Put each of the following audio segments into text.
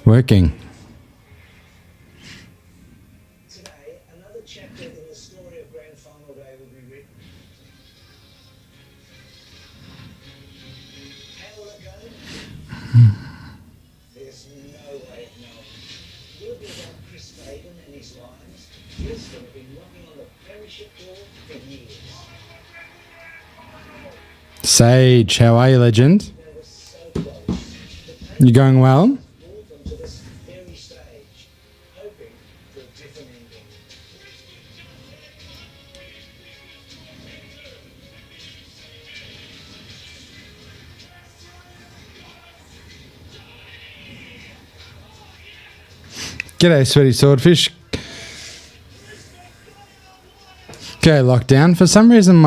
Working. Today, another chapter in the story of Grand Final Day will be written. How will it go? There's no way of knowing. Will it be about Chris Fagan and his lines? Brisbane have been knocking on the premiership door for years. Sage, how are you, legend? They were so close. You going well? Brought them to this very stage, hoping for a different ending. G'day, sweaty swordfish. Okay, lockdown. For some reason,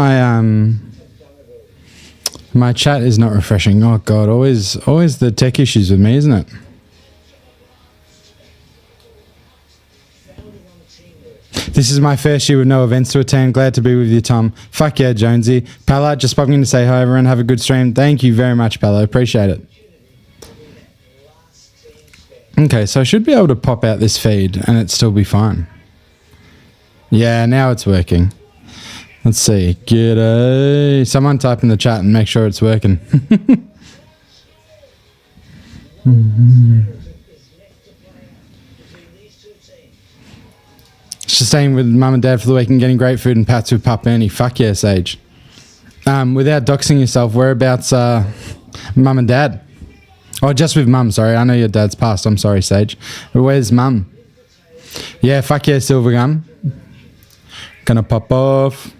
my chat is not refreshing. Oh god, always the tech issues with me, isn't it? This is my first year with no events to attend. Glad to be with you, Tom. Fuck yeah, Jonesy. Pala, just popping in to say hi, everyone. Have a good stream. Thank you very much, Pala. Appreciate it. Okay, so I should be able to pop out this feed and it still be fine. Yeah, now it's working. Let's see. G'day. Someone type in the chat and make sure it's working. Just staying with mum and dad for the week and getting great food and pats with Pup Ernie. Fuck yeah, Sage. Without doxing yourself, whereabouts mum and dad? Oh, just with mum, sorry. I know your dad's passed. I'm sorry, Sage. But where's mum? Yeah, fuck yeah, Silvergum. Gonna pop off.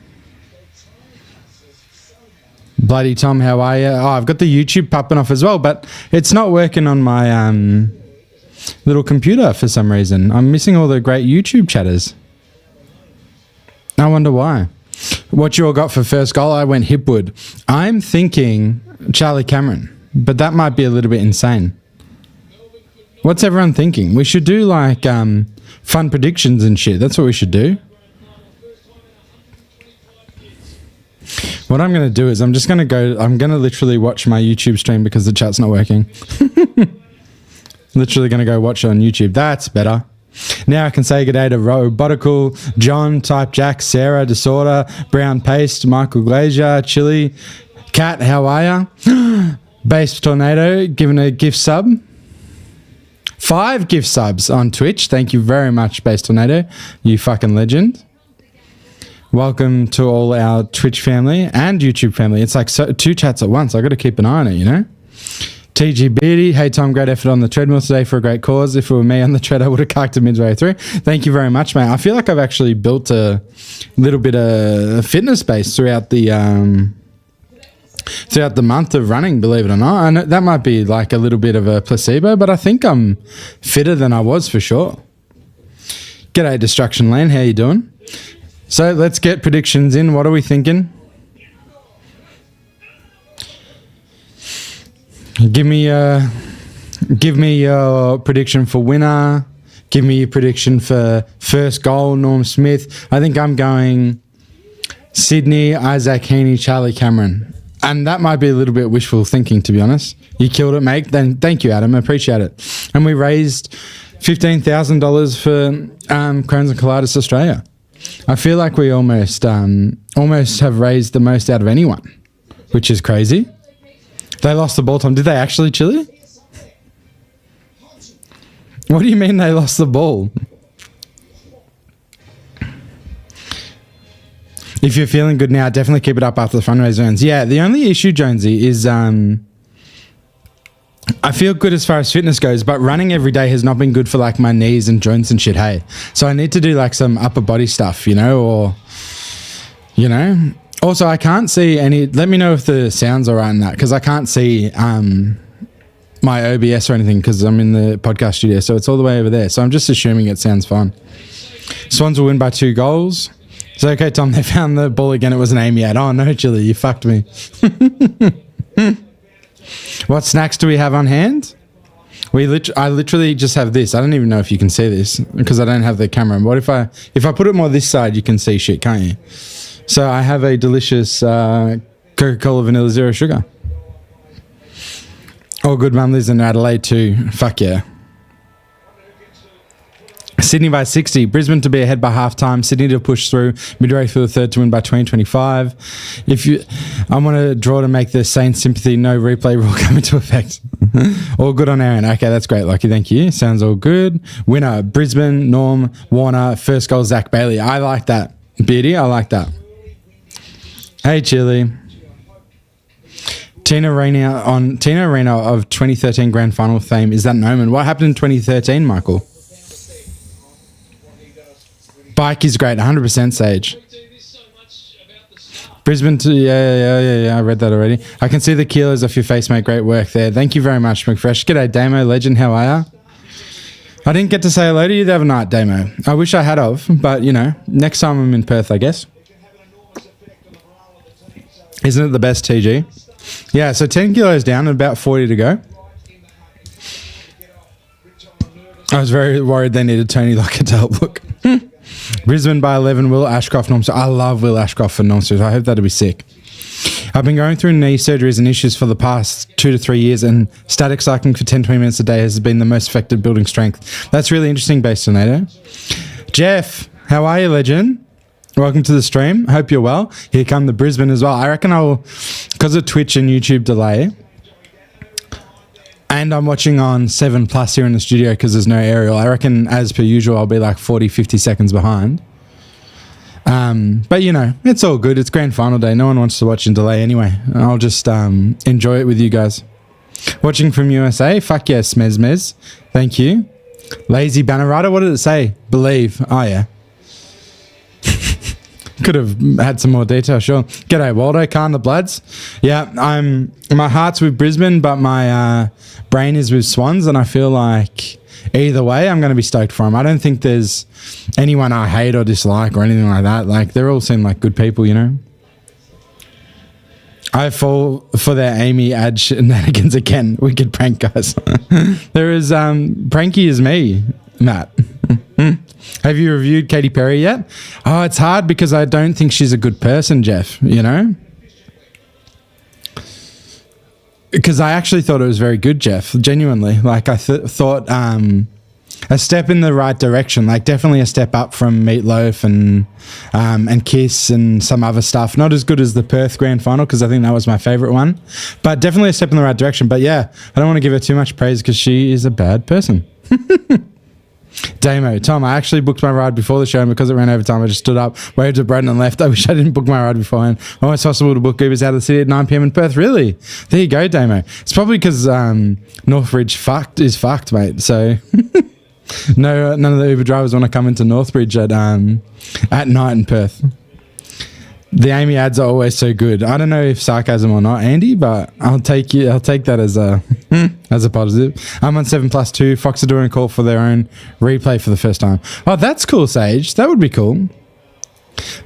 Bloody Tom, how are you? Oh, I've got the YouTube popping off as well, but it's not working on my little computer for some reason. I'm missing all the great YouTube chatters. I wonder why. What you all got for first goal? I went Hipwood. I'm thinking Charlie Cameron, but that might be a little bit insane. What's everyone thinking? We should do like fun predictions and shit. That's what we should do. What I'm going to do is I'm going to literally watch my YouTube stream because the chat's not working. Literally going to go watch it on YouTube. That's better. Now I can say good day to Robotical, John, Type Jack, Sarah, Disorder, Brown Paste, Michael Glazier, Chili, Cat, how are ya? Base Tornado, giving a gift sub. 5 gift subs on Twitch. Thank you very much, Base Tornado. You fucking legend. Welcome to all our Twitch family and YouTube family. It's like 2 chats at once. I got to keep an eye on it, you know? TG Beardy, hey Tom, great effort on the treadmill today for a great cause. If it were me on the tread, I would have cucked it midway through. Thank you very much, mate. I feel like I've actually built a little bit of fitness base throughout the month of running, believe it or not. I know that might be like a little bit of a placebo, but I think I'm fitter than I was for sure. G'day, Destruction Land. How you doing? So let's get predictions in. What are we thinking? Give me your prediction for winner. Give me your prediction for first goal, Norm Smith. I think I'm going Sydney, Isaac Heaney, Charlie Cameron. And that might be a little bit wishful thinking, to be honest. You killed it, mate. Then thank you, Adam. I appreciate it. And we raised $15,000 for Crohn's and Colitis Australia. I feel like we almost have raised the most out of anyone, which is crazy. They lost the ball, Tom. Did they actually, Chili? What do you mean they lost the ball? If you're feeling good now, definitely keep it up after the fundraiser ends. Yeah, the only issue, Jonesy, is I feel good as far as fitness goes, but running every day has not been good for like my knees and joints and shit, hey? So I need to do like some upper body stuff, you know, or, you know. Also, I can't see any, let me know if the sound's all right in that, because I can't see my OBS or anything because I'm in the podcast studio, so it's all the way over there. So I'm just assuming it sounds fine. Swans will win by 2 goals. It's okay, Tom, they found the ball again. It was an Amy ad. Oh, no, Chili, you fucked me. What snacks do we have on hand? I literally just have this. I don't even know if you can see this because I don't have the camera. What if I put it more this side, you can see shit, can't you? So I have a delicious Coca-Cola Vanilla Zero Sugar. All good, mum lives in Adelaide too. Fuck yeah. Sydney by 60. Brisbane to be ahead by half time. Sydney to push through. Midway through the third to win by 2025. I want to draw to make the Saints sympathy no replay rule come into effect. All good on our end. Okay, that's great, Lockie. Thank you. Sounds all good. Winner, Brisbane, Norm, Warner. First goal, Zach Bailey. I like that. Beardy, I like that. Hey, Chili. Tina Arena of 2013 Grand Final fame. Is that an omen? What happened in 2013, Michael? Bike is great, 100% Sage. Brisbane to yeah. I read that already. I can see the kilos off your face, mate. Great work there. Thank you very much, McFresh. G'day, Damo legend. How are ya? I didn't get to say hello to you the other night, Damo. I wish I had of, but you know, next time I'm in Perth, I guess. Isn't it the best, TG? Yeah. So 10 kilos down and about 40 to go. I was very worried they needed Tony Lockett to help look. Brisbane by 11, Will Ashcroft, Norm. I love Will Ashcroft for Norm. I hope that'll be sick. I've been going through knee surgeries and issues for the past 2 to 3 years, and static cycling for 10-20 minutes a day has been the most effective building strength. That's really interesting, Bastonator. Jeff, how are you, legend? Welcome to the stream. Hope you're well. Here come the Brisbane as well. I reckon because of Twitch and YouTube delay, and I'm watching on 7+ here in the studio because there's no aerial. I reckon, as per usual, I'll be like 40, 50 seconds behind. But, you know, it's all good. It's grand final day. No one wants to watch in delay anyway. I'll just enjoy it with you guys. Watching from USA. Fuck yes, Mez. Thank you. Lazy banner rider. What did it say? Believe. Oh, yeah. Could have had some more detail, sure. G'day, Waldo. Khan the Bloods. Yeah, my heart's with Brisbane, but my brain is with Swans, and I feel like either way, I'm going to be stoked for them. I don't think there's anyone I hate or dislike or anything like that. Like, they all seem like good people, you know? I fall for their Amy ad shenanigans again. Wicked prank, guys. There is, Pranky is me, Matt. Have you reviewed Katy Perry yet? Oh, it's hard because I don't think she's a good person, Jeff, you know? Because I actually thought it was very good, Jeff, genuinely. Like, I thought a step in the right direction, like definitely a step up from Meatloaf and Kiss and some other stuff. Not as good as the Perth Grand Final because I think that was my favourite one. But definitely a step in the right direction. But yeah, I don't want to give her too much praise because she is a bad person. Damo, Tom, I actually booked my ride before the show, and because it ran over time, I just stood up, waved to Braden and left. I wish I didn't book my ride beforehand. Almost possible to book Ubers out of the city at 9 p.m. in Perth. Really? There you go, Damo. It's probably because Northbridge is fucked, mate. So no, none of the Uber drivers want to come into Northbridge at night in Perth. The Amy ads are always so good. I don't know if sarcasm or not, Andy, but I'll take that as a as a positive. I'm on 7+2. Fox are doing a call for their own replay for the first time. Oh, that's cool, Sage. That would be cool.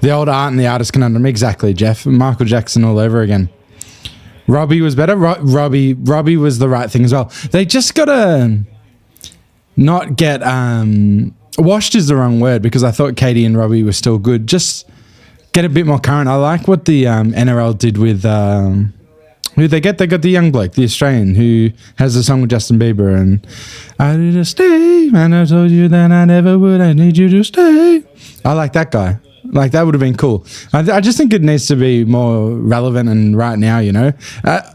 The old art and the artist conundrum. Exactly, Jeff. Michael Jackson all over again. Robbie was better. Robbie was the right thing as well. They just gotta not get washed is the wrong word because I thought Katie and Robbie were still good. Just get a bit more current. I like what the NRL did with who they get. They got the young bloke, the Australian, who has a song with Justin Bieber and I need to stay, man. I told you that I never would. I need you to stay. I like that guy. Like, that would have been cool. I just think it needs to be more relevant and right now, you know.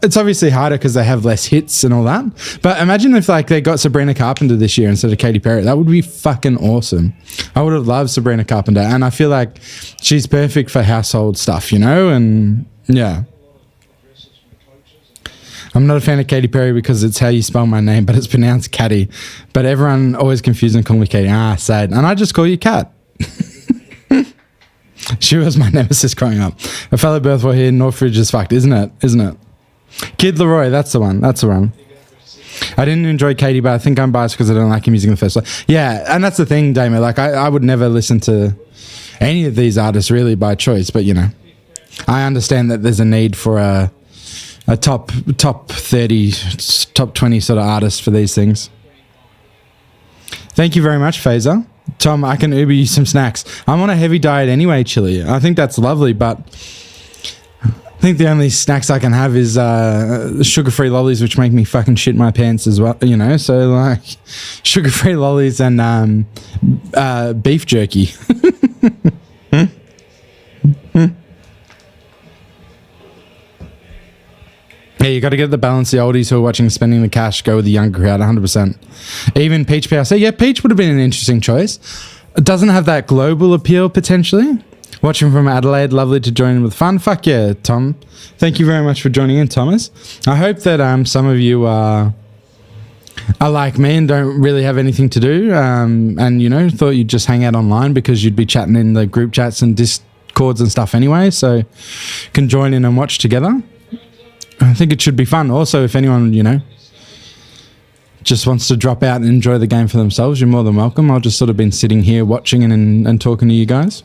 It's obviously harder because they have less hits and all that. But imagine if, like, they got Sabrina Carpenter this year instead of Katy Perry. That would be fucking awesome. I would have loved Sabrina Carpenter. And I feel like she's perfect for household stuff, you know. And, yeah. I'm not a fan of Katy Perry because it's how you spell my name, but it's pronounced Catty. But everyone always confuses and calls me Katy. Sad. And I just call you Cat. She was my nemesis growing up. A fellow birthboy here, Northbridge is fucked, isn't it? Kid Leroy, that's the one. I didn't enjoy Katie, but I think I'm biased because I don't like her music in the first place. Yeah, and that's the thing, Damo. Like, I would never listen to any of these artists really by choice, but, you know, I understand that there's a need for a top 30, top 20 sort of artist for these things. Thank you very much, Phaser. Tom, I can Uber you some snacks. I'm on a heavy diet anyway, Chili. I think that's lovely, but think the only snacks I can have is sugar-free lollies, which make me fucking shit my pants as well, you know? So, like, sugar-free lollies and beef jerky. Yeah, you got to get the balance. The oldies who are watching spending the cash, go with the younger crowd, 100%. Even Peach PRC. Yeah, Peach would have been an interesting choice. It doesn't have that global appeal, potentially. Watching from Adelaide, lovely to join in with fun. Fuck yeah, Tom. Thank you very much for joining in, Thomas. I hope that some of you are like me and don't really have anything to do, and, you know, thought you'd just hang out online because you'd be chatting in the group chats and Discords and stuff anyway, so can join in and watch together. I think it should be fun. Also, if anyone, you know, just wants to drop out and enjoy the game for themselves, you're more than welcome. I've just sort of been sitting here watching and talking to you guys.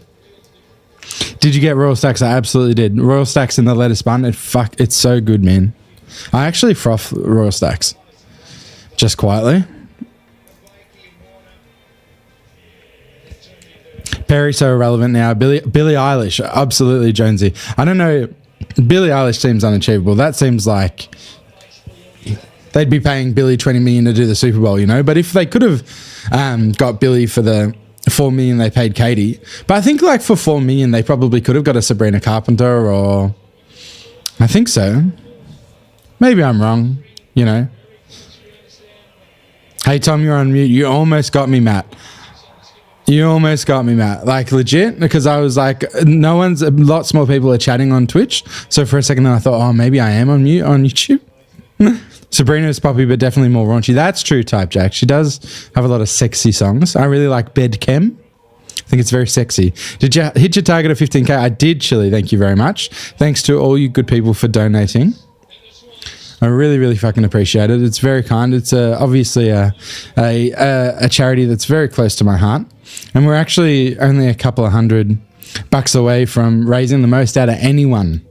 Did you get Royal Stacks? I absolutely did. Royal Stacks in the lettuce bun. It's so good, man. I actually froth Royal Stacks. Just quietly. Perry so irrelevant now. Billie Eilish. Absolutely Jonesy. I don't know. Billie Eilish seems unachievable. That seems like they'd be paying Billie $20 million to do the Super Bowl, you know? But if they could have got Billie for the $4 million they paid Katie, but I think like for $4 million they probably could have got a Sabrina Carpenter, or I think so. Maybe I'm wrong, you know? Hey Tom, you're on mute. You almost got me, Matt. You almost got me, Matt. Like, legit, because I was like, lots more people are chatting on Twitch. So for a second I thought, oh, maybe I am on mute on YouTube. Sabrina is poppy, but definitely more raunchy. That's true, Type Jack. She does have a lot of sexy songs. I really like Bed Chem. I think it's very sexy. Did you hit your target of 15K? I did, Chili. Thank you very much. Thanks to all you good people for donating. I really, really fucking appreciate it. It's very kind. It's obviously a charity that's very close to my heart. And we're actually only a couple of $100 away from raising the most out of anyone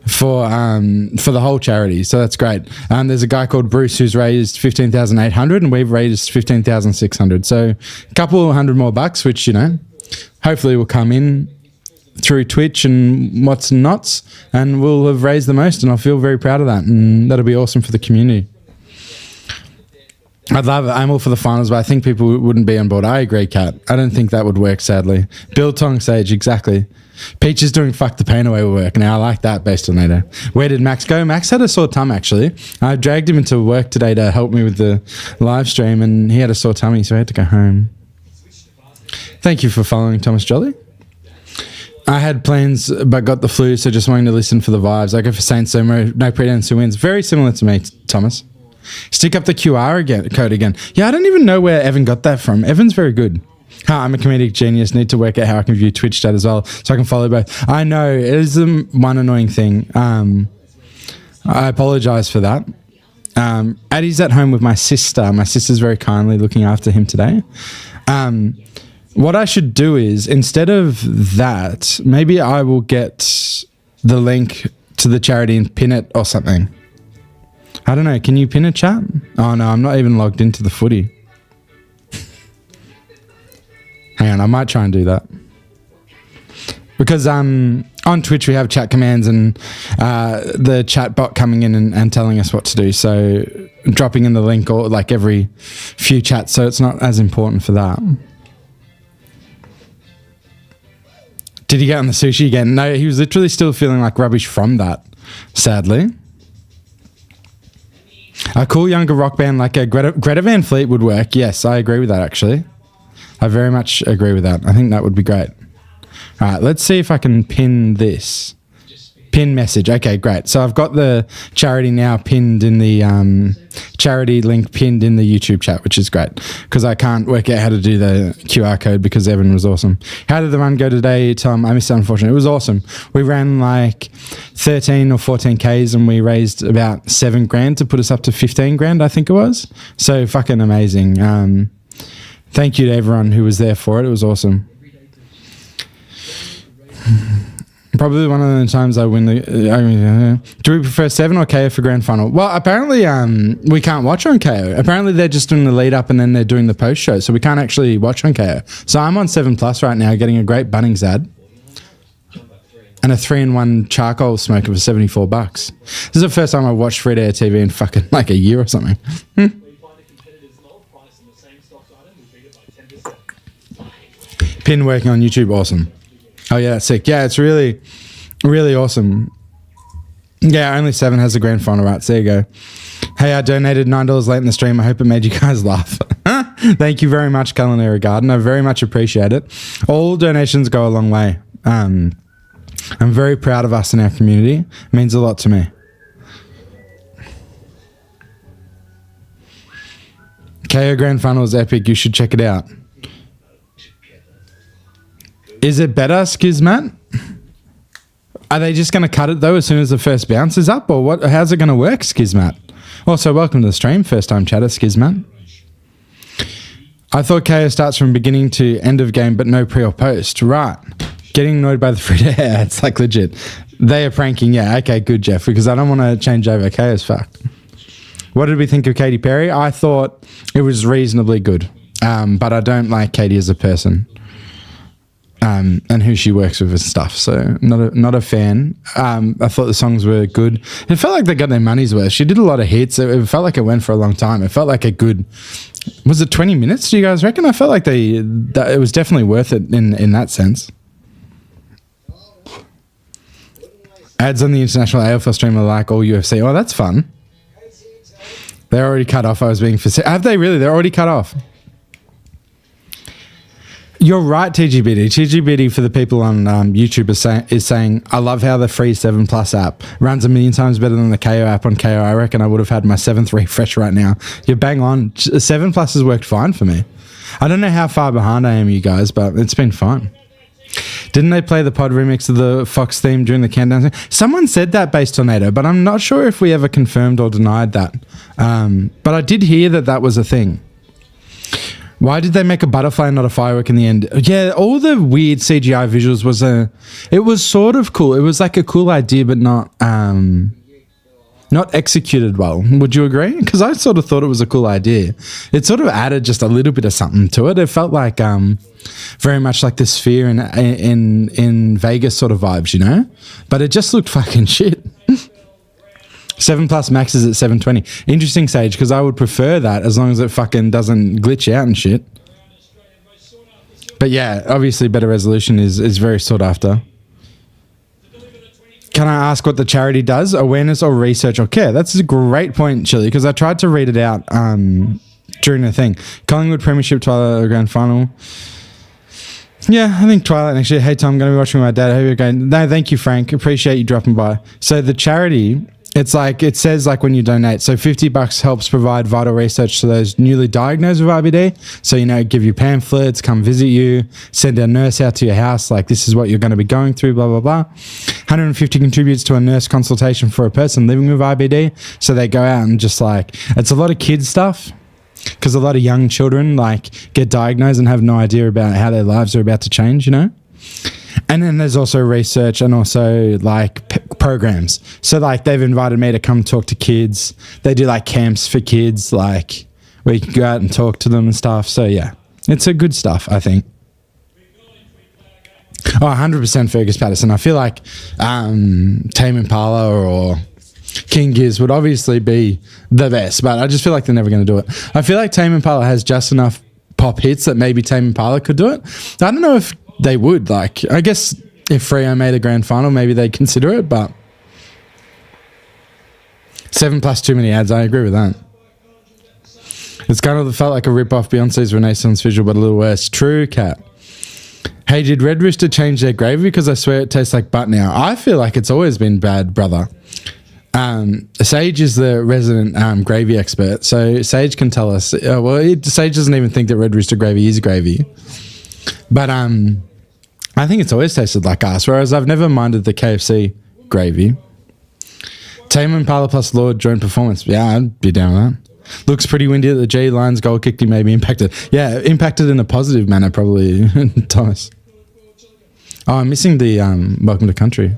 for the whole charity. So that's great. There's a guy called Bruce who's raised 15,800 and we've raised 15,600. So a couple $100 more bucks, which, you know, hopefully will come in through Twitch and what's nots, and we'll have raised the most, and I'll feel very proud of that, and that'll be awesome for the community. I'd love it. I'm all for the finals, but I think people wouldn't be on board. I agree, Kat. I don't think that would work, sadly. Biltong Sage, exactly. Peach is doing fuck the pain away work. Now, I like that based on later. Where did Max go? Max had a sore tummy, actually. I dragged him into work today to help me with the live stream, and he had a sore tummy, so I had to go home. Thank you for following, Thomas Jolly. I had plans, but got the flu, so just wanting to listen for the vibes. I go for Saints, so no pretense who wins. Very similar to me, Thomas. Stick up the QR code again. Yeah, I don't even know where Evan got that from. Evan's very good. I'm a comedic genius. Need to work out how I can view Twitch chat as well, so I can follow both. I know, it is the one annoying thing. I apologize for that. Addie's at home with my sister. My sister's very kindly looking after him today. What I should do is, instead of that, maybe I will get the link to the charity and pin it or something. I don't know. Can you pin a chat? Oh, no, I'm not even logged into the footy. Hang on, I might try and do that. Because on Twitch we have chat commands and the chat bot coming in and telling us what to do. So dropping in the link or like every few chats, so it's not as important for that. Did he get on the sushi again? No, he was literally still feeling like rubbish from that, sadly. A cool younger rock band like a Greta Van Fleet would work. Yes, I agree with that, actually. I very much agree with that. I think that would be great. All right, let's see if I can pin this. Pin message. Okay, great. So I've got the charity now pinned in the charity link pinned in the YouTube chat, which is great because I can't work out how to do the QR code because Evan was awesome. How did the run go today, Tom? I missed it, unfortunately. It was awesome. We ran like 13 or 14 Ks and we raised about $7,000 to put us up to 15 grand, I think it was. So fucking amazing. Thank you to everyone who was there for it. It was awesome. Probably one of the times I win the... do we prefer 7 or KO for grand final? Well, apparently we can't watch on KO. Apparently they're just doing the lead up and then they're doing the post show, so we can't actually watch on KO. So I'm on 7 Plus right now getting a great Bunnings ad. and a 3-in-1 charcoal smoker for $74. This is the first time I watched free-to-air TV in fucking like a year or something. Pin working on YouTube, awesome. Oh yeah, that's sick. Yeah, it's really, really awesome. Yeah, only 7 has the grand final rights. There you go. Hey, I donated $9 late in the stream. I hope it made you guys laugh. Thank you very much, Culinary Garden. I very much appreciate it. All donations go a long way. I'm very proud of us in our community. It means a lot to me. KO Grand Final is epic. You should check it out. Is it better, Skizmat? Are they just going to cut it though as soon as the first bounce is up, or what? How's it going to work, Skizmat? Also, welcome to the stream, first time chatter, Skizmat. I thought KO starts from beginning to end of game, but no pre or post. Right. Getting annoyed by the free-to-air. It's like legit. They are pranking. Yeah, okay, good, Jeff, because I don't want to change over. KO's fucked. What did we think of Katy Perry? I thought it was reasonably good, but I don't like Katy as a person. And who she works with and stuff. So not a fan. I thought the songs were good. It felt like they got their money's worth. She did a lot of hits. It felt like it went for a long time. It felt like a good, was it 20 minutes, do you guys reckon? I felt like it was definitely worth it in that sense. Ads on the international AFL stream are like all UFC. Oh, that's fun. They're already cut off. I was being facetious. Have they really? They're already cut off. You're right, TGBD. TGBD for the people on YouTube is saying, I love how the free 7 Plus app runs a million times better than the KO app on KO. I reckon I would have had my 7th refresh right now. You're bang on. 7 Plus has worked fine for me. I don't know how far behind I am, you guys, but it's been fun. Didn't they play the pod remix of the Fox theme during the countdown? Someone said that based Tornado, but I'm not sure if we ever confirmed or denied that. But I did hear that was a thing. Why did they make a butterfly and not a firework in the end? Yeah, all the weird CGI visuals it was sort of cool. It was like a cool idea, but not executed well. Would you agree? Because I sort of thought it was a cool idea. It sort of added just a little bit of something to it. It felt like very much like the Sphere in Vegas sort of vibes, you know? But it just looked fucking shit. 7 Plus Max is at 720. Interesting, Sage, because I would prefer that as long as it fucking doesn't glitch out and shit. But yeah, obviously better resolution is very sought after. Can I ask what the charity does? Awareness or research or care? That's a great point, Chili, because I tried to read it out during the thing. Collingwood Premiership Twilight Grand Final. Yeah, I think Twilight next year. Hey, Tom, I'm going to be watching with my dad. I hope you're going. No, thank you, Frank. Appreciate you dropping by. So the charity... it says like when you donate, so $50 helps provide vital research to those newly diagnosed with IBD. So, give you pamphlets, come visit you, send a nurse out to your house. Like, this is what you're going to be going through, blah, blah, blah. 150 contributes to a nurse consultation for a person living with IBD. So they go out and just it's a lot of kids stuff because a lot of young children get diagnosed and have no idea about how their lives are about to change, And then there's also research and also programs. So they've invited me to come talk to kids. They do camps for kids, where you can go out and talk to them and stuff. So yeah, it's a good stuff, I think. Oh, 100% Fergus Patterson. I feel like Tame Impala or King Giz would obviously be the best, but I just feel like they're never going to do it. I feel like Tame Impala has just enough pop hits that maybe Tame Impala could do it. I don't know if they would. I guess if Freo made a grand final, maybe they'd consider it, but 7 Plus too many ads. I agree with that. It's kind of felt like a rip-off Beyonce's Renaissance visual, but a little worse. True, Cat. Hey, did Red Rooster change their gravy? Because I swear it tastes like butt now. I feel like it's always been bad, brother. Sage is the resident gravy expert, so Sage can tell us. Sage doesn't even think that Red Rooster gravy is gravy. But I think it's always tasted like ass, whereas I've never minded the KFC gravy. Tame Impala plus Lord joint performance. Yeah, I'd be down with that. Looks pretty windy at the G. Lions goal kicked him, maybe impacted. Yeah, impacted in a positive manner, probably, Thomas. Oh, I'm missing the Welcome to Country.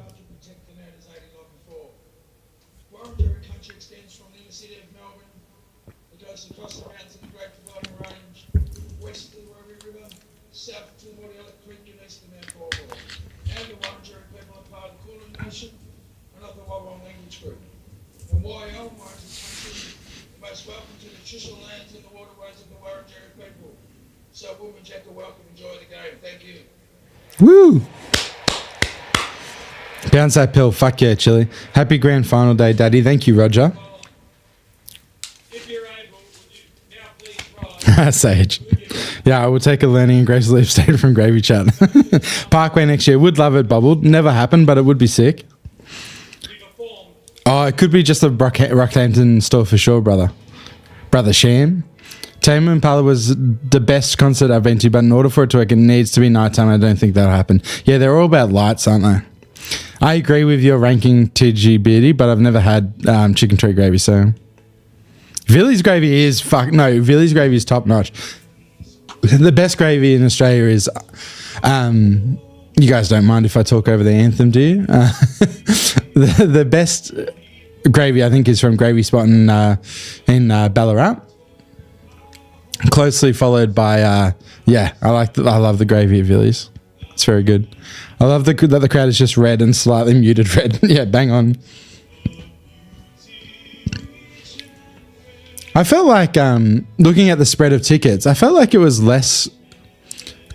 Group. And why Elmore is most welcome to the Chisel lands and the waterways of the Wurundjeri people. So, Woman Jack, welcome. Enjoy the game. Thank you. Woo! Bounce that pill. Fuck yeah, Chili. Happy grand final day, Daddy. Thank you, Roger. If you're able, would you now please rise? Sage. Yeah, I will take a learning and grace leave state from Gravy Chat. Parkway next year. Would love it, bubbled. Never happened, but it would be sick. Oh, it could be just a Rockhampton store for sure, brother. Brother Sham. Tame Impala was the best concert I've been to, but in order for it to work, it needs to be nighttime. I don't think that'll happen. Yeah, they're all about lights, aren't they? I agree with your ranking, TG Beardy, but I've never had chicken treat gravy, so... Villy's gravy is... Villy's gravy is top notch. The best gravy in Australia is... you guys don't mind if I talk over the anthem, do you? The best gravy, I think, is from Gravy Spot in Ballarat. Closely followed by... I love the gravy at Villy's. It's very good. I love that the crowd is just red and slightly muted red. Yeah, bang on. I felt like, looking at the spread of tickets, I felt like it was less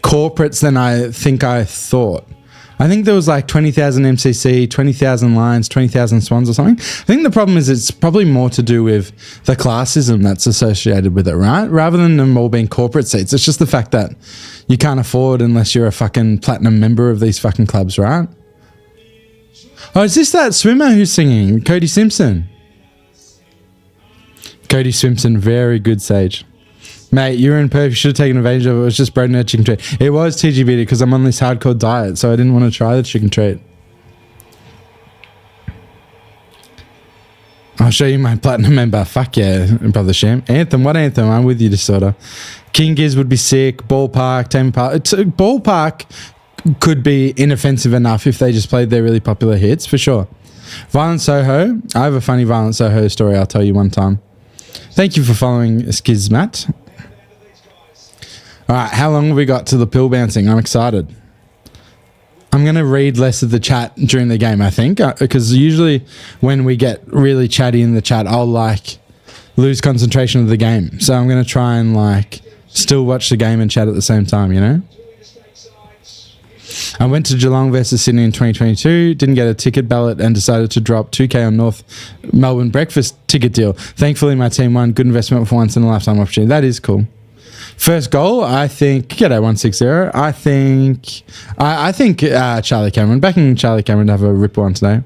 corporates than I think I thought. I think there was like 20,000 MCC, 20,000 Lions, 20,000 Swans or something. I think the problem is it's probably more to do with the classism that's associated with it, right? Rather than them all being corporate seats. It's just the fact that you can't afford unless you're a fucking platinum member of these fucking clubs, right? Oh, is this that swimmer who's singing? Cody Simpson. Cody Simpson, very good, Sage. Mate, you're in Perth. You should have taken advantage of it. It was just bread and a chicken treat. It was TGB because I'm on this hardcore diet, so I didn't want to try the chicken treat. I'll show you my platinum member. Fuck yeah, Brother Sham. Anthem, what anthem? I'm with you, Disorder. King Giz would be sick. Ballpark, Tame Impala. Ballpark could be inoffensive enough if they just played their really popular hits, for sure. Violent Soho. I have a funny Violent Soho story I'll tell you one time. Thank you for following Skizmat. All right, how long have we got to the pill bouncing? I'm excited. I'm going to read less of the chat during the game, I think, because usually when we get really chatty in the chat, I'll lose concentration of the game. So I'm going to try and still watch the game and chat at the same time, you know? I went to Geelong versus Sydney in 2022, didn't get a ticket ballot and decided to drop 2K on North Melbourne breakfast ticket deal. Thankfully, my team won. Good investment for once in a lifetime opportunity. That is cool. First goal, I think, g'day 160. I think Charlie Cameron, backing Charlie Cameron to have a rip one today.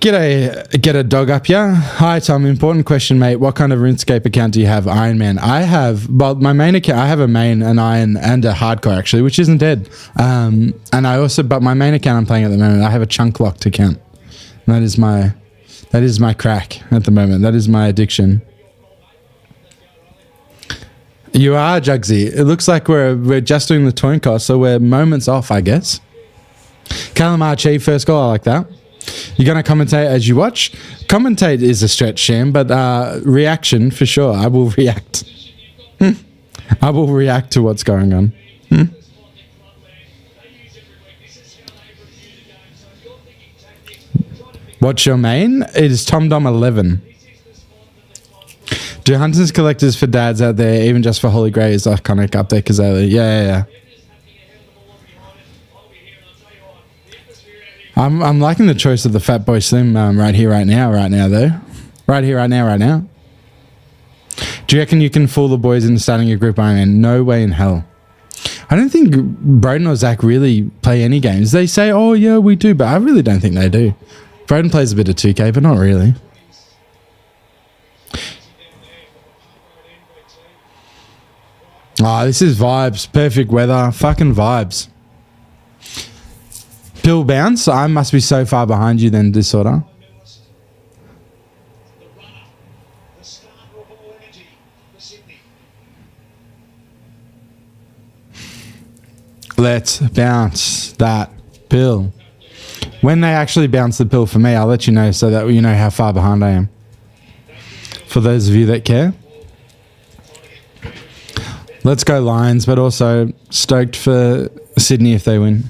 Get a dog up here. Hi Tom, important question, mate. What kind of RuneScape account do you have? Iron Man. I have, my main account, I have a main, an iron, and a hardcore actually, which isn't dead. And I also, but my main account I'm playing at the moment, I have a chunk locked account. And that is my crack at the moment. That is my addiction. You are, Jugsy. It looks like we're just doing the toin cost, so we're moments off, I guess. Callum Archie, first goal, I like that. You're going to commentate as you watch? Commentate is a stretch, Sham, but reaction for sure. I will react. I will react to what's going on. What's your main? It is TomDom11. Do hunters collectors for dads out there, even just for Holy Grey, is iconic up there, Kazali? Yeah. I'm liking the choice of the Fat Boy Slim right here, right now, though. Right here, right now. Do you reckon you can fool the boys into starting a group Iron Man? No way in hell. I don't think Broden or Zach really play any games. They say, oh yeah, we do, but I really don't think they do. Broden plays a bit of 2K, but not really. Oh, this is vibes. Perfect weather. Fucking vibes. Pill bounce. I must be so far behind you then, Disorder. Let's bounce that pill. When they actually bounce the pill for me, I'll let you know so that you know how far behind I am. For those of you that care. Let's go Lions, but also stoked for Sydney if they win.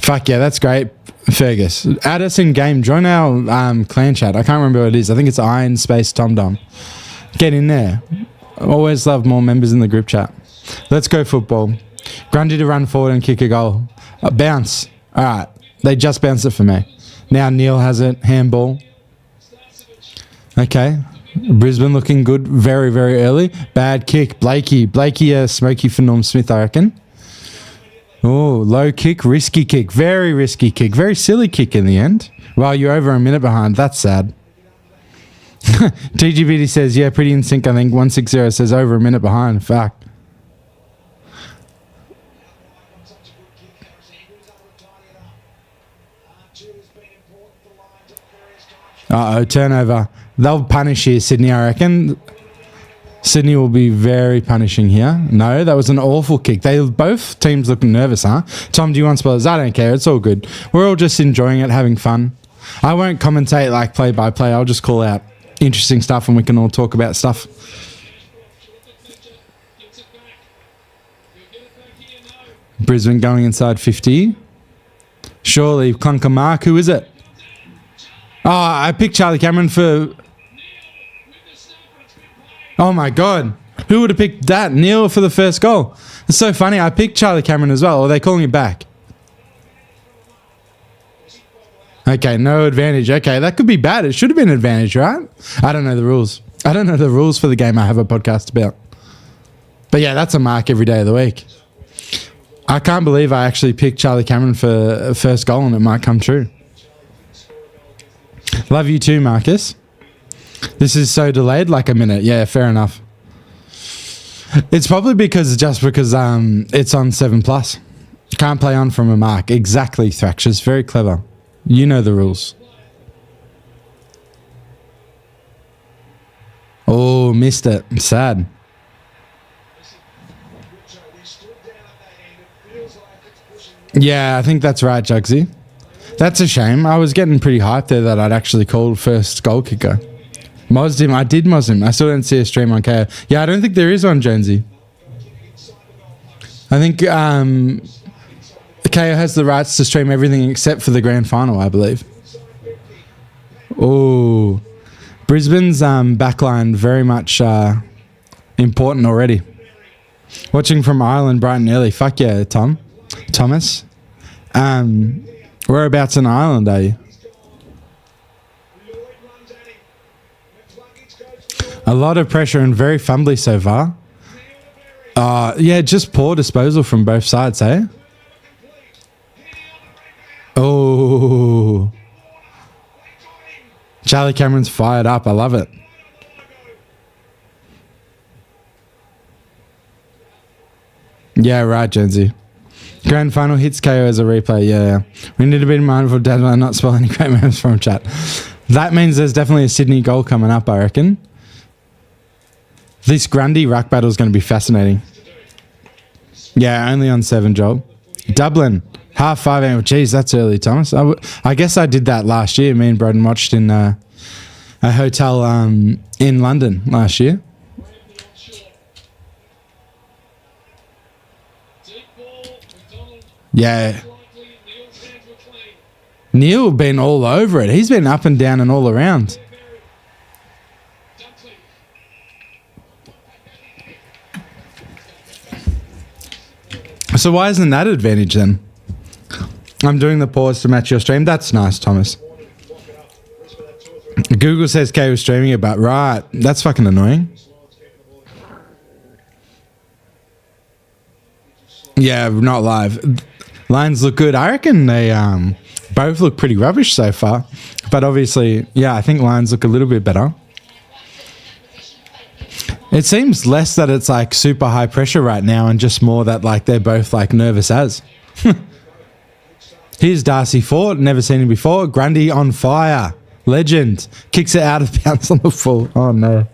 Fuck yeah, that's great, Fergus. Add us in game. Join our clan chat. I can't remember what it is. I think it's Iron Space Tom Dom. Get in there. Always love more members in the group chat. Let's go football. Grundy to run forward and kick a goal. Bounce. All right. They just bounced it for me. Now Neil has it. Handball. Okay. Brisbane looking good very, very early. Bad kick. Blakey, smoky for Norm Smith, I reckon. Oh, low kick, risky kick. Very risky kick. Very silly kick in the end. Well, you're over a minute behind. That's sad. TGBD says, yeah, pretty in sync, I think. 160 says over a minute behind. Fuck. Uh-oh, turnover. They'll punish here, Sydney, I reckon. Sydney will be very punishing here. No, that was an awful kick. Both teams look nervous, huh? Tom, do you want spoilers? I don't care. It's all good. We're all just enjoying it, having fun. I won't commentate like play by play. I'll just call out interesting stuff and we can all talk about stuff. Brisbane going inside 50. Surely, Clunker Mark. Who is it? Oh, I picked Charlie Cameron for... Oh my God. Who would have picked that? Neil for the first goal. It's so funny. I picked Charlie Cameron as well. Are they calling it back? Okay, no advantage. Okay, that could be bad. It should have been an advantage, right? I don't know the rules. I don't know the rules for the game I have a podcast about. But yeah, that's a mark every day of the week. I can't believe I actually picked Charlie Cameron for first goal and it might come true. Love you too, Marcus. This is so delayed, like a minute. Yeah, fair enough. It's probably because it's on 7+. Can't play on from a mark. Exactly, Thractious. Very clever. You know the rules. Oh, missed it. Sad. Yeah, I think that's right, Jugsy. That's a shame. I was getting pretty hyped there that I'd actually called first goal kicker. Mozzed him. I did mozz him. I still didn't see a stream on KO. Yeah, I don't think there is one, Jonesy. I think KO has the rights to stream everything except for the grand final, I believe. Oh, Brisbane's backline very much important already. Watching from Ireland, Brighton early. Fuck yeah, Thomas. Whereabouts in Ireland are you? A lot of pressure and very fumbly so far. Yeah, just poor disposal from both sides, eh? Oh. Charlie Cameron's fired up. I love it. Yeah, right, Jonesy. Grand final hits KO as a replay. Yeah. We need to be mindful of not spoil any great moments from chat. That means there's definitely a Sydney goal coming up, I reckon. This Grundy ruck battle is going to be fascinating. Yeah, only on 7, Joel. Dublin, 5:30 a.m. Jeez, that's early, Thomas. I guess I did that last year. Me and Broden watched in a hotel in London last year. Yeah. Neil been all over it. He's been up and down and all around. So why isn't that advantage then? I'm doing the pause to match your stream. That's nice, Thomas. Google says Kay was streaming it, but right. That's fucking annoying. Yeah, not live. Lines look good. I reckon they both look pretty rubbish so far. But obviously, yeah, I think lines look a little bit better. It seems less that it's like super high pressure right now and just more that like they're both like nervous as. Here's Darcy Fort. Never seen him before. Grundy on fire. Legend. Kicks it out of bounds on the full. Oh no.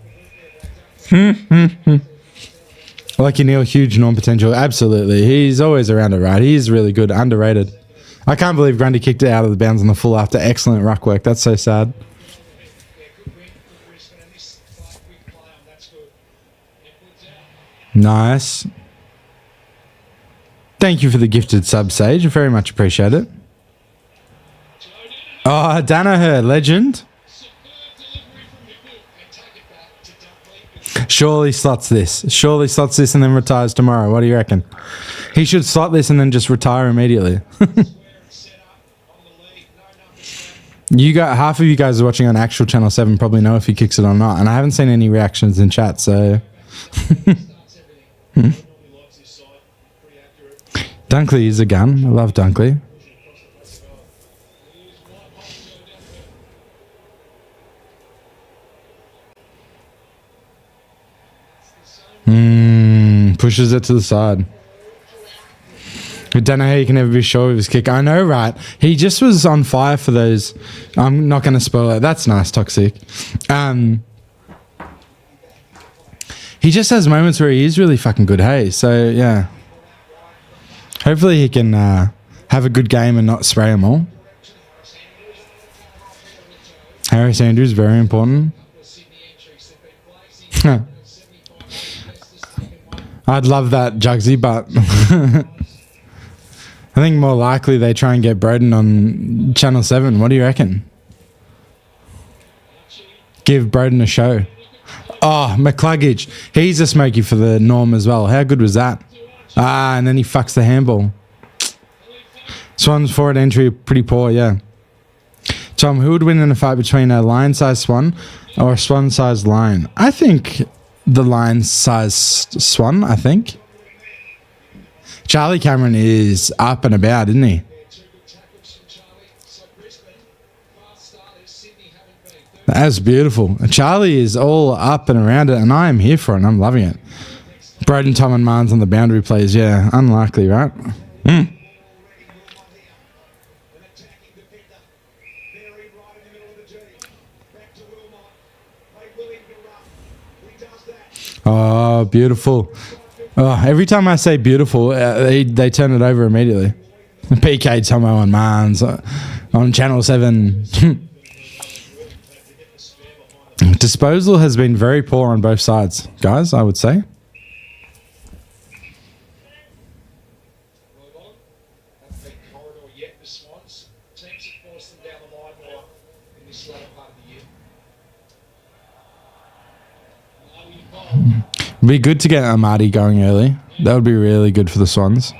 Lucky Neil, huge non-potential. Absolutely. He's always around it, right? He's really good. Underrated. I can't believe Grundy kicked it out of the bounds on the full after excellent ruck work. That's so sad. Nice. Thank you for the gifted sub, Sage. Very much appreciate it. Oh, Danaher, legend. Surely slots this. Surely slots this and then retires tomorrow. What do you reckon? He should slot this and then just retire immediately. You got half of you guys are watching on actual Channel 7 probably know if he kicks it or not. And I haven't seen any reactions in chat, so Dunkley is a gun. I love Dunkley. Pushes it to the side. I don't know how you can ever be sure of his kick. I know, right? He just was on fire for those. I'm not going to spoil it. That's nice, Toxic. He just has moments where he is really fucking good, hey? So, yeah. Hopefully he can have a good game and not spray them all. Harris Andrews, very important. I'd love that, Jugsy, but I think more likely they try and get Broden on Channel 7. What do you reckon? Give Broden a show. Oh, McCluggage. He's a smoky for the norm as well. How good was that? Ah, and then he fucks the handball. Swans forward entry, pretty poor, yeah. Tom, who would win in a fight between a lion-sized swan or a swan-sized lion? I think the lion-sized swan, I think. Charlie Cameron is up and about, isn't he? That's beautiful. Charlie is all up and around it, and I am here for it, and I'm loving it. Broden, Tom, and Marnes on the boundary plays. Yeah, unlikely, right? Oh, beautiful. Oh, every time I say beautiful, they turn it over immediately. PK, Tomo, and Marnes on Channel 7. Disposal has been very poor on both sides, guys, I would say. It'd be good to get Amadi going early. That would be really good for the Swans.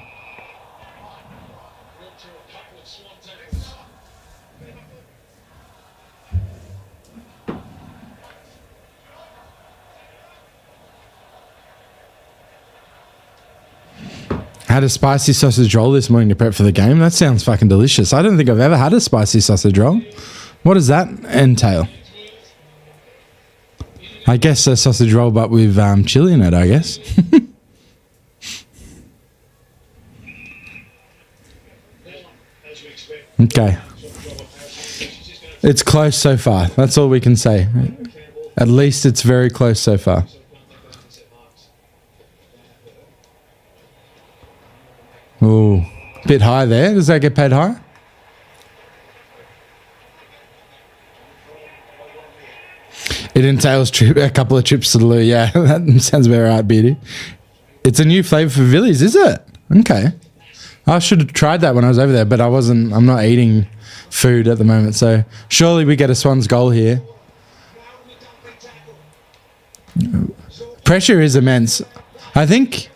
I had a spicy sausage roll this morning to prep for the game. That sounds fucking delicious. I don't think I've ever had a spicy sausage roll. What does that entail? I guess a sausage roll, but with chili in it, I guess. Okay. It's close so far. That's all we can say. At least it's very close so far. Ooh, bit high there. Does that get paid high? It entails a couple of trips to the loo. Yeah, that sounds about right, Beardy. It's a new flavour for Villies, is it? Okay. I should have tried that when I was over there, but I'm not eating food at the moment, so surely we get a Swans goal here. Pressure is immense. I think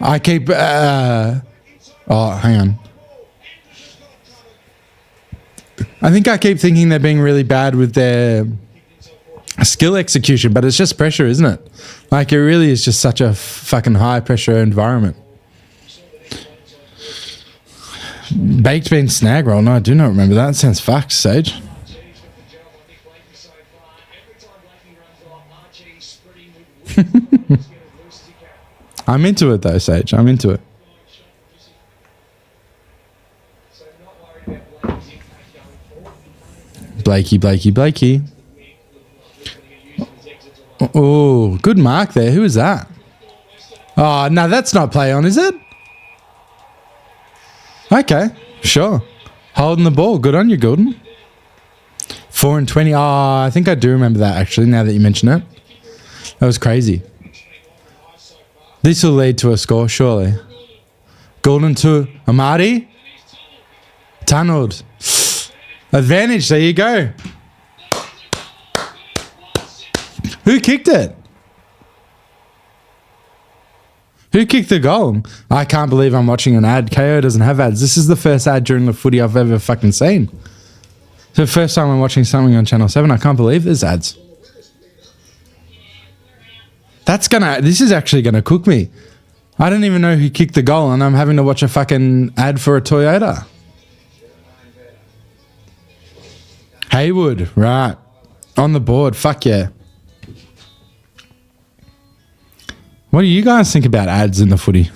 I keep... oh, hang on. I think I keep thinking they're being really bad with their skill execution, but it's just pressure, isn't it? Like, it really is just such a fucking high pressure environment. Baked bean snag roll. No, I do not remember that. It sounds fucked, Sage. I'm into it though, Sage. I'm into it. Blakey. Oh, good mark there. Who is that? Oh, no, that's not play on, is it? Okay, sure. Holding the ball. Good on you, Gordon. 4 and 20. Oh, I think I do remember that, actually, now that you mention it. That was crazy. This will lead to a score, surely. Gordon to Amadi. Tunnelled. Advantage. There you go. Who kicked it? Who kicked the goal? I can't believe I'm watching an ad. KO doesn't have ads. This is the first ad during the footy I've ever fucking seen. It's the first time I'm watching something on Channel 7. I can't believe there's ads. This is actually gonna cook me. I don't even know who kicked the goal and I'm having to watch a fucking ad for a Toyota. Haywood, right. On the board, fuck yeah. What do you guys think about ads in the footy?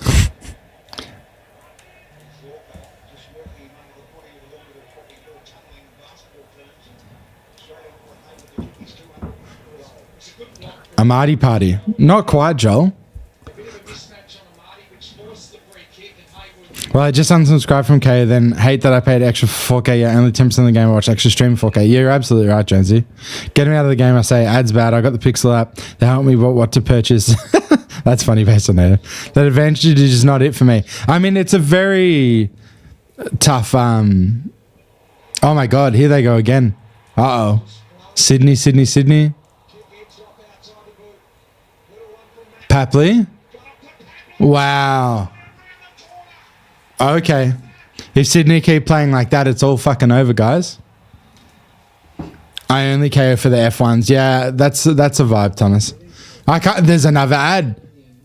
A Marty party. Not quite, Joel. Well, I just unsubscribed from K, then hate that I paid extra for 4K. Yeah, only 10% of the game I watch extra stream 4K. Yeah, you're absolutely right, Jonesy. Get him out of the game, I say, ads bad. I got the Pixel app. They help me what to purchase. That's funny based on that. That advantage is not it for me. I mean, it's a very tough... Oh my God, here they go again. Uh-oh. Sydney. Papley. Wow. Okay. If Sydney keep playing like that, it's all fucking over, guys. I only care for the F1s. Yeah, that's a vibe, Thomas. There's another ad.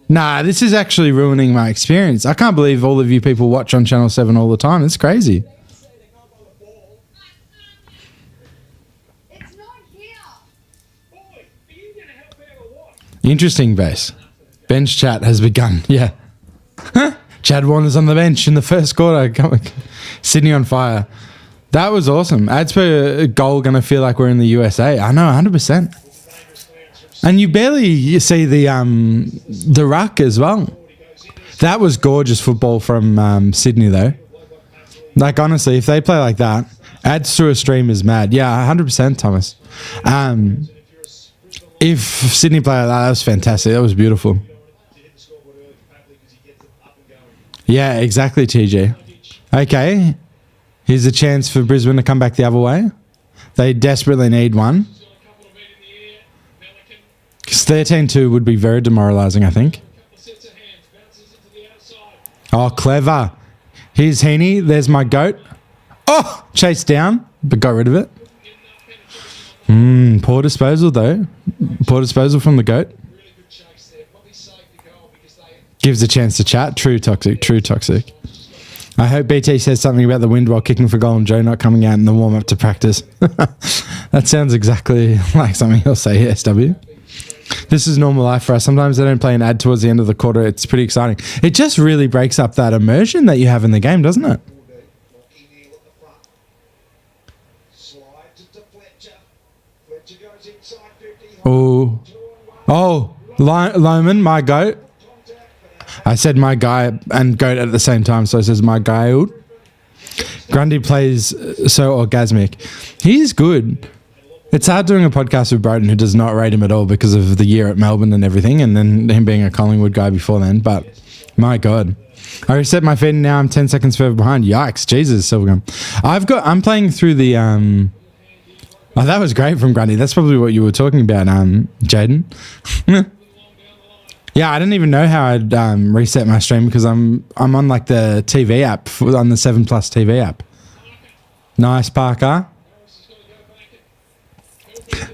Nah, this is actually ruining my experience. I can't believe all of you people watch on Channel 7 all the time. It's crazy. Interesting, base. Bench chat has begun. Yeah. Chad Warner's on the bench in the first quarter. Sydney on fire. That was awesome. Ads per goal going to feel like we're in the USA. I know, 100%. And you barely see the ruck as well. That was gorgeous football from Sydney, though. Like, honestly, if they play like that, ads through a stream is mad. Yeah, 100%, Thomas. If Sydney played like that was fantastic. That was beautiful. Yeah, exactly, TJ. Okay. Here's a chance for Brisbane to come back the other way. They desperately need one. Because 13-2 would be very demoralising, I think. Oh, clever. Here's Heaney. There's my goat. Oh, chased down, but got rid of it. Poor disposal, though. Poor disposal from the goat. Gives a chance to chat. True toxic. I hope BT says something about the wind while kicking for goal and Joe not coming out in the warm-up to practice. That sounds exactly like something he'll say, SW. This is normal life for us. Sometimes they don't play an ad towards the end of the quarter. It's pretty exciting. It just really breaks up that immersion that you have in the game, doesn't it? Oh, Loman, my goat. I said my guy and goat at the same time, so it says my guy. Grundy plays so orgasmic. He's good. It's hard doing a podcast with Broden who does not rate him at all because of the year at Melbourne and everything, and then him being a Collingwood guy before then. But my God. I reset my feed and now I'm 10 seconds further behind. Yikes. Jesus, Silvergum. I'm playing through the oh, that was great from Grundy. That's probably what you were talking about, Jaden. Yeah, I didn't even know how I'd reset my stream because I'm on like the TV app, on the 7 Plus TV app. Nice, Parker.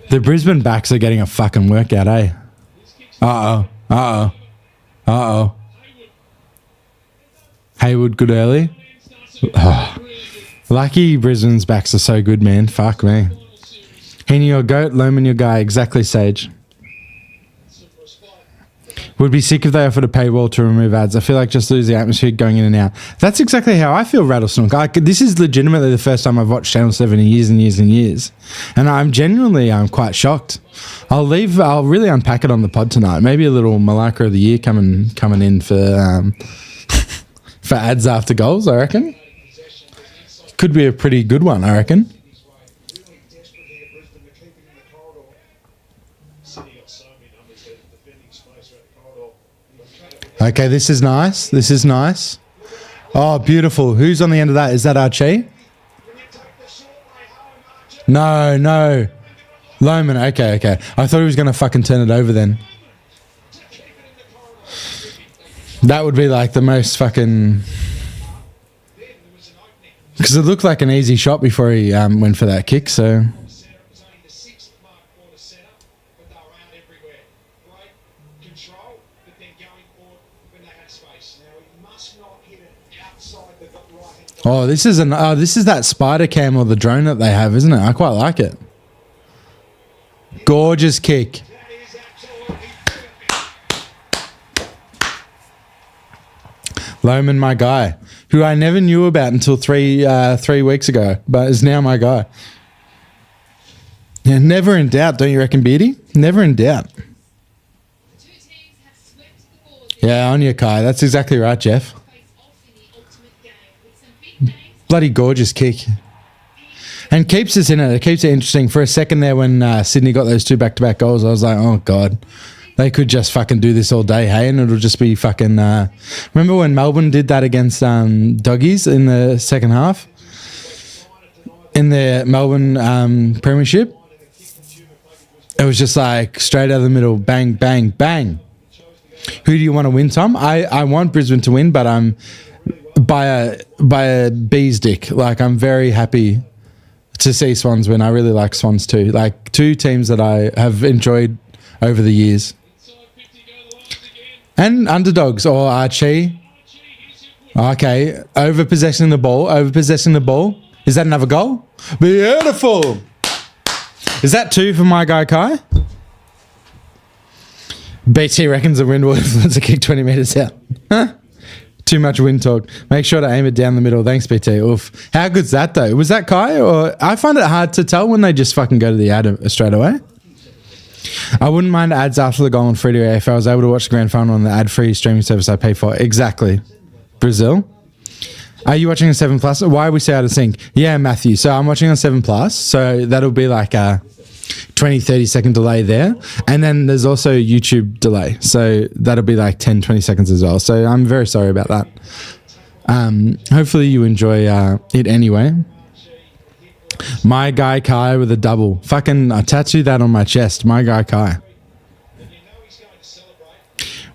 The Brisbane backs are getting a fucking workout, eh? Uh-oh. Haywood, good early. Oh. Lucky Brisbane's backs are so good, man. Fuck me. Heaney your goat, Loman your guy. Exactly, Sage. Would be sick if they offered a paywall to remove ads. I feel like just lose the atmosphere going in and out. That's exactly how I feel, Rattlesnook. This is legitimately the first time I've watched Channel 7 in years and years and years. And I'm genuinely quite shocked. I'll really unpack it on the pod tonight. Maybe a little Malacca of the Year coming in for for ads after goals, I reckon. Could be a pretty good one, I reckon. Okay, this is nice. Oh, beautiful. Who's on the end of that? Is that Archie? No. Loman, okay. I thought he was going to fucking turn it over then. That would be like the most fucking... Because it looked like an easy shot before he went for that kick, so... Oh, this is that spider cam or the drone that they have, isn't it? I quite like it. Gorgeous kick. Loman, my guy, who I never knew about until 3 weeks ago, but is now my guy. Yeah, never in doubt, don't you reckon, Beardy? Never in doubt. Yeah, on you, Kai. That's exactly right, Jeff. Bloody gorgeous kick. And keeps us in it. It keeps it interesting. For a second there when Sydney got those 2 back-to-back goals, I was like, oh, God. They could just fucking do this all day, hey? And it'll just be fucking... remember when Melbourne did that against Doggies in the second half? In the Melbourne Premiership? It was just like straight out of the middle, bang, bang, bang. Who do you want to win, Tom? I want Brisbane to win, but I'm... By a bee's dick. Like, I'm very happy to see Swans win. I really like Swans too. Like, 2 teams that I have enjoyed over the years. And underdogs or Archie. Okay, over-possessing the ball. Is that another goal? Beautiful. Is that 2 for my guy Kai? BT reckons the wind will influence a kick 20 metres out. Huh? Too much wind talk. Make sure to aim it down the middle. Thanks, BT. Oof. How good's that, though? Was that Kai? Or I find it hard to tell when they just fucking go to the ad straight away. I wouldn't mind ads after the goal on free to air if I was able to watch the grand final on the ad-free streaming service I pay for. Exactly. Brazil. Are you watching on 7 Plus? Why are we so out of sync? Yeah, Matthew. So I'm watching on 7 Plus. So that'll be like a 20, 30 second delay there. And then there's also YouTube delay. So that'll be like 10, 20 seconds as well. So I'm very sorry about that. Hopefully you enjoy it anyway. My guy Kai with a double. Fucking I tattoo that on my chest. My guy Kai.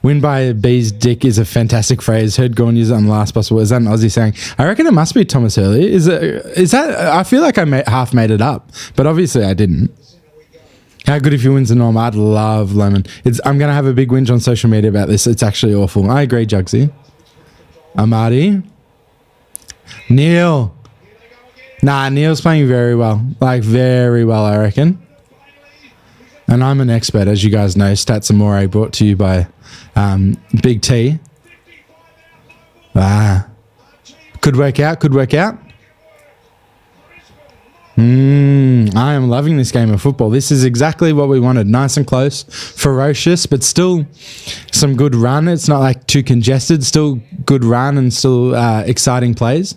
Win by a bee's dick is a fantastic phrase. Heard Gorn use it on the last possible. Is that an Aussie saying? I reckon it must be Thomas Hurley. Is that? I feel like I half made it up, but obviously I didn't. How good if he wins the norm? I'd love Lemon. I'm going to have a big whinge on social media about this. It's actually awful. I agree, Jugsy. Amadi. Neil. Nah, Neil's playing very well. Like, very well, I reckon. And I'm an expert, as you guys know. Stats Amore brought to you by Big T. Could work out. I am loving this game of football. This is exactly what we wanted. Nice and close, ferocious, but still some good run. It's not like too congested. Still good run and still exciting plays.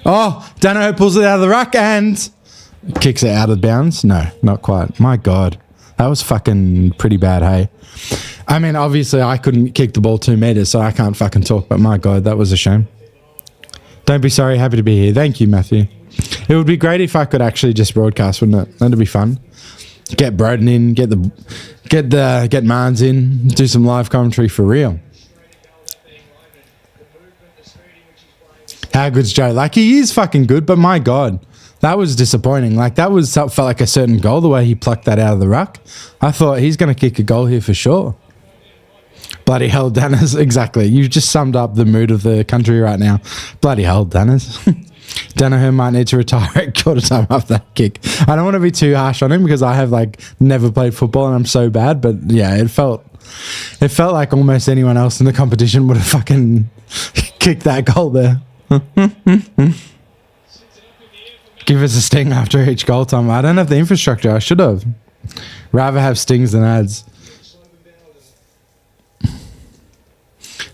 Oh, Dano pulls it out of the ruck and kicks it out of bounds. No, not quite. My God, that was fucking pretty bad, hey? I mean, obviously I couldn't kick the ball 2 meters, so I can't fucking talk, but my God, that was a shame. Don't be sorry, happy to be here. Thank you, Matthew. It would be great if I could actually just broadcast, wouldn't it? That'd be fun. Get Broden in, get Marnes in, do some live commentary for real. How good's Joe? Like, he is fucking good, but my God, that was disappointing. Like, felt like a certain goal, the way he plucked that out of the ruck. I thought he's going to kick a goal here for sure. Bloody hell, Danners. Exactly. You've just summed up the mood of the country right now. Bloody hell, Danners. Danaher might need to retire at quarter time after that kick. I don't want to be too harsh on him because I have like never played football and I'm so bad, but yeah, it felt like almost anyone else in the competition would have fucking kicked that goal there. Give us a sting after each goal, Tom. I don't have the infrastructure. I should have. Rather have stings than ads.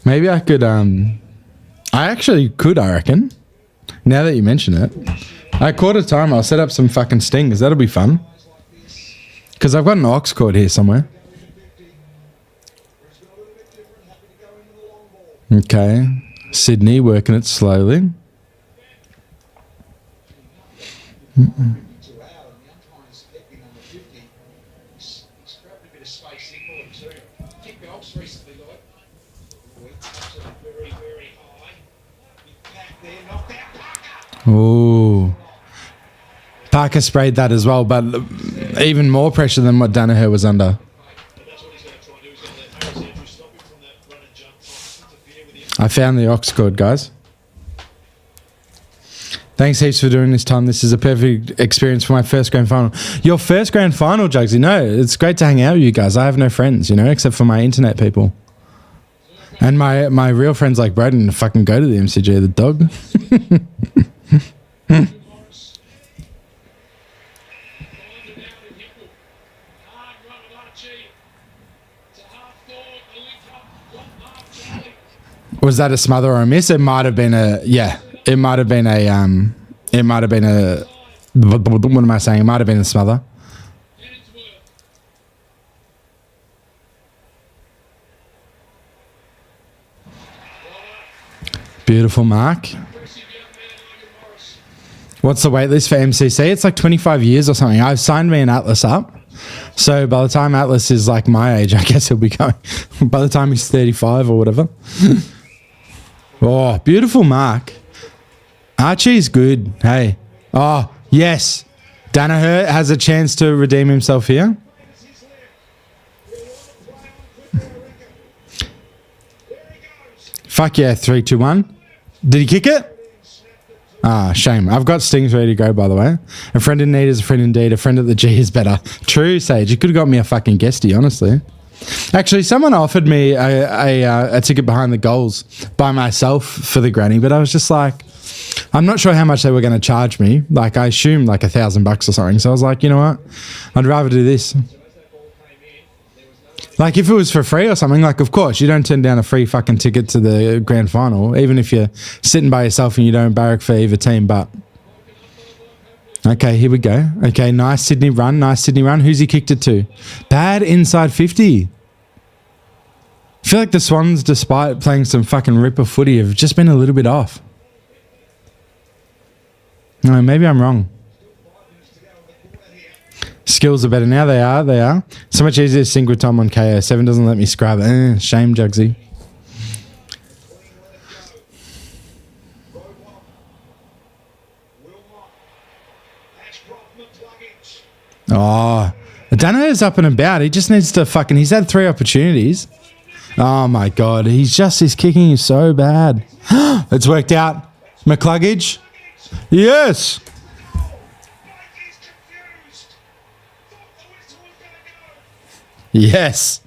Maybe I could, I actually could, I reckon. Now that you mention it. At quarter time, I'll set up some fucking stings. That'll be fun. Because I've got an aux cord here somewhere. Okay. Sydney, working it slowly. Ooh. Parker sprayed that as well, but even more pressure than what Danaher was under. I found the aux cord, guys. Thanks heaps for doing this, Tom. This is a perfect experience for my first grand final. Your first grand final, Jugsy? No, it's great to hang out with you guys. I have no friends, you know, except for my internet people. And my real friends like Braden fucking go to the MCG, the dog. Was that a smother or a miss? It might have been a, yeah. It might have been a, what am I saying? It might have been a smother. Beautiful mark. What's the wait list for MCC? It's like 25 years or something. I've signed me an Atlas up. So by the time Atlas is like my age, I guess he'll be going. By the time he's 35 or whatever. Oh, beautiful mark. Archie's good. Hey. Oh, yes. Danaher has a chance to redeem himself here. Fuck yeah, 3, 2, 1. Did he kick it? Ah, shame. I've got stings ready to go, by the way. A friend in need is a friend indeed. A friend at the G is better. True, Sage. You could have got me a fucking guestie, honestly. Actually, someone offered me a ticket behind the goals by myself for the granny, but I was just like, I'm not sure how much they were going to charge me. Like, I assumed like $1,000 or something. So I was like, you know what? I'd rather do this. Like, if it was for free or something, like, of course, you don't turn down a free fucking ticket to the grand final, even if you're sitting by yourself and you don't barrack for either team, but... Okay, here we go. Okay, nice Sydney run, nice Sydney run. Who's he kicked it to? Bad inside 50. I feel like the Swans, despite playing some fucking ripper footy, have just been a little bit off. No, maybe I'm wrong. Skills are better now. They are. So much easier to sync with Tom on KO. 7 doesn't let me scrub. Shame, Jugsy. Oh, Danaher's up and about. He just needs to fucking... He's had 3 opportunities. Oh, my God. His kicking is so bad. It's worked out. McCluggage. Yes. Yes.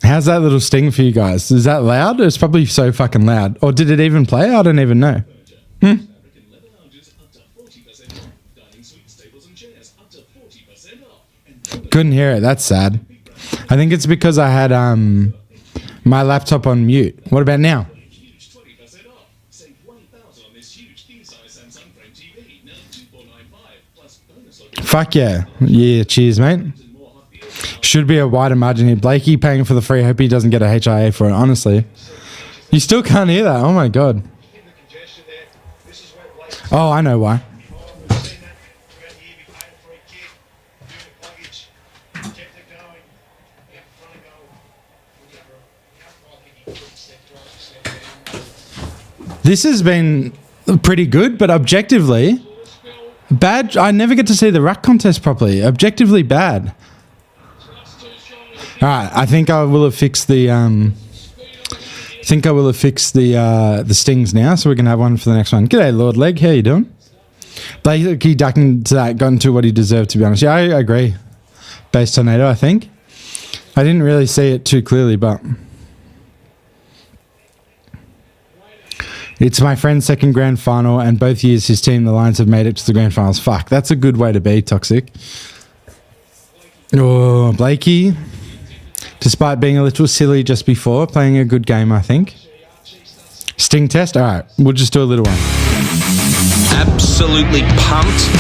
How's that little sting for you guys? Is that loud? It's probably so fucking loud. Or did it even play? I don't even know. Couldn't hear it. That's sad. I think it's because I had my laptop on mute. What about now? Fuck yeah. Yeah, cheers, mate. Should be a wider margin here. Blakey paying for the free. Hope he doesn't get a HIA for it, honestly. You still can't hear that. Oh, my God. Oh, I know why. This has been pretty good, but objectively bad. I never get to see the ruck contest properly. Objectively bad. All right, I think I will have fixed the. The stings now, so we can have one for the next one. G'day, Lord Leg. How you doing? Blakey ducking to that, got into what he deserved. To be honest, yeah, I agree. Base tornado, I think. I didn't really see it too clearly, but. It's my friend's second grand final, and both years his team, the Lions, have made it to the grand finals. Fuck, that's a good way to be, Toxic. Oh, Blakey, despite being a little silly just before, playing a good game, I think. Sting test? All right, we'll just do a little one. Absolutely pumped.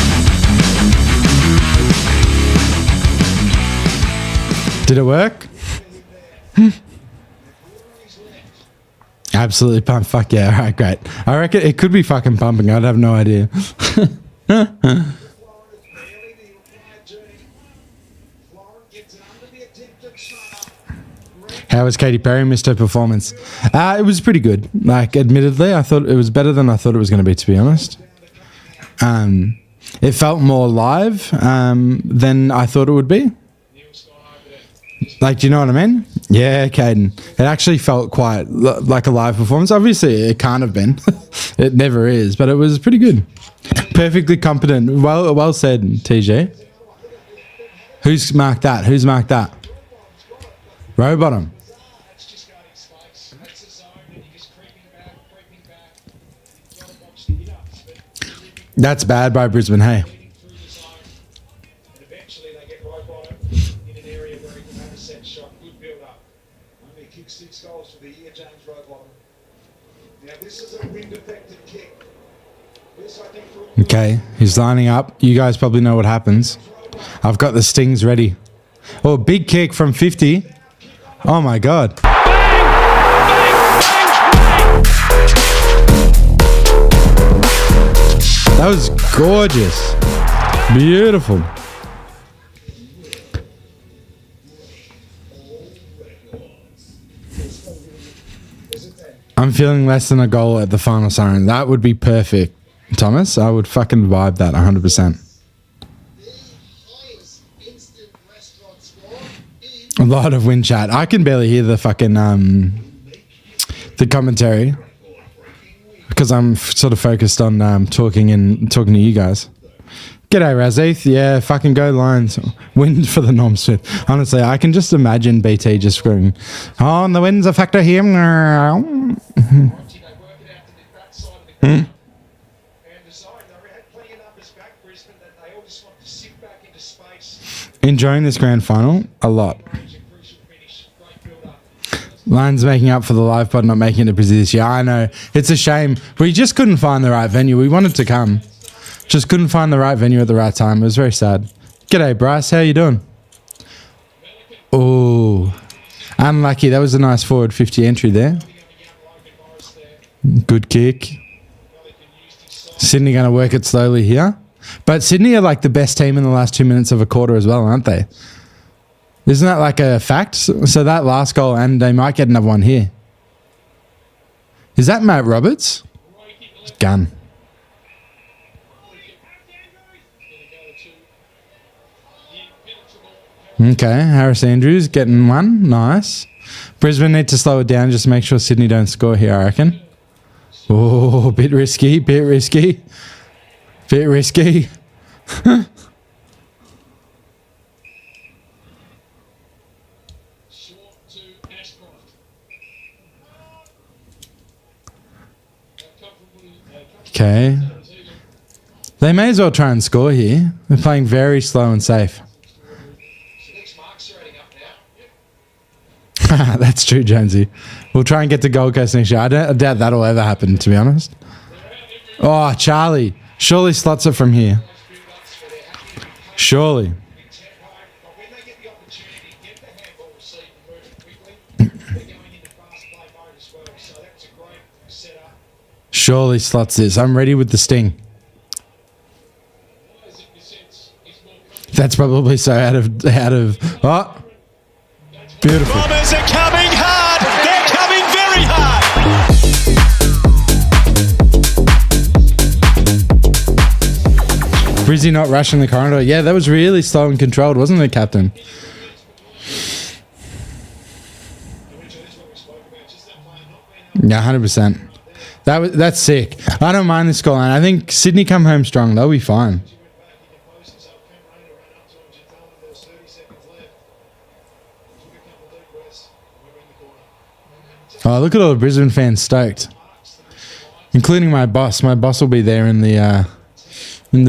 Did it work? Absolutely pumped. Fuck yeah. All right, great. I reckon it could be fucking pumping. I'd have no idea. How was Katy Perry missed her performance? It was pretty good. Like, admittedly, I thought it was better than I thought it was going to be, to be honest. It felt more live than I thought it would be. Like, do you know what I mean? Yeah, Caden. It actually felt quite like a live performance. Obviously, it can't have been. It never is, but it was pretty good. Perfectly competent. Well said, TJ. Who's marked that? Who's marked that? Row bottom. That's bad by Brisbane, hey. Eventually they get right bottom in an area where he can have a set shot. Good build up. Only kicked 6 goals for the year, James Rowbottom. Now this is a wind affected kick. This, I think, Okay, he's lining up. You guys probably know what happens. I've got the stings ready. Oh, big kick from 50. Oh my God. That was gorgeous. Beautiful. I'm feeling less than a goal at the final siren. That would be perfect, Thomas. I would fucking vibe that 100%. A lot of wind chat. I can barely hear the fucking the commentary because I'm sort of focused on talking to you guys. G'day, Razeth. Yeah, fucking go Lions. Wind for the Norm Smith. Honestly, I can just imagine BT just screaming, "Oh, and the wind's a factor here." Enjoying this grand final a lot. Lions making up for the live pod not making it this year. I know. It's a shame. We just couldn't find the right venue. We wanted to come. Just couldn't find the right venue at the right time. It was very sad. G'day, Bryce. How you doing? Oh, unlucky. That was a nice forward 50 entry there. Good kick. Sydney going to work it slowly here. But Sydney are like the best team in the last 2 minutes of a quarter as well, aren't they? Isn't that like a fact? So that last goal, and they might get another one here. Is that Matt Roberts? Gun. Okay, Harris Andrews getting one. Nice. Brisbane need to slow it down just to make sure Sydney don't score here, I reckon. Oh, bit risky, bit risky. Bit risky. Okay. They may as well try and score here. They're playing very slow and safe. That's true, Jonesy. We'll try and get to Gold Coast next year. I doubt that'll ever happen, to be honest. Oh, Charlie. Surely slots it from here. Surely. Surely slots this. I'm ready with the sting. That's probably so out of oh. Beautiful. Bombers are coming hard. They're coming very hard. Brizzy not rushing the corridor. Yeah, that was really slow and controlled, wasn't it, Captain? Yeah, 100%. That's sick. I don't mind the scoreline. I think Sydney come home strong. They'll be fine. Oh, look at all the Brisbane fans stoked, including my boss. My boss will be there in the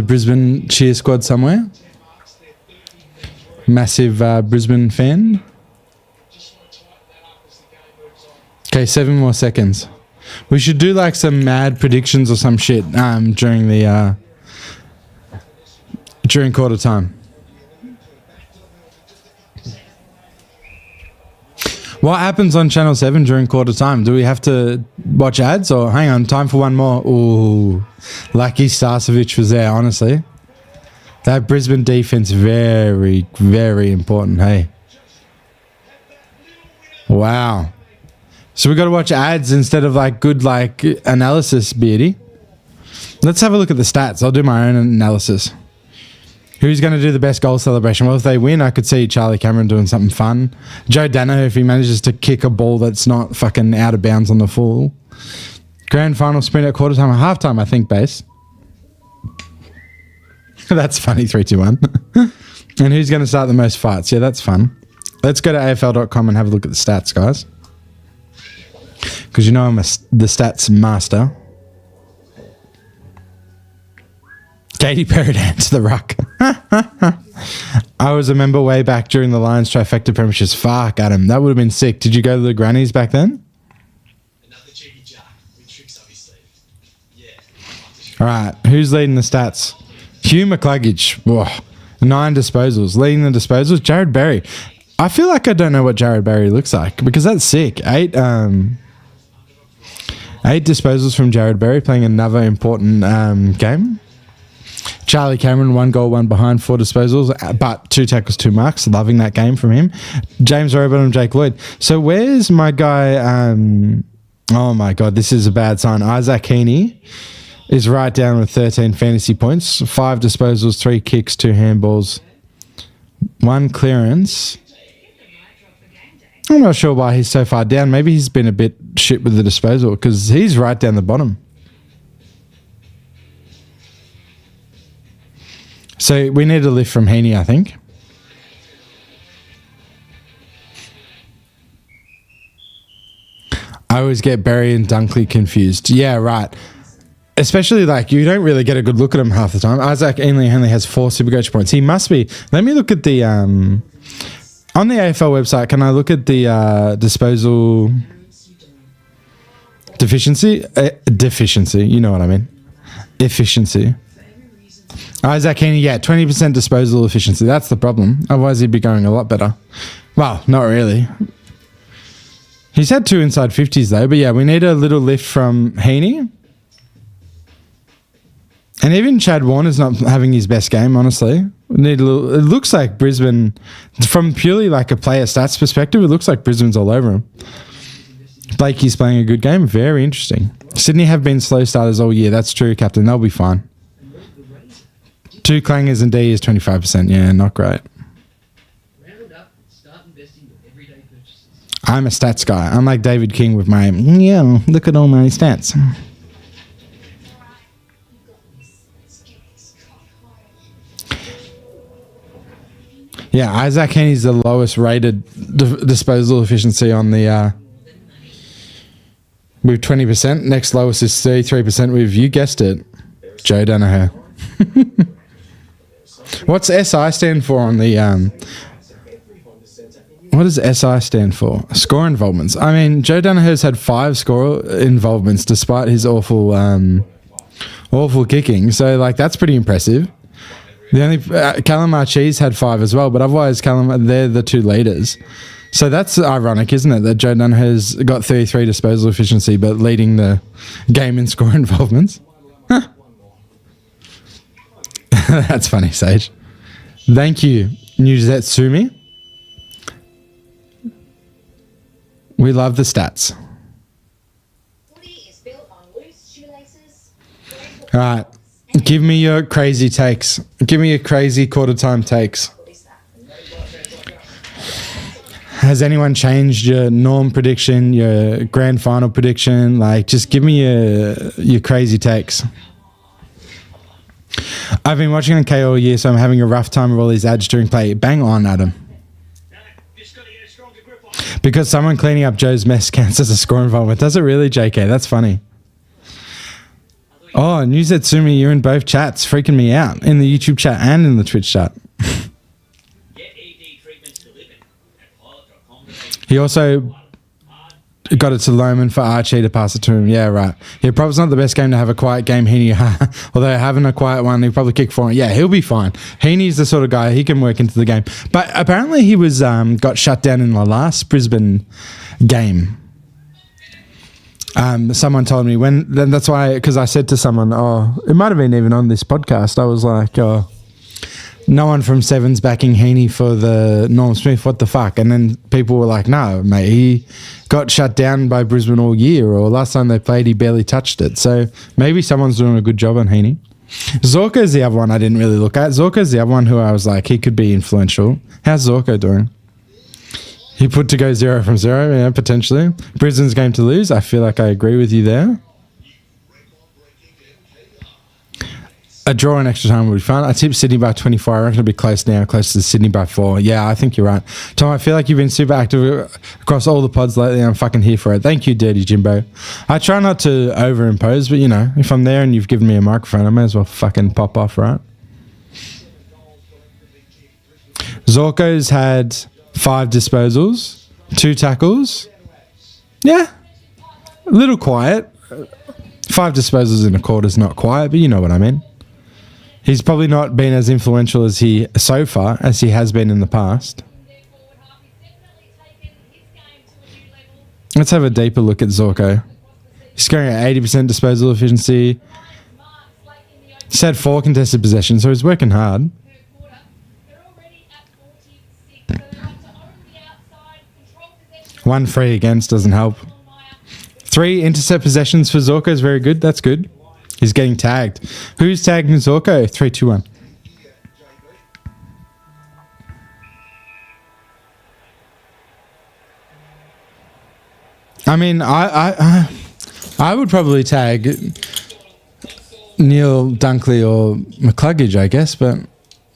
Brisbane cheer squad somewhere. Massive Brisbane fan. Okay, 7 more seconds. We should do like some mad predictions or some shit during quarter time. What happens on Channel 7 during quarter time? Do we have to watch ads or hang on, time for one more? Ooh, lucky Starcevic was there, honestly. That Brisbane defense, very, very important, hey. Wow. So we got to watch ads instead of like good like analysis, Beardy. Let's have a look at the stats. I'll do my own analysis. Who's going to do the best goal celebration? Well, if they win, I could see Charlie Cameron doing something fun. Joe Danaher, if he manages to kick a ball that's not fucking out of bounds on the full. Grand final sprint at quarter time or half time, I think, base. That's funny, 3-2-1. And who's going to start the most fights? Yeah, that's fun. Let's go to AFL.com and have a look at the stats, guys. Because you know I'm the stats master. Katy Perry to answer the ruck. I was a member way back during the Lions trifecta premierships. Fuck, Adam. That would have been sick. Did you go to the grannies back then? Another cheeky jack with tricks up his sleeve. Yeah. All right. Who's leading the stats? Hugh McCluggage. Whoa. 9 disposals. Leading the disposals. Jared Berry. I feel like I don't know what Jared Berry looks like because that's sick. 8 disposals from Jared Berry, playing another important game. Charlie Cameron, 1 goal, 1 behind, 4 disposals, but 2 tackles, 2 marks. Loving that game from him. James Robert and Jake Lloyd. So where's my guy? Oh my God, this is a bad sign. Isaac Heaney is right down with 13 fantasy points, 5 disposals, 3 kicks, 2 handballs, 1 clearance. I'm not sure why he's so far down. Maybe he's been a bit shit with the disposal because he's right down the bottom. So we need a lift from Heaney, I think. I always get Barry and Dunkley confused. Yeah, right. Especially like you don't really get a good look at him half the time. Isaac Ainley only has 4 Supercoach points. He must be. Let me look at the on the AFL website. Can I look at the disposal deficiency? Deficiency. You know what I mean. Efficiency. Isaac Heaney, yeah, 20% disposal efficiency. That's the problem. Otherwise, he'd be going a lot better. Well, not really. He's had 2 inside 50s, though. But yeah, we need a little lift from Heaney. And even Chad Warner's not having his best game, honestly. We need a little, it looks like Brisbane, from purely like a player stats perspective, it looks like Brisbane's all over him. Blakey's playing a good game. Very interesting. Sydney have been slow starters all year. That's true, Captain. They'll be fine. 2 clangers and D is 25%. Yeah, not great. I'm a stats guy. Unlike David King with my, yeah, look at all my stats. Yeah, Isaac Heaney's the lowest rated disposal efficiency on the with 20%. Next lowest is 33% with, you guessed it, Joe Danaher. What's SI stand for on the what does SI stand for? Score involvements. I mean, Joe Danaher's had 5 score involvements despite his awful kicking. So like that's pretty impressive. The only Callum Archie's had 5 as well, but otherwise they're the 2 leaders. So that's ironic, isn't it? That Joe Danaher's got 33 disposal efficiency, but leading the game in score involvements. Huh. That's funny, Sage. Thank you, Nuzetsumi. We love the stats. All right. Give me your crazy takes. Give me your crazy quarter time takes. Has anyone changed your norm prediction, your grand final prediction? Like, just give me your crazy takes. I've been watching on KO all year, so I'm having a rough time with all these ads during play. Bang on, Adam. Because someone cleaning up Joe's mess counts as a score involvement. Does it really, JK? That's funny. Oh, Nuzetsumi, you're in both chats, freaking me out. In the YouTube chat and in the Twitch chat. He also got it to Loman for Archie to pass it to him. Yeah, right. Yeah, probably not the best game to have a quiet game, Heaney. Although having a quiet one, he'll probably kick for it. Yeah, he'll be fine. Heaney's the sort of guy, he can work into the game. But apparently he was got shut down in the last Brisbane game. Someone told me then that's why, because I said to someone, oh, it might have been even on this podcast. I was like, oh, no one from Sevens backing Heaney for the Norm Smith. What the fuck? And then people were like, no, mate, he got shut down by Brisbane all year, or last time they played, he barely touched it. So maybe someone's doing a good job on Heaney. Zorko's the other one I didn't really look at. Zorko's the other one who I was like, he could be influential. How's Zorko doing? He put to go 0 from 0, yeah, potentially. Brisbane's game to lose. I feel like I agree with you there. A draw in extra time would be fun. I tipped Sydney by 24. I reckon it'll be close now, close to Sydney by 4. Yeah, I think you're right. Tom, I feel like you've been super active across all the pods lately. I'm fucking here for it. Thank you, Dirty Jimbo. I try not to overimpose, but, you know, if I'm there and you've given me a microphone, I may as well fucking pop off, right? Zorko's had 5 disposals, 2 tackles. Yeah, a little quiet. 5 disposals in a quarter is not quiet, but you know what I mean. He's probably not been as influential as he so far as he has been in the past. Let's have a deeper look at Zorko. He's scoring at 80% disposal efficiency. He's had 4 contested possessions, so he's working hard. One free against doesn't help. 3 intercept possessions for Zorko is very good. That's good. He's getting tagged. Who's tagging Zorko? 3, 2, 1. I mean, I would probably tag Neil Dunkley or McCluggage, I guess, but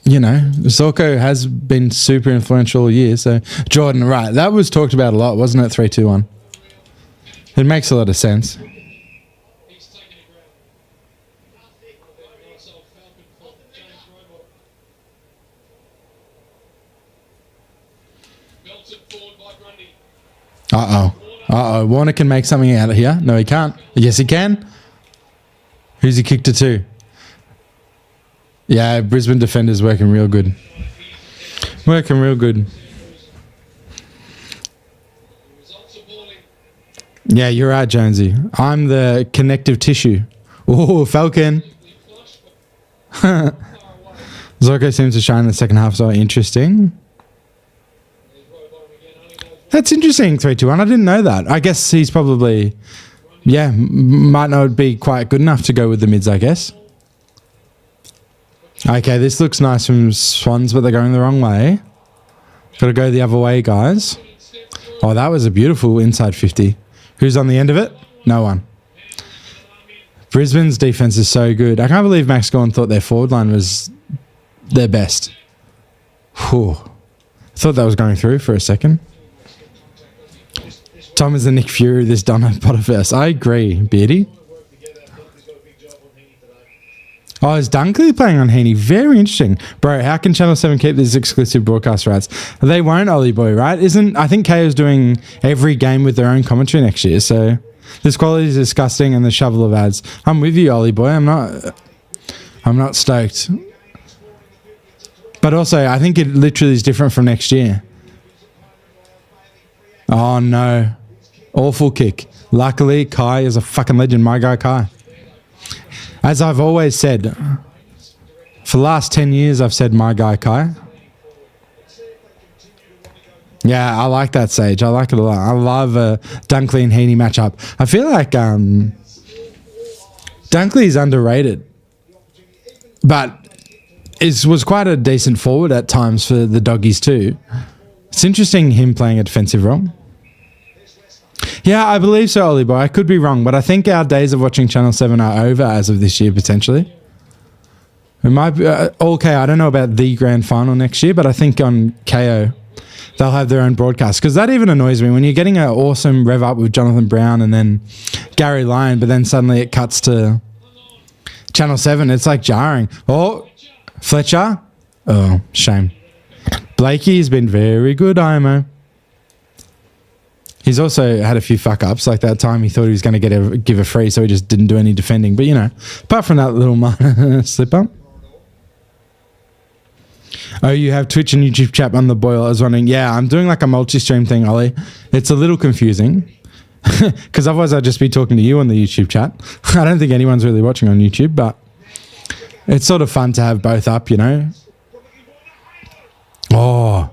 you know, Zorko has been super influential all year. So Jordan, right? That was talked about a lot, wasn't it? 3, 2, 1. It makes a lot of sense. Warner can make something out of here. No, he can't. Yes, he can. Who's he kicked it to? Yeah, Brisbane defender's working real good. Working real good. Yeah, you're right, Jonesy. I'm the connective tissue. Oh, Falcon. Zorko seems to shine in the second half, so interesting. That's interesting, 3, 2, 1. I didn't know that. I guess he's probably, yeah, might not be quite good enough to go with the mids, I guess. Okay, this looks nice from Swans, but they're going the wrong way. Got to go the other way, guys. Oh, that was a beautiful inside 50. Who's on the end of it? No one. Brisbane's defense is so good. I can't believe Max Gawn thought their forward line was their best. Whew. Thought that was going through for a second. Tom is the Nick Fury of this Donna Potterverse. I agree, Beardy. Oh, is Dunkley playing on Heaney? Very interesting. Bro, how can Channel 7 keep these exclusive broadcast rights? They won't, Ollie Boy, right? I think KO's doing every game with their own commentary next year, so this quality is disgusting and the shovel of ads. I'm with you, Ollie Boy. I'm not stoked. But also, I think it literally is different from next year. Oh, no. Awful kick. Luckily, Kai is a fucking legend. My guy, Kai. As I've always said, for the last 10 years, I've said my guy, Kai. Yeah, I like that, Sage. I like it a lot. I love a Dunkley and Heaney matchup. I feel like Dunkley is underrated, but was quite a decent forward at times for the Doggies too. It's interesting him playing a defensive role. Yeah, I believe so, Ollie Boy. I could be wrong, but I think our days of watching Channel 7 are over as of this year, potentially. It might be, okay, I don't know about the grand final next year, but I think on KO, they'll have their own broadcast. Because that even annoys me. When you're getting an awesome rev up with Jonathan Brown and then Gary Lyon, but then suddenly it cuts to Channel 7, it's like jarring. Oh, Fletcher. Oh, shame. Blakey's been very good, IMO. He's also had a few fuck-ups, like that time he thought he was going to give a free, so he just didn't do any defending. But, you know, apart from that little slip-up. Oh, you have Twitch and YouTube chat on the boil. I was wondering, yeah, I'm doing like a multi-stream thing, Ollie. It's a little confusing, because otherwise I'd just be talking to you on the YouTube chat. I don't think anyone's really watching on YouTube, but it's sort of fun to have both up, you know. Oh,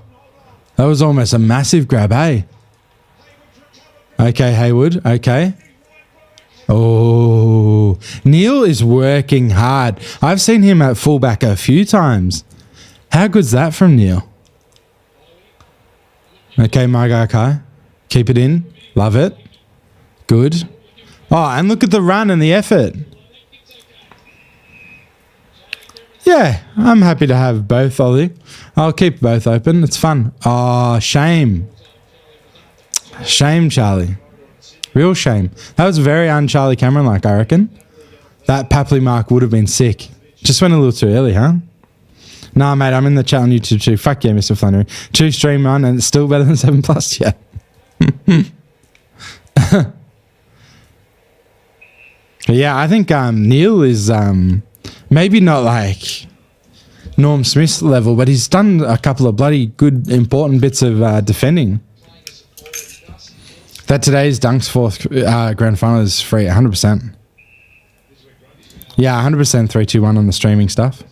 that was almost a massive grab, eh? Okay, Hayward. Okay. Oh, Neil is working hard. I've seen him at fullback a few times. How good's that from Neil? Okay, my guy Kai. Keep it in. Love it. Good. Oh, and look at the run and the effort. Yeah, I'm happy to have both, Ollie. I'll keep both open. It's fun. Oh, shame. Shame, Charlie. Real shame. That was very un-Charlie Cameron-like, I reckon. That Papley mark would have been sick. Just went a little too early, huh? Nah, mate, I'm in the chat on YouTube too. Fuck yeah, Mr. Flannery. 2 stream on and it's still better than 7+, yeah. Yeah, I think Neil is maybe not like Norm Smith's level, but he's done a couple of bloody good, important bits of defending. That today's Dunks 4th grand final is free, 100%. Yeah, 100% 3-2-1 on the streaming stuff.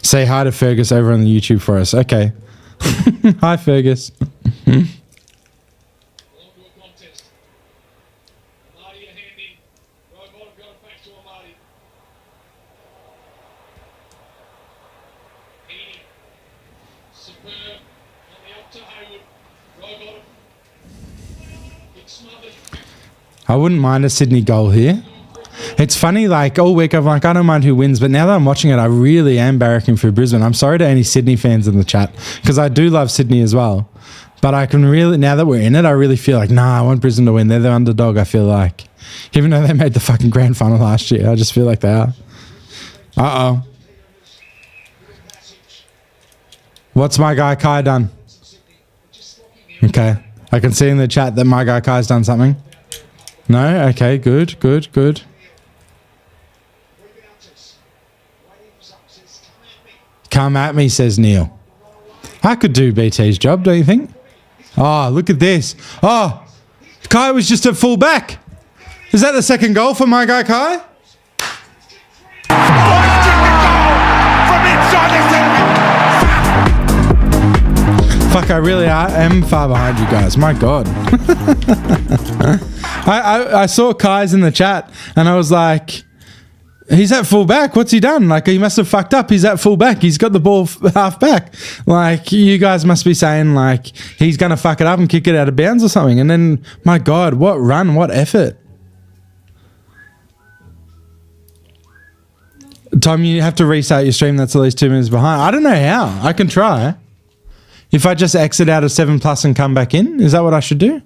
Say hi to Fergus over on the YouTube for us. Okay. Hi, Fergus. I wouldn't mind a Sydney goal here. It's funny, like, all week I'm like, I don't mind who wins, but now that I'm watching it, I really am barracking for Brisbane. I'm sorry to any Sydney fans in the chat, because I do love Sydney as well. But I can really, now that we're in it, I really feel like, nah, I want Brisbane to win. They're the underdog, I feel like. Even though they made the fucking grand final last year, I just feel like they are. Uh-oh. What's my guy Kai done? Okay. I can see in the chat that my guy Kai's done something. No? Okay, good, good, good. Come at me, says Neil. I could do BT's job, don't you think? Oh, look at this. Oh, Kai was just at full back. Is that the second goal for my guy Kai? Fuck, I really am far behind you guys. My God. I saw Kai's in the chat and I was like, he's at full back. What's he done? Like, he must have fucked up. He's at full back. He's got the ball half back. Like, you guys must be saying, like, he's going to fuck it up and kick it out of bounds or something. And then, my God, what run, what effort. Tom, you have to restart your stream. That's at least 2 minutes behind. I don't know how. I can try. If I just exit out of 7+ and come back in, is that what I should do?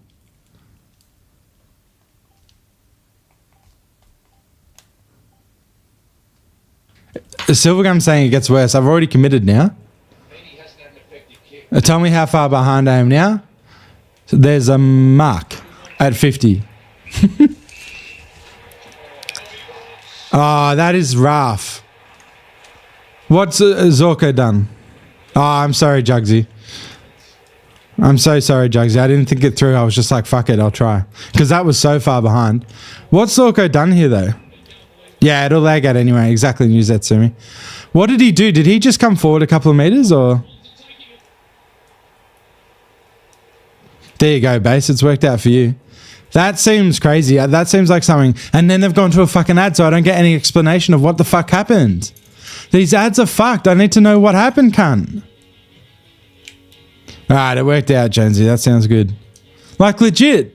Silvergum saying it gets worse. I've already committed now. Tell me how far behind I am now. So there's a mark at 50. Oh, that is rough. What's Zorko done? Oh, I'm sorry, Jugsy. I'm so sorry, Jugsy. I didn't think it through. I was just like, fuck it, I'll try. Because that was so far behind. What's Zorko done here, though? Yeah, it'll lag out anyway. Exactly, News Etsumi. What did he do? Did he just come forward a couple of meters, or? There you go, base. It's worked out for you. That seems crazy. That seems like something. And then they've gone to a fucking ad, so I don't get any explanation of what the fuck happened. These ads are fucked. I need to know what happened, cunt. Alright, it worked out, Jonesy. That sounds good. Like, legit.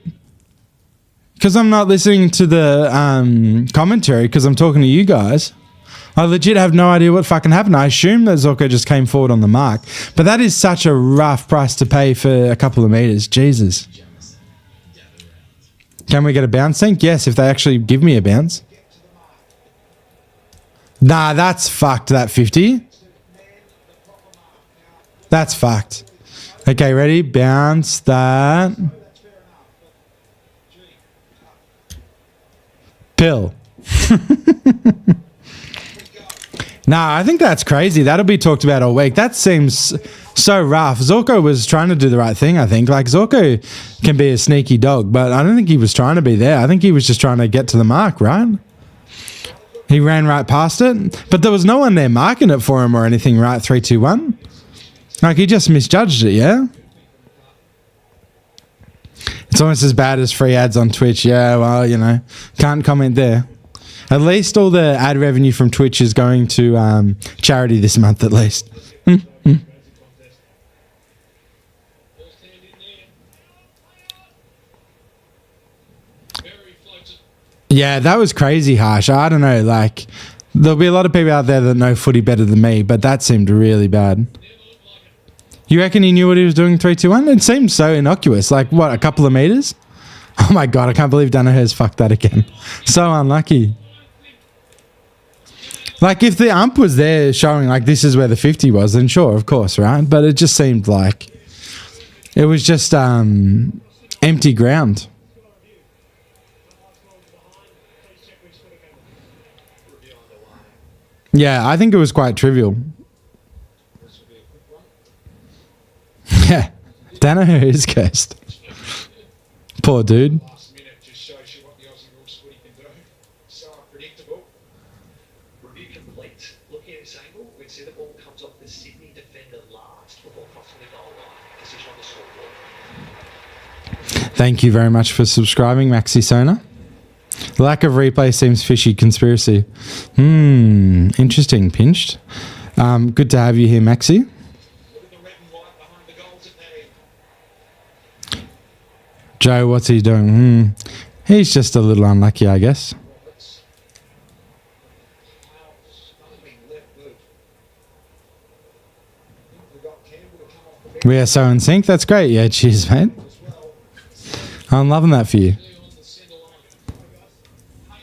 Because I'm not listening to the commentary, because I'm talking to you guys. I legit have no idea what fucking happened. I assume that Zorko just came forward on the mark. But that is such a rough price to pay for a couple of meters. Jesus. Can we get a bounce sync? Yes, if they actually give me a bounce. Nah, that's fucked, that 50. That's fucked. Okay, ready? Bounce that. Pill. Nah, I think that's crazy. That'll be talked about all week. That seems so rough. Zorko was trying to do the right thing, I think. Like, Zorko can be a sneaky dog, but I don't think he was trying to be there. I think he was just trying to get to the mark, right? He ran right past it, but there was no one there marking it for him or anything, right? 3, 2, 1. Like, he just misjudged it, yeah? It's almost as bad as free ads on Twitch. Yeah, well, you know, can't comment there. At least all the ad revenue from Twitch is going to charity this month, at least. Yeah, that was crazy harsh. I don't know, like, there'll be a lot of people out there that know footy better than me, but that seemed really bad. You reckon he knew what he was doing 3-2-1? It seemed so innocuous. Like, what, a couple of meters? Oh my God, I can't believe Danaher's fucked that again. So unlucky. Like, if the ump was there showing, like, this is where the 50 was, then sure, of course, right? But it just seemed like it was just empty ground. Yeah, I think it was quite trivial. Yeah, Danaher is cursed. Poor dude. Last minute just shows you what the Aussie rules footy can do. So unpredictable. Review complete. Looking at this angle, we can see the ball comes off the Sydney defender last before crossing the goal line. Decision on the scoreboard. Thank you very much for subscribing, Maxi Sona. The lack of replay seems fishy. Conspiracy. Interesting. Pinched. Good to have you here, Maxi. Look at the red and white behind the goals at their end. Joe, what's he doing? He's just a little unlucky, I guess. Roberts. Howes. Only left boot. We've got Campbell to come off the bench We are so in sync. That's great. Yeah, cheers, mate. as well. I'm loving that for you. On the centre line.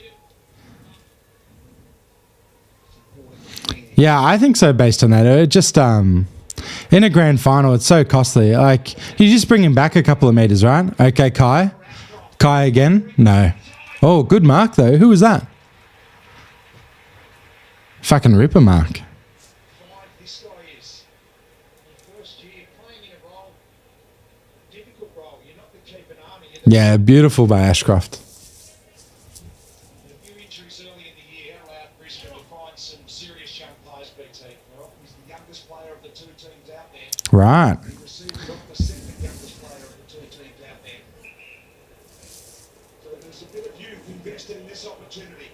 Yeah, I think so based on that. It just, in a grand final, it's so costly. Like, you just bring him back a couple of meters, right? Okay, Kai. Kai again? No. Oh, good mark, though. Who was that? Fucking ripper mark. This guy is first year playing in a role, difficult role. You're not the keeper army. Yeah, beautiful by Ashcroft. A few injuries early in the year allowed Brisbane to find some serious young players, BT. Well, he's the youngest player of the two teams out there. Right. He received off the second youngest player of the two teams out there. So there's a bit of youth invested in this opportunity.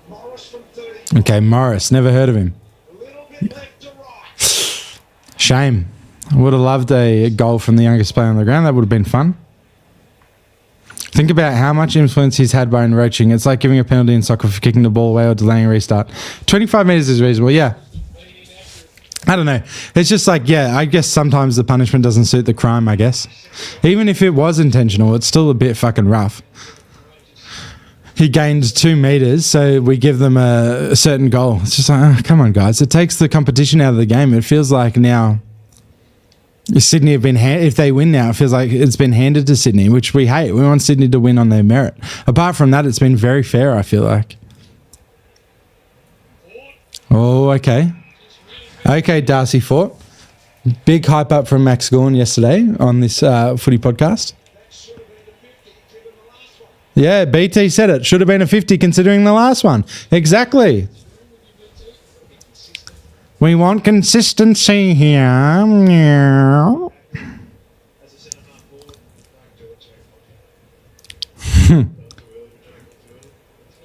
Morris from 30. Okay, Morris. Never heard of him. A little bit left to right. Shame. I would have loved a goal from the youngest player on the ground. That would have been fun. Think about how much influence he's had by encroaching. It's like giving a penalty in soccer for kicking the ball away or delaying a restart. 25 metres is reasonable, yeah. I don't know. It's just like, yeah, I guess sometimes the punishment doesn't suit the crime, I guess. Even if it was intentional, it's still a bit fucking rough. He gained 2 meters, so we give them a certain goal. It's just like, oh, come on, guys. It takes the competition out of the game. It feels like now Sydney have been, if they win now, it feels like it's been handed to Sydney, which we hate. We want Sydney to win on their merit. Apart from that, it's been very fair, I feel like. Oh, okay. Okay, Darcy Fort. Big hype up from Max Gorn yesterday on this footy podcast. Yeah, BT said it. Should have been a 50 considering the last one. Exactly. We want consistency here.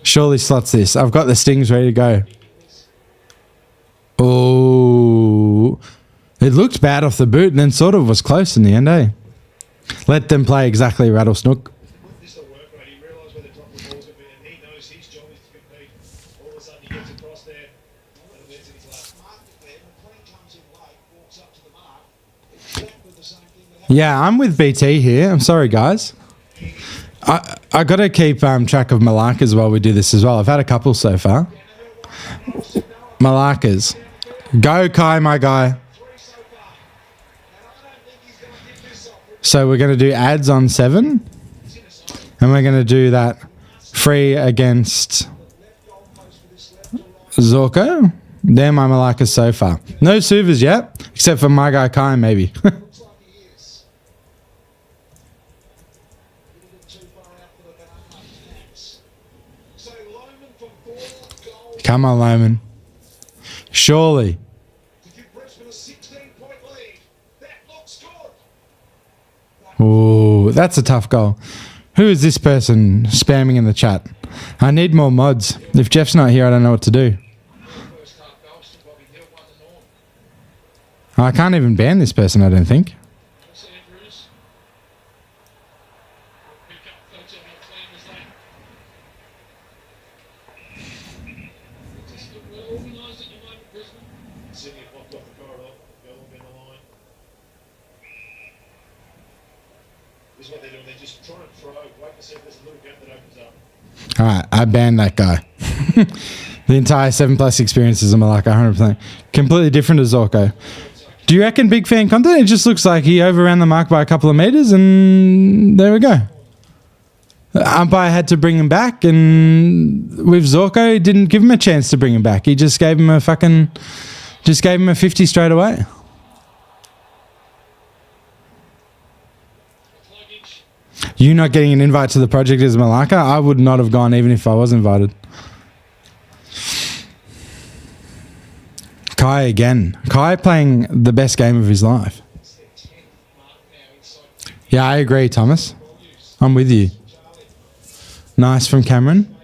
Surely slots this. I've got the stings ready to go. Oh, it looked bad off the boot and then sort of was close in the end, eh? Let them play exactly Rattlesnook. This will work, but he realised where the top of the ball's going to be, and he knows his job is to compete. All of a sudden, he gets across there, and there's his last mark there. McLean comes in late, walks up to the mark. Exactly the same thing that happened. Yeah, I'm with BT here. I'm sorry, guys. I got to keep track of Malakas while we do this as well. I've had a couple so far. Malakas. Go, Kai, my guy. So we're going to do ads on 7. And we're going to do that free against Zorko. They're my Malakas so far. No Suvas yet, except for my guy Kai, maybe. Looks like he is. A little bit too far out for the banana tax. So Loman for 4 goals Come on, Loman. Surely. to give Brisbane a 16-point Ooh, that's a tough goal. Who is this person spamming in the chat? I need more mods. If Jeff's not here, I don't know what to do. I can't even ban this person, I don't think. This is what they're doing. They're just trying to throw. Wait to see if there's a little gap that opens up. Alright, I banned that guy. The entire 7+ experiences are like 100%. Completely different to Zorko. Do you reckon big fan content? It just looks like he overran the mark by a couple of meters and there we go. Umpire had to bring him back, and with Zorko, he didn't give him a chance to bring him back. He just gave him a 50 straight away. You not getting an invite to the project is Malacca? I would not have gone even if I was invited. Kai again. Kai playing the best game of his life. Yeah, I agree, Thomas. I'm with you. Nice from Cameron.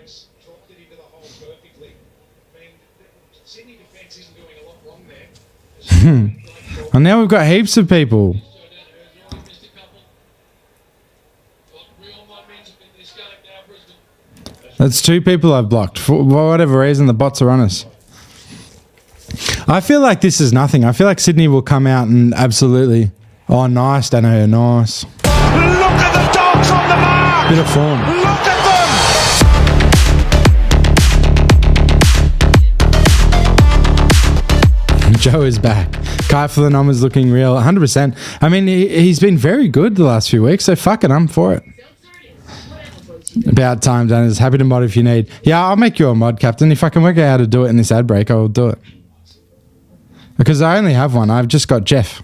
And now we've got heaps of people. That's 2 people I've blocked. For whatever reason, the bots are on us. I feel like this is nothing. I feel like Sydney will come out and absolutely... Oh, nice, Dano. Nice. Look at the dogs on the mark! Bit of form. Look at them! Joe is back. Kai for the numbers looking real. 100%. I mean, he's been very good the last few weeks, so fuck it, I'm for it. About time, Dennis. Happy to mod if you need. Yeah, I'll make you a mod, Captain. If I can work out how to do it in this ad break, I will do it. Because I only have one. I've just got Jeff.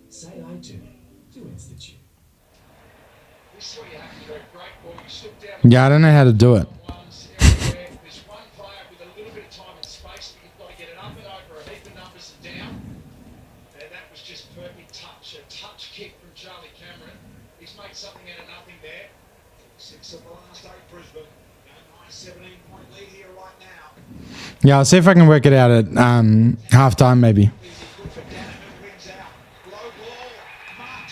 Say I do. Do Institute. Yeah, I don't know how to do it. There's one player with a little bit of time and space, but you've got to get it up and over a heap of numbers and down. And that was just perfect touch. A touch kick from Charlie Cameron. He's made something out of nothing there. 6 of the last 8, Brisbane. A nice 17-point lead here right now. Yeah, I'll see if I can work it out at half-time maybe. Good for Dana, who wins out. Low ball. Mark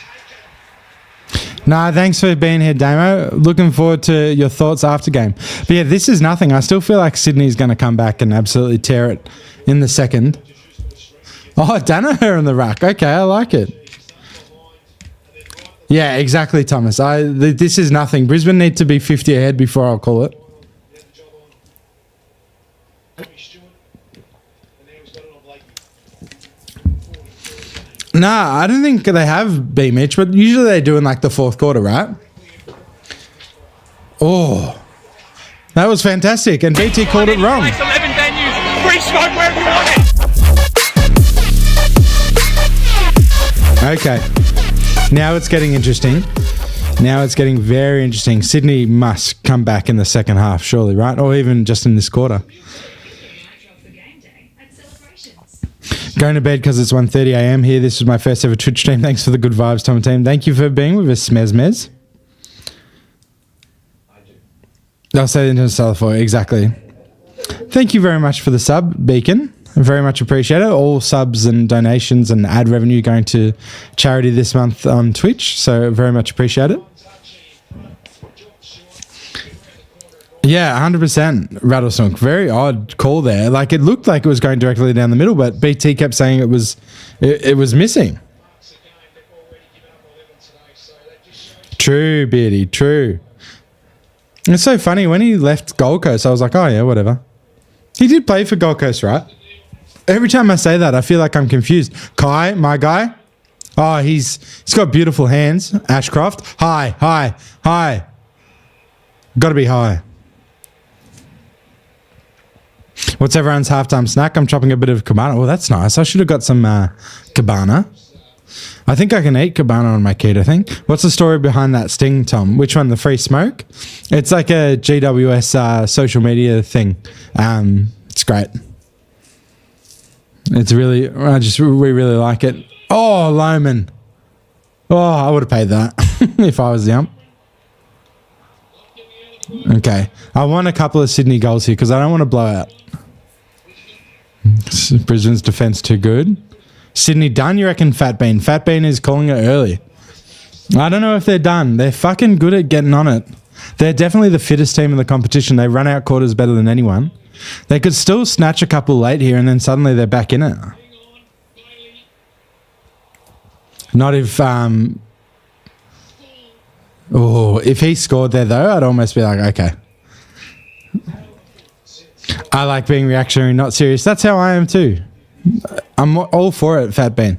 taken. Nah, thanks for being here, Damo. Looking forward to your thoughts after game. But yeah, this is nothing. I still feel like Sydney's going to come back and absolutely tear it in the second. Oh, Danaher in the rack. Okay, I like it. Yeah, exactly, Thomas. This is nothing. Brisbane need to be 50 ahead before I'll call it. Nah, I don't think they have beat Mitch, but usually they do in like the 4th quarter, right? Oh, that was fantastic. And BT called it wrong. 11 venues. Free smoke wherever you want it. Okay. Now it's getting interesting. Now it's getting very interesting. Sydney must come back in the second half, surely, right? Or even just in this quarter. Going to bed because it's 1:30 a.m. here. This was my first ever Twitch stream. Thanks for the good vibes, Tom and team. Thank you for being with us, Mez. I'll say the interstellar for you. Exactly. Thank you very much for the sub, Beacon. I very much appreciate it. All subs and donations and ad revenue going to charity this month on Twitch. So very much appreciate it. Yeah, 100% Rattlesnake. Very odd call there. Like it looked like it was going directly down the middle, but BT kept saying it was missing. True, Beardy, true. It's so funny when he left Gold Coast, I was like, oh yeah, whatever. He did play for Gold Coast, right? Every time I say that, I feel like I'm confused. Kai, my guy. Oh, he's got beautiful hands. Ashcroft. High. Got to be high. What's everyone's halftime snack? I'm chopping a bit of cabana. Oh, that's nice. I should have got some cabana. I think I can eat cabana on my keto thing. What's the story behind that sting, Tom? Which one? The free smoke? It's like a GWS social media thing. It's great. It's really, we really like it. Oh, Loman. Oh, I would have paid that if I was the ump. Okay. I want a couple of Sydney goals here because I don't want to blow out. Brisbane's defense too good. Sydney done, you reckon, Fat Bean? Fat Bean is calling it early. I don't know if they're done. They're fucking good at getting on it. They're definitely the fittest team in the competition. They run out quarters better than anyone. They could still snatch a couple late here and then suddenly they're back in it. Not if if he scored there though, I'd almost be like, okay. I like being reactionary, not serious. That's how I am too. I'm all for it, Fat Bean.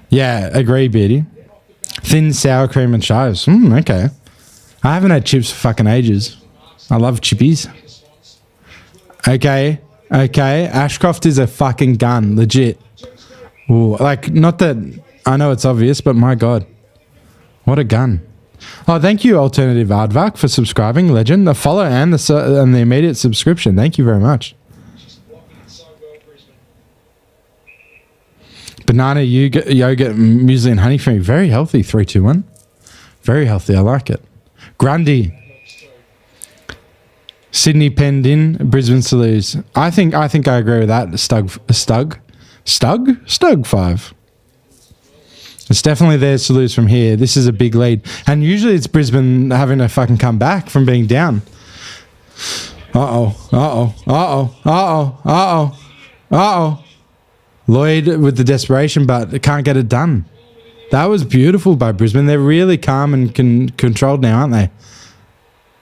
Yeah, agree, Beardy. Thin sour cream and chives. Okay. I haven't had chips for fucking ages. I love chippies. Okay. Ashcroft is a fucking gun, legit. Ooh, like, not that I know it's obvious, but my God. What a gun. Oh, thank you, Alternative Aardvark, for subscribing, legend. The follow and the immediate subscription. Thank you very much. Banana, yogurt, muesli and honey for me. Very healthy, 3, 2, 1. Very healthy, I like it. Grundy. Sydney penned in, Brisbane to lose. I think I agree with that. Stug 5. It's definitely theirs to lose from here. This is a big lead. And usually it's Brisbane having to fucking come back from being down. Lloyd with the desperation, but can't get it done. That was beautiful by Brisbane. They're really calm and controlled now, aren't they?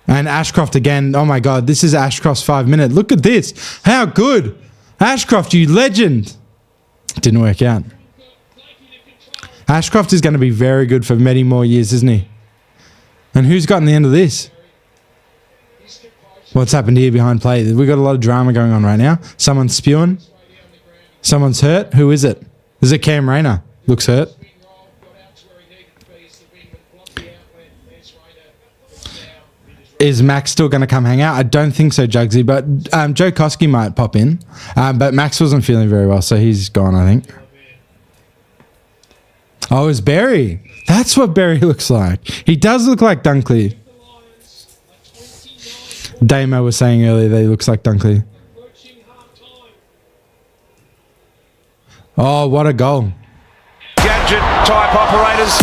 And Ashcroft again. Oh my God, this is Ashcroft's 5 minute. Look at this. How good. Ashcroft, you legend. Didn't work out. Ashcroft is going to be very good for many more years, isn't he? And who's gotten the end of this? What's happened here behind play? We've got a lot of drama going on right now. Someone's spewing. Someone's hurt. Who is it? Is it Cam Rayner? Looks hurt. Is Max still going to come hang out? I don't think so, Jugsy, but Joe Koski might pop in. But Max wasn't feeling very well, so he's gone, I think. Oh, it's Berry. That's what Berry looks like. He does look like Dunkley. Damo was saying earlier that he looks like Dunkley. Oh, what a goal. Gadget type operators.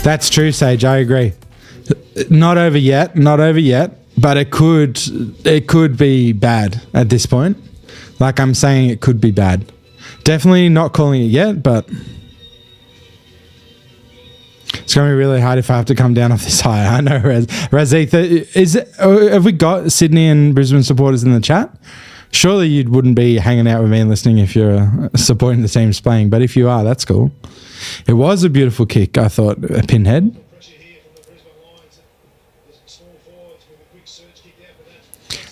That's true, Sage. I agree. Not over yet. But it could be bad at this point. Like I'm saying, it could be bad. Definitely not calling it yet, but it's going to be really hard if I have to come down off this high. I know, have we got Sydney and Brisbane supporters in the chat? Surely you wouldn't be hanging out with me and listening if you're supporting the teams playing, but if you are, that's cool. It was a beautiful kick, I thought, a pinhead.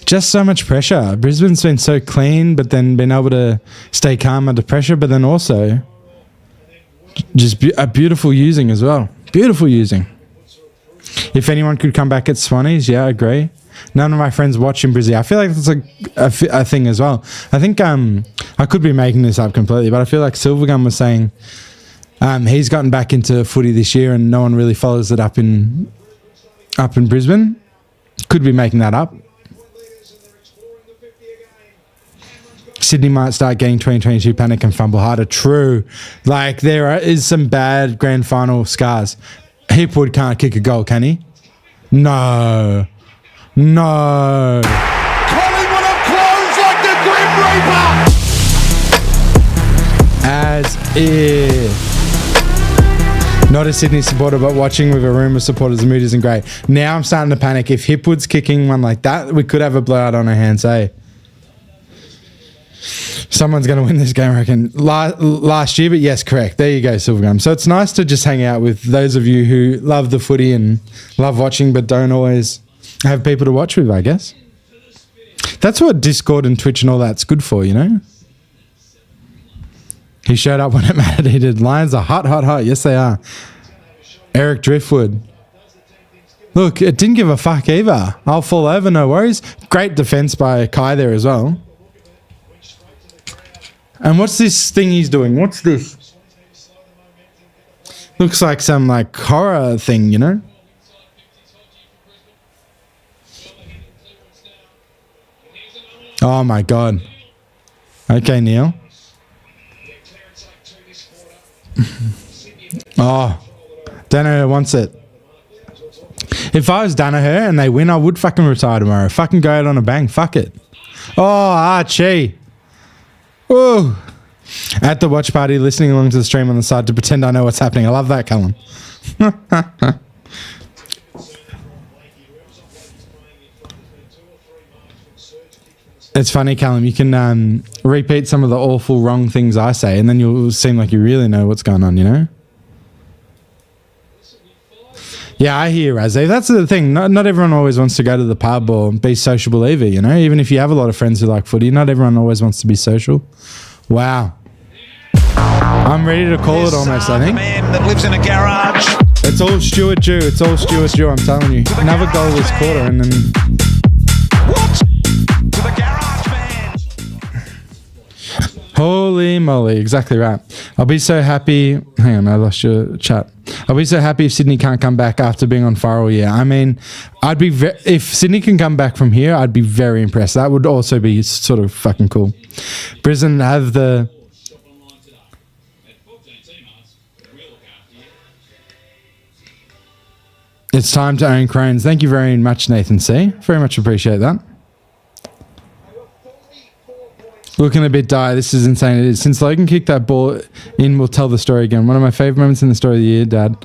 Just so much pressure. Brisbane's been so clean, but then been able to stay calm under pressure, but then also just a beautiful using as well. Beautiful using. If anyone could come back at Swannies, yeah, I agree. None of my friends watch in Brizzy. I feel like that's a thing as well. I think I could be making this up completely, but I feel like Silvergun was saying he's gotten back into footy this year and no one really follows it up in Brisbane. Could be making that up. Sydney might start getting 2022 panic and fumble harder. True. Like, there is some bad grand final scars. Hipwood can't kick a goal, can he? No. Collingwood have closed like the Grim Reaper! As if. Not a Sydney supporter, but watching with a room of supporters, the mood isn't great. Now I'm starting to panic. If Hipwood's kicking one like that, we could have a blowout on our hands, eh? Someone's going to win this game, I reckon. Last year, but yes, correct. There you go, Silvergum. So it's nice to just hang out with those of you who love the footy and love watching, but don't always have people to watch with, I guess. That's what Discord and Twitch and all that's good for, you know? He showed up when it mattered. He did. Lions are hot. Yes, they are. Eric Driftwood. Look, it didn't give a fuck either. I'll fall over, no worries. Great defense by Kai there as well. And what's this thing he's doing? What's this? Looks like some like horror thing, you know? Oh my god. Okay, Neil. Oh, Danaher wants it. If I was Danaher and they win, I would fucking retire tomorrow. Fucking go out on a bang. Fuck it. Oh, Archie. Ooh. At the watch party, listening along to the stream on the side to pretend I know what's happening. I love that, Callum. It's funny, Callum. You can repeat some of the awful wrong things I say, and then you'll seem like you really know what's going on, you know? Yeah, I hear you, Razzie. That's the thing. Not everyone always wants to go to the pub or be sociable either, you know? Even if you have a lot of friends who like footy, not everyone always wants to be social. Wow. I'm ready to call it almost, I think. Man that lives in a garage. It's all Stuart Jew. It's all Stuart Jew, I'm telling you. Another goal this quarter, and then... What? To the garage man. Holy moly, exactly right. I'll be so happy. Hang on, I lost your chat. I'll be so happy if Sydney can't come back after being on fire all year. I mean, I'd be if Sydney can come back from here, I'd be very impressed. That would also be sort of fucking cool. Brisbane have the... It's time to own Crohn's. Thank you very much, Nathan C. Very much appreciate that. Looking a bit dire. This is insane. It is. Since Logan kicked that ball in, we'll tell the story again. One of my favourite moments in the story of the year, Dad.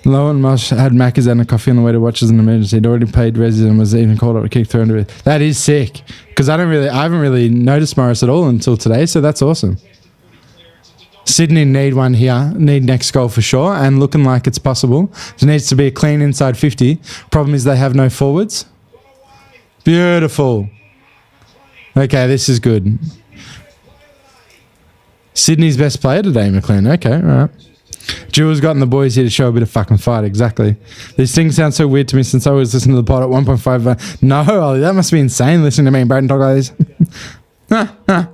Lowen Mosh had Macca's and a coffee on the way to watch as an emergency. He'd already paid Resi and was even called up to kick through into it. That is sick. Because I haven't really noticed Morris at all until today, so that's awesome. Sydney need one here. Need next goal for sure, and looking like it's possible. There needs to be a clean inside 50. Problem is they have no forwards. Beautiful. Okay, this is good. Sydney's best player today, McLean. Okay, all right. Jewel's gotten the boys here to show a bit of fucking fight. Exactly. These things sound so weird to me since I always listen to the pod at 1.5. No, Ollie, that must be insane listening to me and Braden talk like this.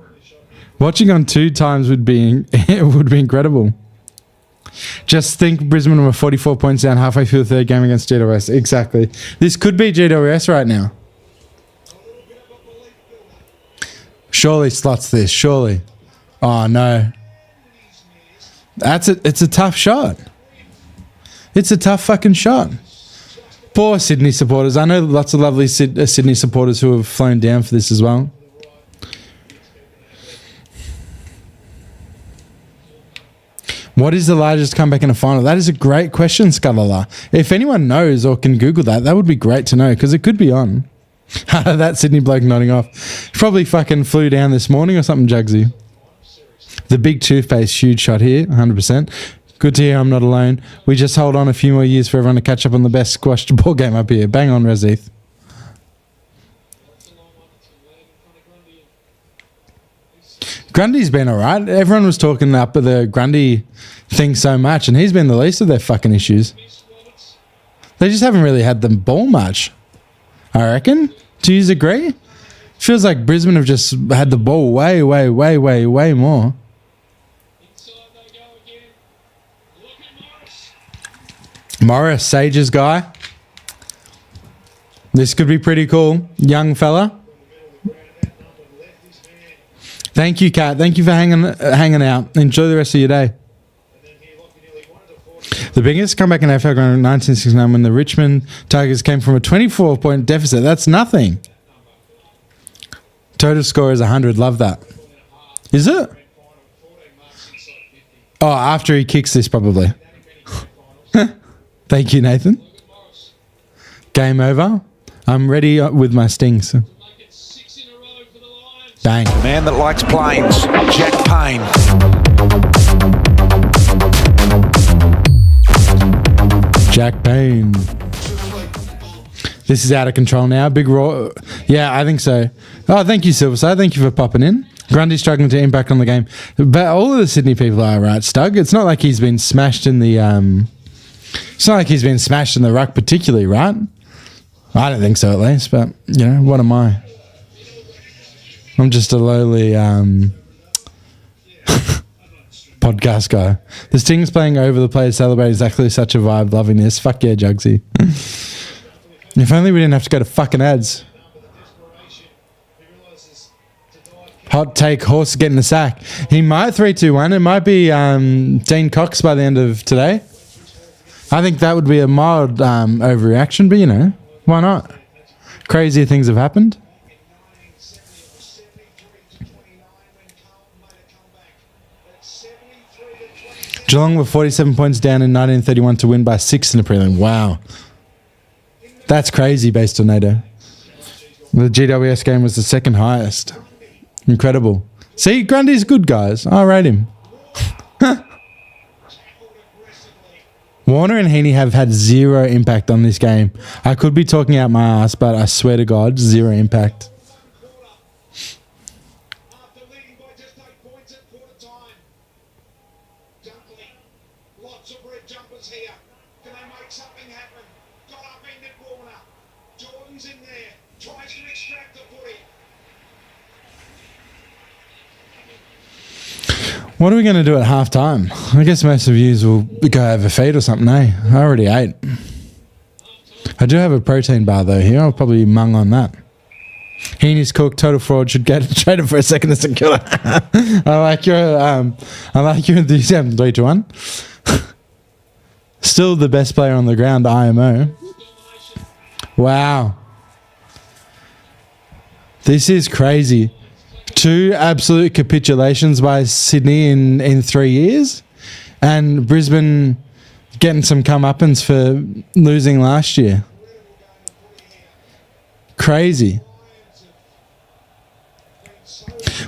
Watching on 2 times would be incredible. Just think Brisbane were 44 points down halfway through the third game against GWS. Exactly. This could be GWS right now. Surely slots this. Surely. Oh, no. It's a tough shot. It's a tough fucking shot. Poor Sydney supporters. I know lots of lovely Sydney supporters who have flown down for this as well. What is the largest comeback in a final? That is a great question, Scullala. If anyone knows or can Google that, that would be great to know because it could be on. That Sydney bloke nodding off. Probably fucking flew down this morning or something, Jugsy. The big toothpaste, huge shot here, 100%. Good to hear I'm not alone. We just hold on a few more years for everyone to catch up on the best squashed ball game up here. Bang on, Razith. Grundy's been alright. Everyone was talking up the Grundy thing so much, and he's been the least of their fucking issues. They just haven't really had the ball much, I reckon. Do you agree? Feels like Brisbane have just had the ball way more. Morris, Sage's guy. This could be pretty cool. Young fella. Thank you, Kat. Thank you for hanging out. Enjoy the rest of your day. The biggest comeback in AFL ground in 1969 when the Richmond Tigers came from a 24-point deficit. That's nothing. Total score is 100. Love that. Is it? Oh, after he kicks this, probably. Thank you, Nathan. Game over. I'm ready with my stings. Bang. The man that likes planes, Jack Payne. Jack Payne. This is out of control now. Big raw. Yeah, I think so. Oh, thank you, Silverside. Thank you for popping in. Grundy's struggling to impact on the game. But all of the Sydney people are right, Stug. It's not like he's been smashed in the It's not like he's been smashed in the ruck particularly, right? I don't think so, at least. But, you know, what am I? I'm just a lowly podcast guy. The Sting's playing over the players celebrate exactly such a vibe. Loving this. Fuck yeah, Jugsy. If only we didn't have to go to fucking ads. Hot take, Horse getting the sack. He might 3-2-1. It might be Dean Cox by the end of today. I think that would be a mild overreaction, but you know, why not? Crazier things have happened. Geelong were 47 points down in 1931 to win by 6 in the prelim. Wow. That's crazy based on NATO. The GWS game was the second highest. Incredible. See, Grundy's good, guys. I rate him. Warner and Heaney have had zero impact on this game. I could be talking out my ass, but I swear to God, zero impact. After leading by just 8 points at quarter time. Dunkley, lots of red jumpers here. Can they make something happen? Got upended Warner. Jordan's in there. Tries to extract the footy. What are we going to do at half time? I guess most of you will go have a feed or something, eh? I already ate. I do have a protein bar though here. I'll probably mung on that. Heaney's cooked. Total fraud. Should get traded for a second as a killer. I like your enthusiasm. 3-1. Still the best player on the ground. IMO. Wow. This is crazy. 2 absolute capitulations by Sydney in 3 years, and Brisbane getting some comeuppance for losing last year. Crazy.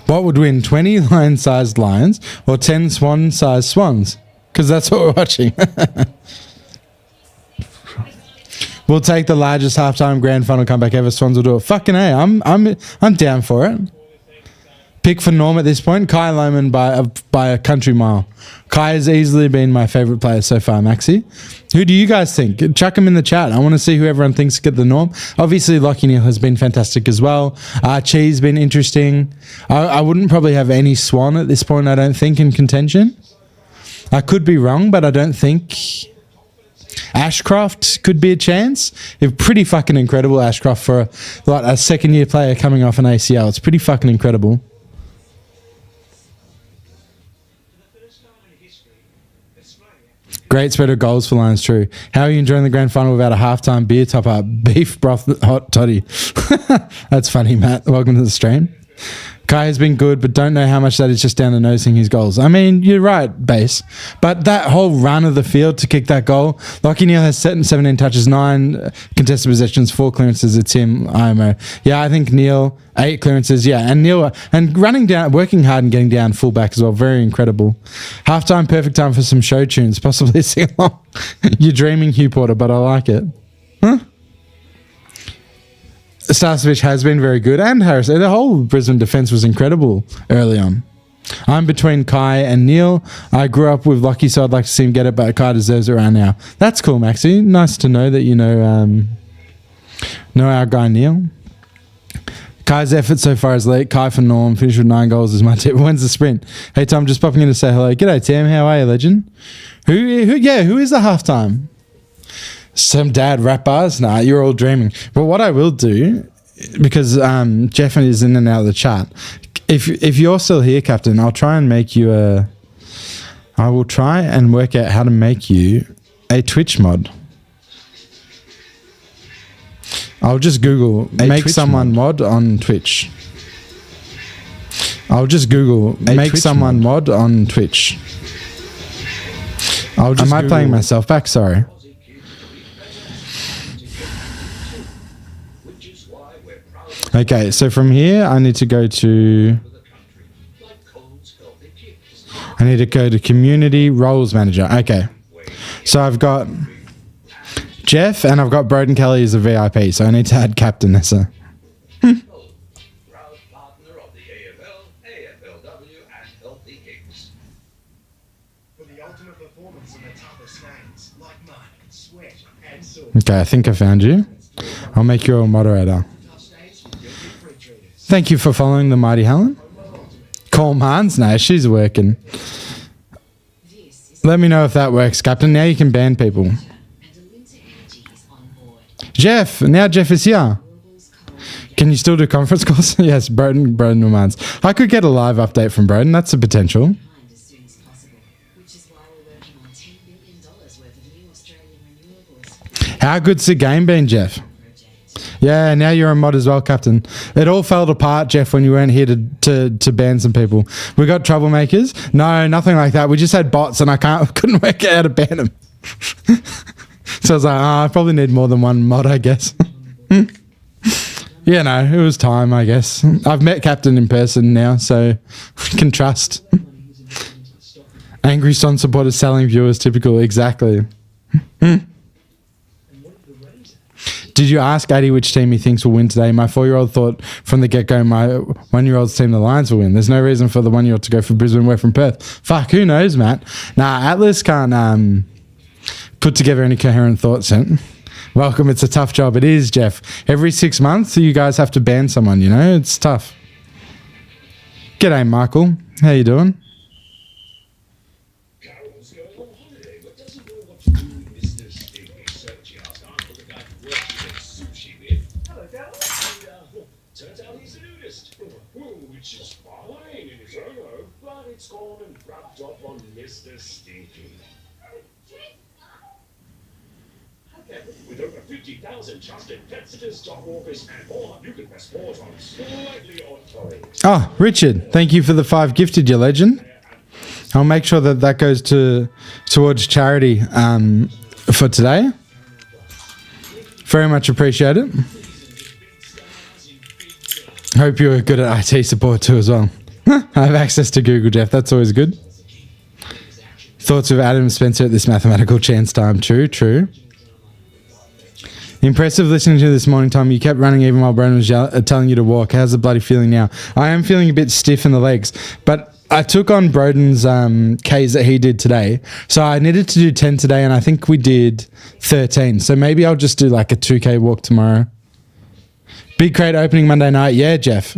What would win, 20 lion-sized lions or 10 swan-sized swans? Because that's what we're watching. We'll take the largest halftime grand final comeback ever. Swans will do it. Fucking A. I'm down for it. Pick for Norm at this point, Kai Lohman by a country mile. Kai has easily been my favourite player so far, Maxi. Who do you guys think? Chuck them in the chat. I want to see who everyone thinks get the Norm. Obviously, Lachie Neale has been fantastic as well. Chee's been interesting. I wouldn't probably have any Swan at this point, I don't think, in contention. I could be wrong, but I don't think... Ashcroft could be a chance. It's pretty fucking incredible, Ashcroft, for a second-year player coming off an ACL. It's pretty fucking incredible. Great spread of goals for Lions, true. How are you enjoying the grand final without a halftime beer top-up? Beef broth hot toddy. That's funny, Matt. Welcome to the stream. Kai has been good, but don't know how much that is just down to noticing his goals. I mean, you're right, Base. But that whole run of the field to kick that goal, Lachie Neale has 17 touches, 9 contested possessions, 4 clearances. It's him, IMO. Yeah, I think Neale, 8 clearances. Yeah, and Neale, and running down, working hard and getting down fullback as well. Very incredible. Halftime, perfect time for some show tunes, possibly sing along. You're dreaming, Hugh Porter, but I like it. Huh? Starcevich has been very good, and Harris. The whole Brisbane defence was incredible early on. I'm between Kai and Neale. I grew up with Lachie, so I'd like to see him get it, but Kai deserves it around now. That's cool, Maxie. Nice to know that you know our guy Neale. Kai's effort so far is late. Kai for Norm. Finish with 9 goals is my tip. When's the sprint? Hey, Tom, just popping in to say hello. G'day, Tim. How are you, legend? Who is the halftime? Some dad rap bars? Nah, you're all dreaming. But what I will do, because Jeff is in and out of the chat, if you're still here, Captain, I'll try and make you I will try and work out how to make you a Twitch mod. I'll just Google make Twitch someone mod on Twitch. I'll just Google make Twitch someone mod on Twitch. Am I playing myself back? Sorry. Okay, so from here, I need to go to Community Roles Manager. Okay, so I've got Jeff and I've got Broden Kelly as a VIP, so I need to add Captain Nessa. Proud partner of the AFL, AFLW, and Healthy Kicks. For the ultimate performance in the toughest games, like mine. Okay, I think I found you. I'll make you a moderator. Thank you for following the Mighty Helen. Call Mans? No, she's working. Let me know if that works, Captain. Now you can ban people. Jeff! Now Jeff is here. Can you still do conference calls? Yes, Broden reminds. I could get a live update from Broden. That's a potential. How good's the game been, Jeff? Yeah, now you're a mod as well, Captain. It all fell apart, Jeff, when you weren't here to ban some people. We got troublemakers? No, nothing like that. We just had bots and I couldn't work out how to ban them. So I was like, I probably need more than one mod, I guess. Yeah, no, it was time, I guess. I've met Captain in person now, so we can trust. Angry Son supporters selling viewers, typical, exactly. Did you ask Addy which team he thinks will win today? My 4-year-old thought from the get-go my 1-year-old's team, the Lions, will win. There's no reason for the 1-year-old to go for Brisbane. We're from Perth. Fuck, who knows, Matt? Nah, Atlas can't put together any coherent thoughts. Welcome, it's a tough job. It is, Jeff. Every 6 months, you guys have to ban someone, you know? It's tough. G'day, Michael. How you doing? Carol's going on holiday, but doesn't know what to do with Mr. Stigley, so she asked Uncle the guy who works with sushi with. Hello, Carol. And, turns out he's a nudist. Which is fine in his own home, but it's gone and rubbed off on Mr. Stinky. With over 50,000 trusted pet sitters, dog walkers, and more, you can press pause on slightly odd toys. Oh, Richard, thank you for the 5 gifted, you legend. I'll make sure that goes towards charity for today. Very much appreciate it. Hope you're good at IT support too as well. I have access to Google, Jeff. That's always good. Thoughts of Adam Spencer at this mathematical chance time. True. Impressive listening to this morning, Tom. You kept running even while Brendan was telling you to walk. How's the bloody feeling now? I am feeling a bit stiff in the legs, but I took on Broden's Ks that he did today. So I needed to do 10 today, and I think we did 13. So maybe I'll just do like a 2K walk tomorrow. Big crate opening Monday night. Yeah, Jeff.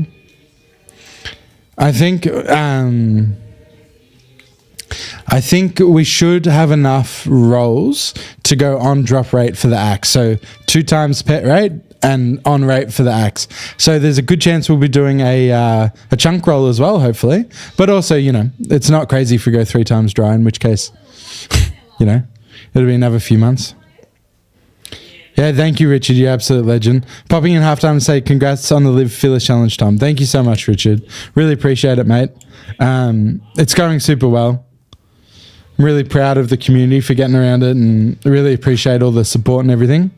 I think we should have enough rolls to go on drop rate for the axe. So 2 times pet rate and on rate for the axe. So there's a good chance we'll be doing a chunk roll as well, hopefully. But also, you know, it's not crazy if we go 3 times dry, in which case, you know, it'll be another few months. Yeah, thank you, Richard. You absolute legend. Popping in halftime to say congrats on the Live Phyllis Challenge, Tom. Thank you so much, Richard. Really appreciate it, mate. It's going super well. I'm really proud of the community for getting around it and really appreciate all the support and everything.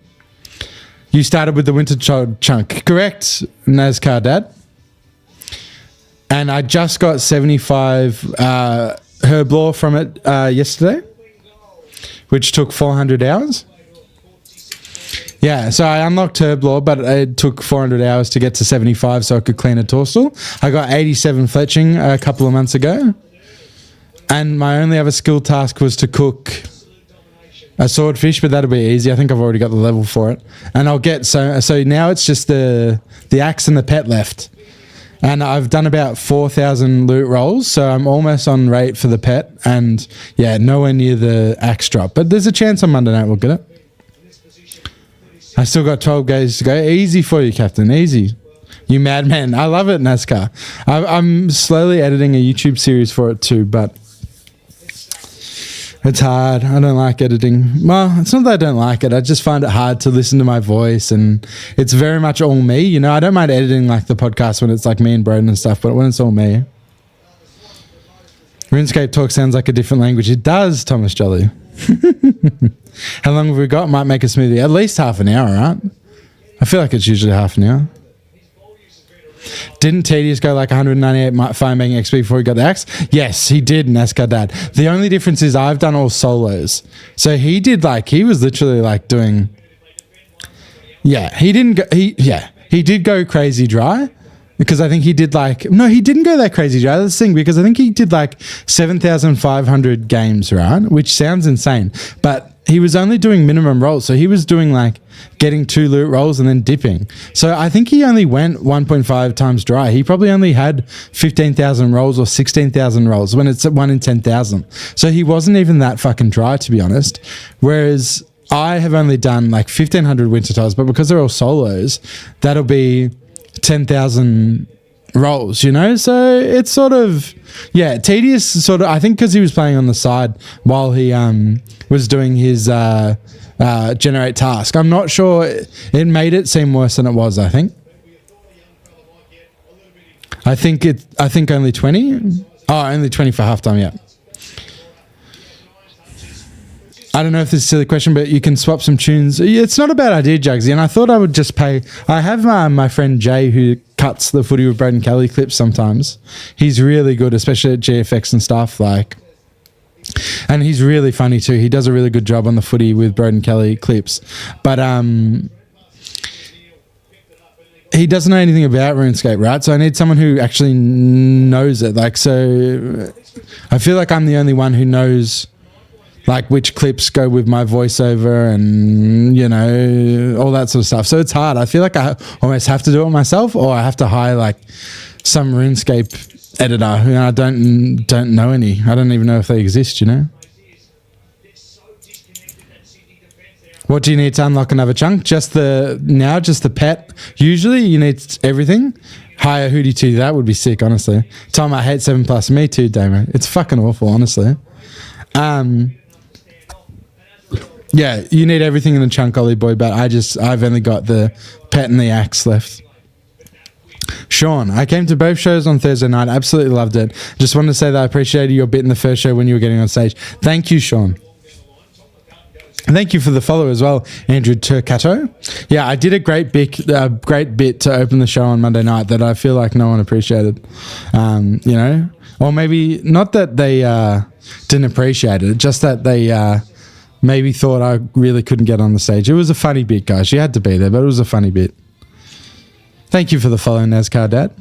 You started with the winter chunk, correct, NASCAR Dad? And I just got 75 Herblore from it yesterday, which took 400 hours. Yeah, so I unlocked Herblore, but it took 400 hours to get to 75 so I could clean a torsal. I got 87 fletching a couple of months ago. And my only other skill task was to cook a swordfish, but that'll be easy. I think I've already got the level for it. And I'll get, so now it's just the axe and the pet left. And I've done about 4,000 loot rolls, so I'm almost on rate for the pet. And yeah, nowhere near the axe drop. But there's a chance on Monday night we'll get it. I still got 12 days to go. Easy for you, Captain. Easy. You madman. I love it, NASCAR. I'm slowly editing a YouTube series for it too, but it's hard. I don't like editing. Well, it's not that I don't like it. I just find it hard to listen to my voice, and it's very much all me. You know, I don't mind editing like the podcast when it's like me and Broden and stuff, but when it's all me. RuneScape talk sounds like a different language. It does, Thomas Jolly. How long have we got? Might make a smoothie. At least half an hour, right? I feel like it's usually half an hour. Didn't Tedious go like 198 fine making XP before he got the axe? Yes, he did, NASCAR Dad. The only difference is I've done all solos. So he did like, he was literally like doing, yeah, he did go crazy dry. Because I think he did like, no, he didn't go that crazy dry. That's the thing, because I think he did like 7,500 games, right? Which sounds insane. But he was only doing minimum rolls. So he was doing like getting 2 loot rolls and then dipping. So I think he only went 1.5 times dry. He probably only had 15,000 rolls or 16,000 rolls when it's at 1 in 10,000. So he wasn't even that fucking dry, to be honest. Whereas I have only done like 1,500 winter tiles, but because they're all solos, that'll be 10,000 rolls, you know? So it's sort of, yeah, tedious sort of, I think because he was playing on the side while he was doing his generate task. I'm not sure, it made it seem worse than it was, I think. I think only 20. Oh, only 20 for halftime, yeah. I don't know if this is a silly question, but you can swap some tunes. It's not a bad idea, Jugsy, and I thought I would just pay. I have my friend Jay who cuts the footy with Braden Kelly clips sometimes. He's really good, especially at GFX and stuff, like. And he's really funny too. He does a really good job on the footy with Braden Kelly clips. But he doesn't know anything about RuneScape, right? So I need someone who actually knows it. Like, so I feel like I'm the only one who knows like which clips go with my voiceover and, you know, all that sort of stuff. So it's hard. I feel like I almost have to do it myself, or I have to hire like some RuneScape editor who I don't know any. I don't even know if they exist, you know? What do you need to unlock another chunk? Just the pet. Usually you need everything. Hire Hootie 2. That would be sick, honestly. Tom, I hate 7+. Me too, Damo. It's fucking awful, honestly. Yeah, you need everything in the chunk, Ollie boy, but I've only got the pet and the axe left. Sean, I came to both shows on Thursday night. Absolutely loved it. Just wanted to say that I appreciated your bit in the first show when you were getting on stage. Thank you, Sean. Thank you for the follow as well, Andrew Turcato. Yeah, I did a great bit to open the show on Monday night that I feel like no one appreciated. You know, or maybe not that they didn't appreciate it, just that they maybe thought I really couldn't get on the stage. It was a funny bit, guys. You had to be there, but it was a funny bit. Thank you for the follow, NASCAR Dad.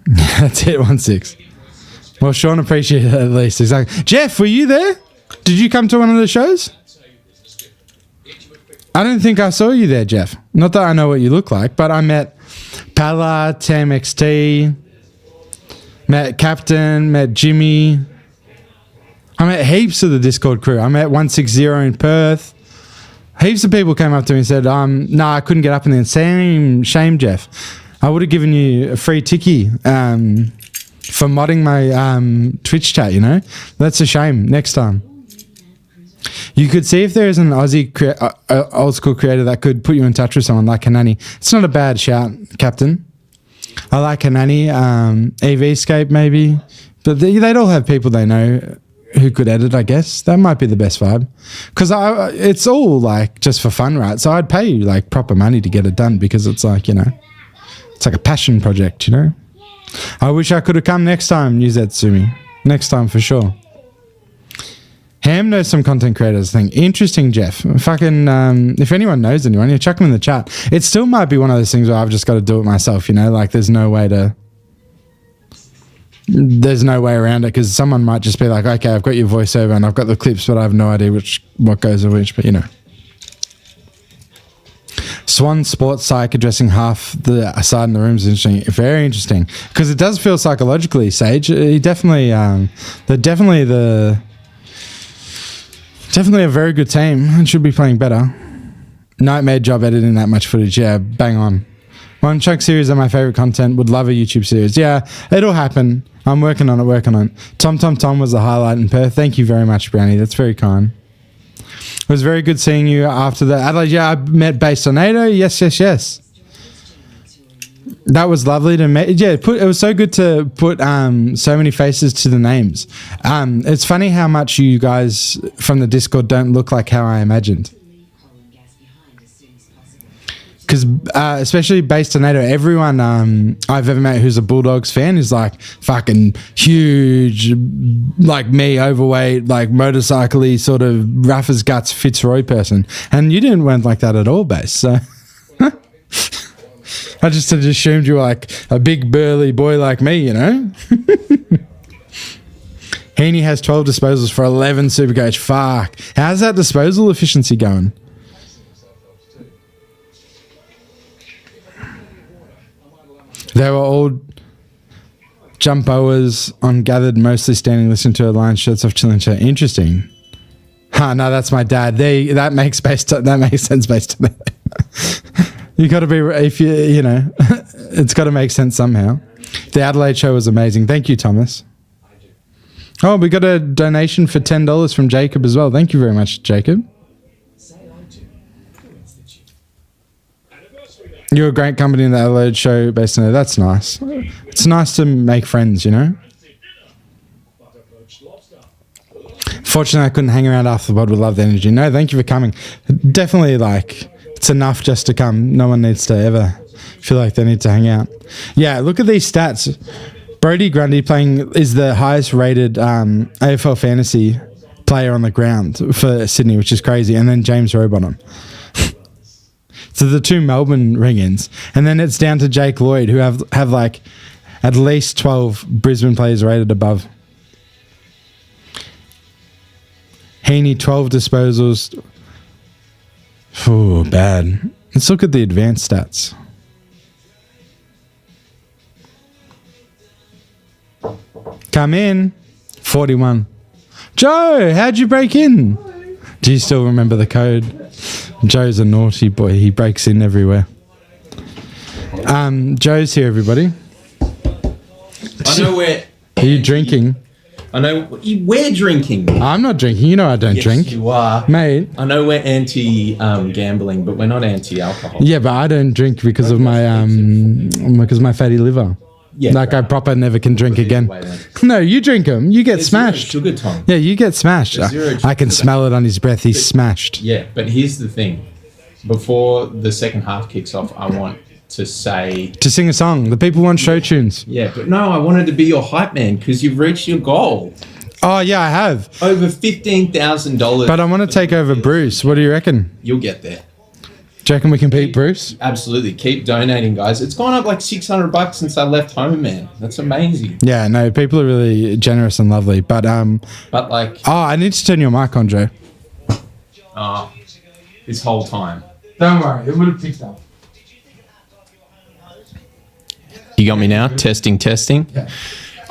That's it, 1-6. Well, Sean appreciated it at least. Exactly. Jeff, were you there? Did you come to one of the shows? I don't think I saw you there, Jeff. Not that I know what you look like, but I met Pala, TMXT, met Captain, met Jimmy. I met heaps of the Discord crew. I met 160 in Perth. Heaps of people came up to me and said, nah, I couldn't get up in there. Shame, Jeff. I would have given you a free ticky for modding my Twitch chat, you know? That's a shame. Next time. You could see if there is an Aussie old school creator that could put you in touch with someone like Hanani. It's not a bad shout, Captain. I like Hanani. EVscape maybe. But they'd all have people they know who could edit, I guess. That might be the best vibe. Because it's all like just for fun, right? So I'd pay you like proper money to get it done because it's like, you know, it's like a passion project, you know? I wish I could have come next time, Nuzetsumi. Next time for sure. Ham knows some content creators thing. Interesting, Jeff. Fucking, if anyone knows anyone, you chuck them in the chat. It still might be one of those things where I've just got to do it myself, you know? Like there's no way around it because someone might just be like, okay, I've got your voiceover and I've got the clips, but I have no idea what goes with which, but you know. Swan Sports Psych addressing half the side in the room is interesting. Very interesting. Because it does feel psychologically, Sage. He definitely, they're definitely a very good team and should be playing better. Nightmare job editing that much footage. Yeah, bang on. One chunk series are my favorite content. Would love a YouTube series. Yeah, it'll happen. I'm working on it. Tom was the highlight in Perth. Thank you very much, Brownie. That's very kind. It was very good seeing you after the Adelaide. Yeah, I met Based on Ado. Yes. That was lovely to meet. Yeah, it was so good to put so many faces to the names. It's funny how much you guys from the Discord don't look like how I imagined. Because especially Based on Ado, everyone I've ever met who's a Bulldogs fan is like fucking huge, like me, overweight, like motorcycle-y sort of rough as guts Fitzroy person. And you didn't went like that at all, Base. So I just had assumed you were like a big burly boy like me, you know? Heaney has 12 disposals for 11 Supercoach. Fuck. How's that disposal efficiency going? They were all jump-owers on gathered, mostly standing, listening to a line, shirts off, chilling show. Interesting. No, that's my dad. That makes sense based on that. You got to be, if you know, it's got to make sense somehow. The Adelaide show was amazing. Thank you, Thomas. Oh, we got a donation for $10 from Jacob as well. Thank you very much, Jacob. You're a great company in the Adelaide show based on it. That's nice. It's nice to make friends, you know? Fortunately, I couldn't hang around after the pod. Would love the energy. No, thank you for coming. Definitely, like, it's enough just to come. No one needs to ever feel like they need to hang out. Yeah, look at these stats. Brodie Grundy is the highest rated AFL fantasy player on the ground for Sydney, which is crazy. And then James Rowbottom. So the two Melbourne ring-ins. And then it's down to Jake Lloyd, who have like at least 12 Brisbane players rated above. Heaney, 12 disposals. Ooh, bad. Let's look at the advanced stats. Come in. 41. Joe, how'd you break in? Do you still remember the code? Joe's a naughty boy. He breaks in everywhere. Joe's here, everybody. I know where... Are you drinking? I know... We're drinking. I'm not drinking. You know I don't drink. Yes, you are. Mate. I know we're anti-gambling, but we're not anti-alcohol. Yeah, but I don't drink because of my fatty liver. Yeah, like I proper never can drink again. Way, No, you drink them. You get There's smashed. Zero sugar, Tom. Yeah, you get smashed. I can smell it on his breath. He's smashed. Yeah, but here's the thing. Before the second half kicks off, I want to sing a song. The people want show tunes. Yeah, but no, I wanted to be your hype man because you've reached your goal. Oh yeah, I have. Over $15,000. But I want to take over Bruce. What do you reckon? You'll get there. Do you reckon we can beat Bruce? Absolutely. Keep donating, guys. It's gone up like $600 since I left home, man. That's amazing. Yeah, no, people are really generous and lovely. But like... Oh, I need to turn your mic on, Joe. This whole time. Don't worry, it would have picked up. You got me now? Testing. Yeah.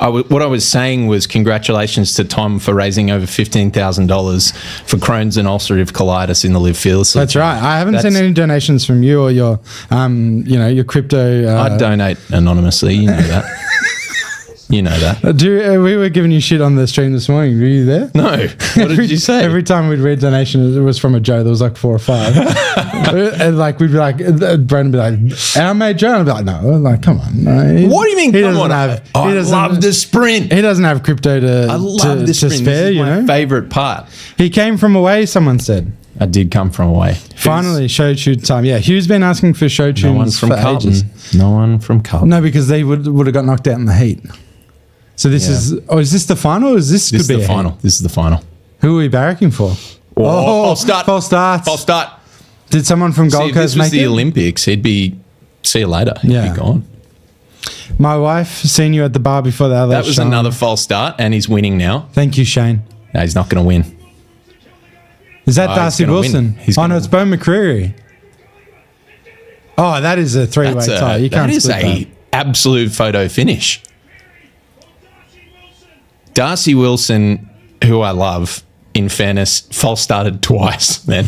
What I was saying was congratulations to Tom for raising over $15,000 for Crohn's and ulcerative colitis in the Live Fearlessly. That's right. I haven't seen any donations from you or your, your crypto. I donate anonymously. You know that. You know that. We were giving you shit on the stream this morning. Were you there? No. What did you say? Every time we'd read donations, it was from a Joe. There was like 4 or 5. And like we'd be like, Brendan would be like, our mate Joe. And I'd be like, no. I'm like, come on. No, what do you mean? Come on. I love the sprint. He doesn't have crypto to spare. This is my favorite part. He came from away. Someone said. I did come from away. Finally, show tune time. Yeah, Hugh's been asking for show tunes. No one from Carlton. Ages. No one from Carlton. No, because they would have got knocked out in the heat. So this is. Oh, is this the final? Or is this could be the final? This is the final. Who are we barracking for? False start. False starts. False start. Did someone from Gold Coast make it? If this was the Olympics, he'd be. See you later. He'd be gone. My wife seen you at the bar before the other. That was another false start, and he's winning now. Thank you, Shane. No, he's not going to win. Is that Darcy Wilson? Oh no, it's Bo McCreary. Oh, that is a 3-way tie. You can't split that. That is a absolute photo finish. Darcy Wilson, who I love, in fairness, false started twice then.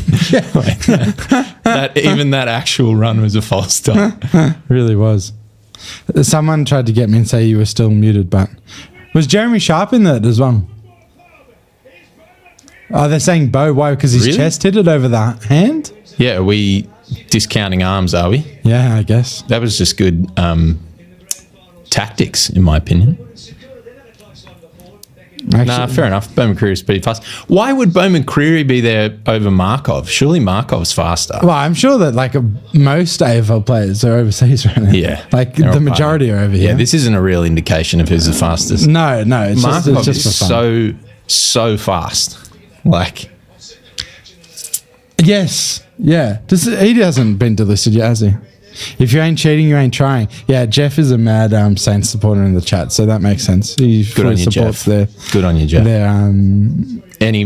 Even that actual run was a false start. Really was. Someone tried to get me and say you were still muted, but was Jeremy Sharp in that as well? Oh, they're saying Bo. Why? Because his chest hit it over the hand? Yeah, are we discounting arms, are we? Yeah, I guess. That was just good tactics, in my opinion. Actually, fair enough. Bo McCreary's pretty fast. Why would Bo McCreary be there over Markov? Surely Markov's faster. Well, I'm sure that most AFL players are overseas right now. Yeah. The majority are over here. Yeah, this isn't a real indication of who's the fastest. No. It's Markov just is for fun. so fast. Yes. Yeah. He hasn't been delisted yet, has he? If you ain't cheating, you ain't trying. Yeah, Jeff is a mad Saints supporter in the chat, so that makes sense. He Good on fully you, supports Jeff. Good on you, Jeff. their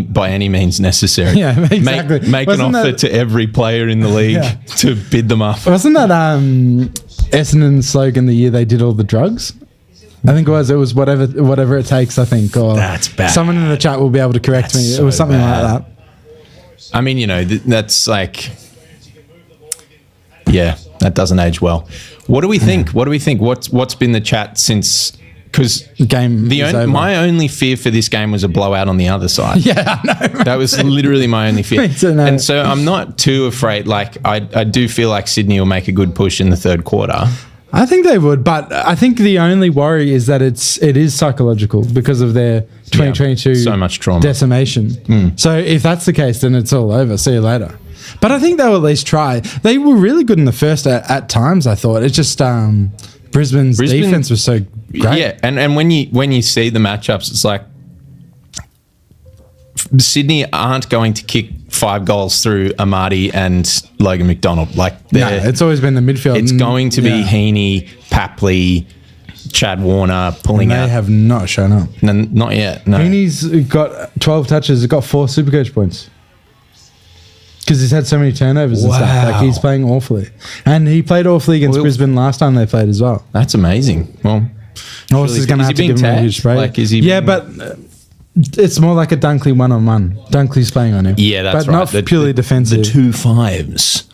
By any means necessary. Yeah, exactly. Make an Wasn't offer that- to every player in the league Yeah. to bid them up. Wasn't that Essendon's slogan the year they did all the drugs? I think it was whatever it takes, I think. Or That's bad. Someone in the chat will be able to correct That's me. It was so something bad. like that. I mean, that's like, yeah, that doesn't age well. What do we think? What's been the chat since? Because Game is over. my only fear for this game was a blowout on the other side. Yeah, I know. That was literally my only fear. Me too, no. And so I'm not too afraid. Like, I do feel like Sydney will make a good push in the third quarter. I think they would, but I think the only worry is that it is psychological because of their 2022 so much trauma. decimation. So if that's the case, then it's all over. See you later. But I think they'll at least try. They were really good in the first at times, I thought. It's just Brisbane's defense was so great. Yeah, and when you see the matchups, it's like Sydney aren't going to kick 5 goals through Amati and Logan McDonald. Like, No, it's always been the midfield. it's going to be Heaney, Papley, Chad Warner pulling They out. have not shown up. No, not yet. No. Heaney's got 12 touches. He's got 4 Supercoach points. Because he's had so many turnovers and stuff. Like, he's playing awfully. And he played awfully against Brisbane last time they played as well. That's amazing. Well, Horse is going to is have he to give being him a huge tagged? spray. Like, is he Yeah, being- but it's more like a Dunkley one-on-one. Dunkley's playing on him. yeah, that's but right. not purely defensive. The 2 5s.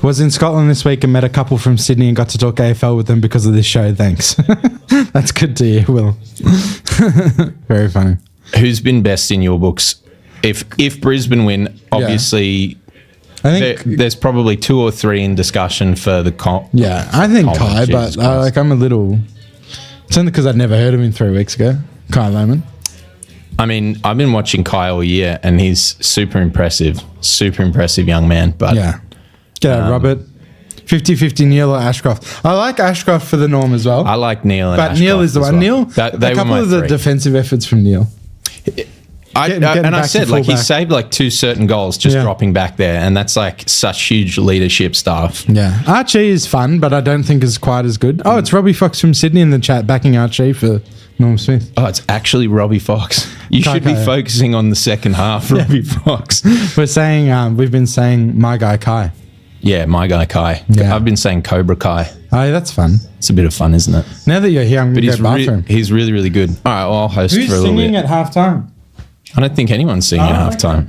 Was in Scotland this week and met a couple from Sydney and got to talk AFL with them because of this show. Thanks. That's good to hear, Will. Very funny. Who's been best in your books? If Brisbane win, obviously I think there's probably 2 or 3 in discussion for the comp. Yeah, I think Oh, Kai, Jesus but Christ. I'm a little. It's only because I'd never heard of him 3 weeks ago. Kai Lohman. I mean, I've been watching Kai all year, and he's super impressive young man. But Yeah. G'day, Robert. 50-50 Neil or Ashcroft. I like Ashcroft for the norm as well. I like Neil. And but Neil Ashcroft is the as one. well. Neil, They a were couple my of the 3. defensive efforts from Neil. Getting And I back to said, like, he fullback. saved like 2 certain goals just Yeah. dropping back there, and that's like such huge leadership stuff. Yeah. Archie is fun, but I don't think is quite as good. Oh, it's Robbie Fox from Sydney in the chat backing Archie for Norm Smith. Oh, it's actually Robbie Fox. You should be Kai. focusing on the second half, Robbie Fox. We're saying, we've been saying my guy Kai. Yeah, my guy Kai. Yeah. I've been saying Cobra Kai. Oh, that's fun. It's a bit of fun, isn't it? Now that you're here, I'm But going to go bathroom. he's really, really good. All right, well, I'll host Who's for a little singing bit. at halftime? I don't think anyone's singing at Oh, halftime.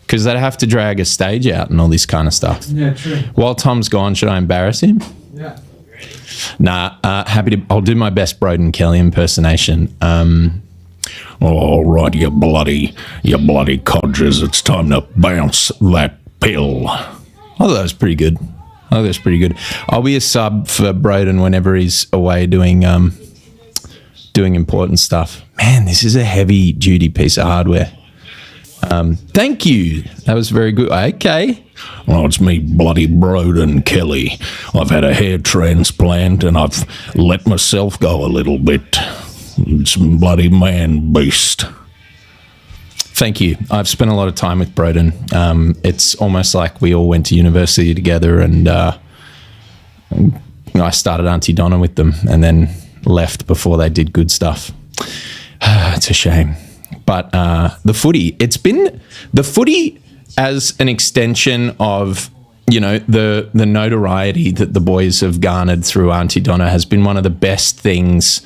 Because they'd have to drag a stage out and all this kind of stuff. Yeah, true. While Tom's gone, should I embarrass him? Yeah. Nah, happy to. I'll do my best Broden Kelly impersonation. All right, you bloody codgers, it's time to bounce that pill. Oh, that was pretty good. I'll be a sub for Broden whenever he's away doing important stuff. Man, this is a heavy duty piece of hardware. Thank you. That was very good. Okay. Well, it's me, bloody Broden Kelly. I've had a hair transplant and I've let myself go a little bit. It's bloody man beast. Thank you. I've spent a lot of time with Broden. It's almost like we all went to university together, and I started Auntie Donna with them and then left before they did good stuff. It's a shame. But the footy, it's been the footy as an extension of, the notoriety that the boys have garnered through Auntie Donna has been one of the best things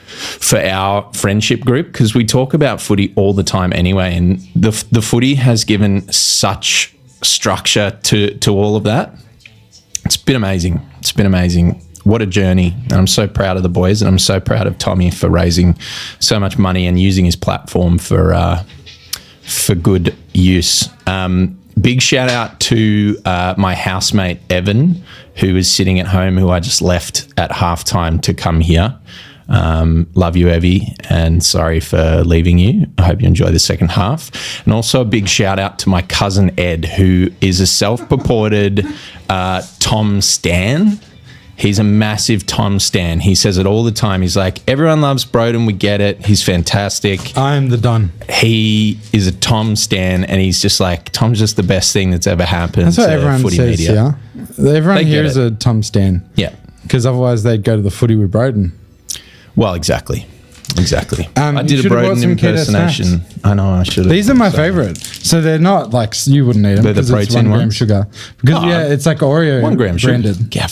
for our friendship group, because we talk about footy all the time anyway, and the footy has given such structure to all of that. It's been amazing. What a journey. And I'm so proud of the boys, and I'm so proud of Tommy for raising so much money and using his platform for good use. Big shout out to my housemate Evan, who is sitting at home, who I just left at halftime to come here. Love you, Evie, and sorry for leaving you. I hope you enjoy the second half. And also a big shout out to my cousin Ed, who is a self-purported Tom Stan. He's a massive Tom stan. He says it all the time. He's like, everyone loves Broden. We get it. He's fantastic. I'm the Don. He is a Tom stan, and he's just like, Tom's just the best thing that's ever happened That's what to everyone footy says, media. yeah. Everyone They here get is it. a Tom Stan. Yeah. Because otherwise they'd go to the footy with Broden. Well, exactly. Exactly. You I did a should've bought Broden some keto impersonation. I know, I should have. These are my favorite. So they're not like, you wouldn't eat them They're the because it's protein 1 gram ones? sugar. Because, Oh, yeah, it's like Oreo 1 gram sugar. branded. Yeah,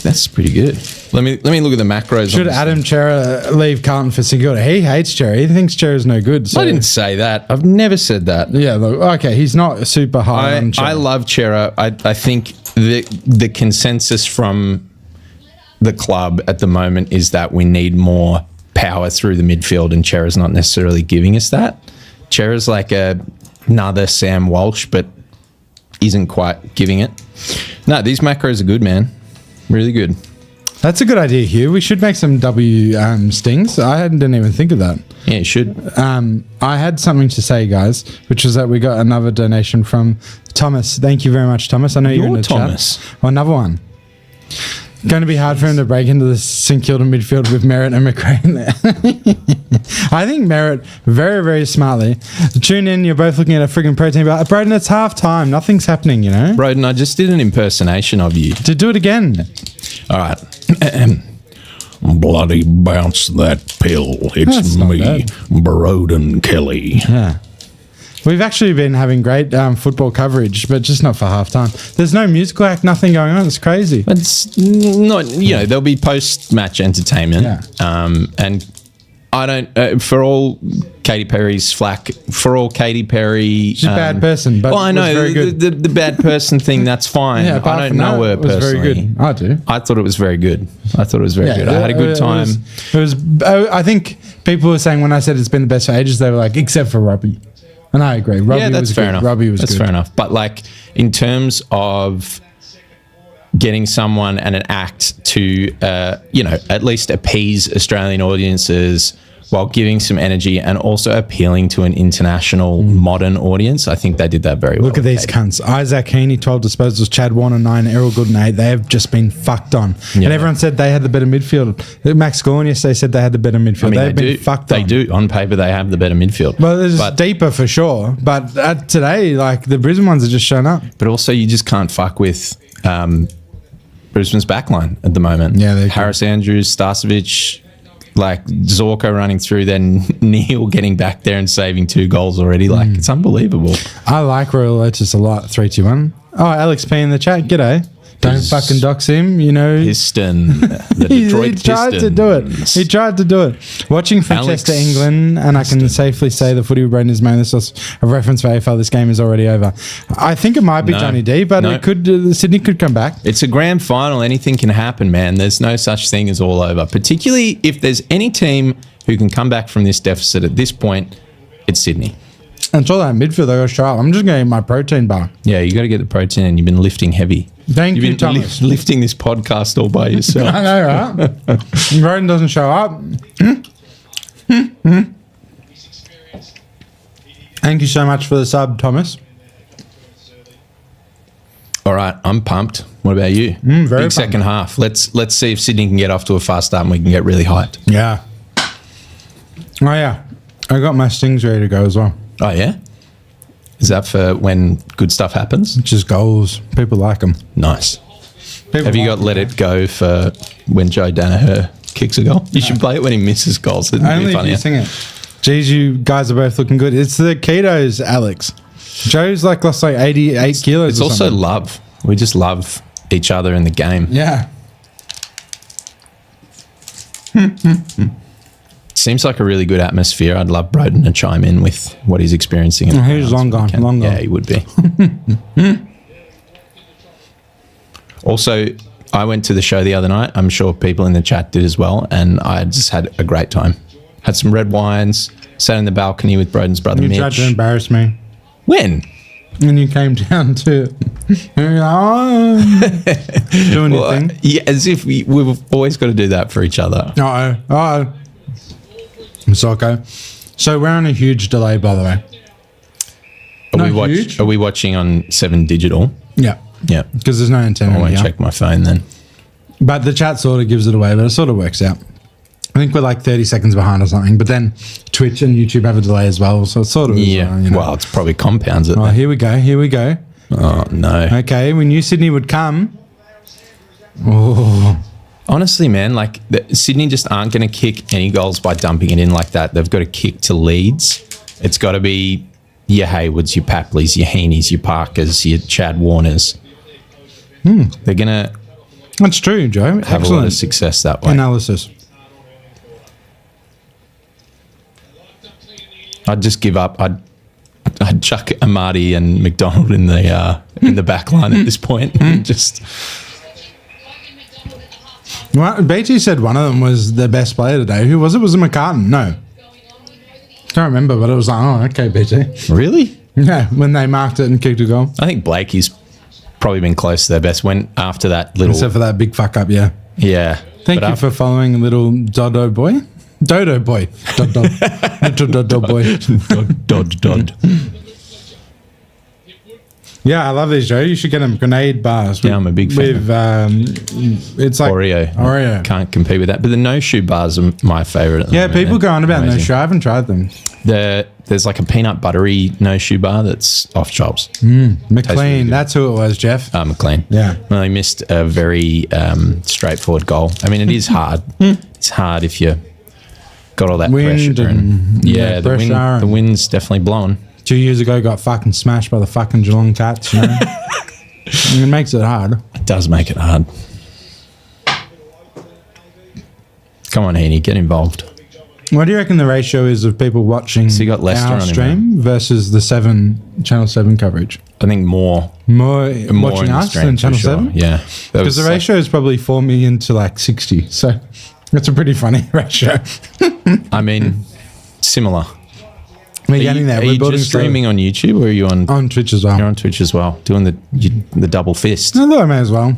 that's pretty good. Let me look at the macros. Should on this. Adam Chera leave Carlton for St Kilda? He hates Chera. He thinks Chera's no good. So. I didn't say that. I've never said that. Yeah, look, okay, he's not super high on Chera. I love Chera. I think the consensus from the club at the moment is that we need more power through the midfield, and Chera's not necessarily giving us that. Chera's like another Sam Walsh, but isn't quite giving it. No, these macros are good, man. Really good. That's a good idea, Hugh. We should make some stings. I didn't even think of that. Yeah, you should. I had something to say, guys, which was that we got another donation from Thomas. Thank you very much, Thomas. I know you're in You're the Thomas. chat. Oh, another one. Going to be hard for him to break into the St Kilda midfield with Merritt and McRae in there. I think Merritt very, very smartly. Tune in. You're both looking at a frigging protein bar. Broden, it's half time. Nothing's happening, you know? Broden, I just did an impersonation of you. To do it again. All right. Bloody bounce that pill. It's That's not me, bad. Broden Kelly. Yeah. We've actually been having great football coverage, but just not for half time. There's no musical act, nothing going on. It's crazy. It's not, there'll be post-match entertainment. Yeah. And I don't, for all Katy Perry's flack, for all Katy Perry. She's a bad person, but well, I know was very good. The bad person thing, that's fine. Yeah, I apart don't from know that, her it was personally. very good. I do. I thought it was very good. I had a good time. It was I think people were saying when I said it's been the best for ages, they were like, except for Robbie. And I agree. Robbie Yeah, that's was fair good. enough. Robbie was that's good. fair enough. But like in terms of getting someone and an act to, at least appease Australian audiences while giving some energy and also appealing to an international modern audience, I think they did that very well. Look at these cunts. Isaac Heaney, 12 disposals. Chad Warner, 9. Errol Gooden, 8. They have just been fucked on. Yeah. And everyone said they had the better midfield. Max Gorn yesterday said they had the better midfield. I mean, They've been fucked on. They do. On paper, they have the better midfield. Well, it's deeper for sure. But today, like, the Brisbane ones have just shown up. But also, you just can't fuck with Brisbane's backline at the moment. Yeah, they're Harris Andrews, Starcevic, like Zorko running through, then Neil getting back there and saving 2 goals already. Like, it's unbelievable. I like Royal Lotus a lot. 3-2-1. Oh, Alex P in the chat. G'day. Don't fucking dox him, Piston. The Detroit he tried Pistons. to do it. He tried to do it. Watching from Alex Chester, England, and I can safely say the footy with Braden is mainly source of reference for AFL. This game is already over. I think it might be No. Johnny D, but No. it could. Sydney could come back. It's a grand final. Anything can happen, man. There's no such thing as all over. Particularly if there's any team who can come back from this deficit at this point, it's Sydney. And so that midfield, they got sharp. I'm just going to eat my protein bar. Yeah, you got to get the protein, and you've been lifting heavy. Thank You've you, been Thomas. lifting this podcast all by yourself. I know, right? Roden doesn't show up. Thank you so much for the sub, Thomas. All right, I'm pumped. What about you? very Big pumped. second half. Let's see if Sydney can get off to a fast start and we can get really hyped. Yeah. Oh, yeah. I got my stings ready to go as well. Oh, yeah? Is that for when good stuff happens? Just goals. People like them. Nice. Have you got Let It Go for when Joe Danaher kicks a goal? You should play it when he misses goals. It'd be Only if funnier. you sing it. Jeez, you guys are both looking good. It's the ketos, Alex. Joe's lost 88 kilos. It's or also something. love. We just love each other in the game. Yeah. Seems like a really good atmosphere. I'd love Broden to chime in with what he's experiencing. in the He's grounds long if we gone, can. long gone. Yeah, he would be. Also, I went to the show the other night. I'm sure people in the chat did as well, and I just had a great time. Had some red wines, sat in the balcony with Broden's brother You Mitch. tried to embarrass me. When? And you came down to doing your Well, thing. yeah, as if we've always got to do that for each other. Uh-oh. Socko. So we're on a huge delay, by the way. Huge? Are we watching on 7 Digital? Yeah. Yeah. Because there's no I antenna won't here. check my phone then. But the chat sort of gives it away, but it sort of works out. I think we're like 30 seconds behind or something, but then Twitch and YouTube have a delay as well, so it sort of is, Yeah. you know. Well, it's probably compounds it. Oh, then. here we go. Oh, no. Okay, we knew Sydney would come. Oh, Honestly, man, like Sydney just aren't going to kick any goals by dumping it in like that. They've got to kick to leads. It's got to be your Haywoods, your Papleys, your Heaney's, your Parkers, your Chad Warners. They're going to that's true, Joe. have a lot of success that way. analysis. I'd just give up. I'd chuck Amati and McDonald in the back line at this point. Just Well, BT said one of them was the best player today. Who was it? Was it McCartan? No. Can't remember, but it was like, oh, okay, BT. really, Yeah, when they marked it and kicked a goal. I think Blakey's probably been close to their best. When after that little, Except for that big fuck up, yeah. yeah. Thank But you for following little Dodo boy. Dodo boy. Dodo. Little Dodo boy. Dodd. Yeah, I love these, Joe. You should get them grenade bars. Yeah, I'm a big fan. With, it's like Oreo. Can't compete with that. But the no-shoe bars are my favourite. Yeah, people go on about no shoe. I haven't tried them. There's like a peanut buttery no-shoe bar that's off chops. McLean, really good. that's who it was, Jeff. McLean. Yeah. Well, he missed a very straightforward goal. I mean, it is hard. It's hard if you got all that Wind pressure. and- yeah, pressure the and- wind's definitely blowing. 2 years ago, got fucking smashed by the fucking Geelong Cats. You know? It makes it hard. It does make it hard. Come on, Heaney, get involved. What do you reckon the ratio is of people watching So you got Leicester our on him, stream versus the Channel 7 coverage? I think more More in watching the us stream, than for Channel sure. 7? Yeah. Because the ratio is probably 4 million to like 60. So that's a pretty funny ratio. I mean, similar. We're getting there. Are We're you building just streaming on YouTube, or are you on Twitch as well. You're on Twitch as well, doing the double fist. I thought I may as well.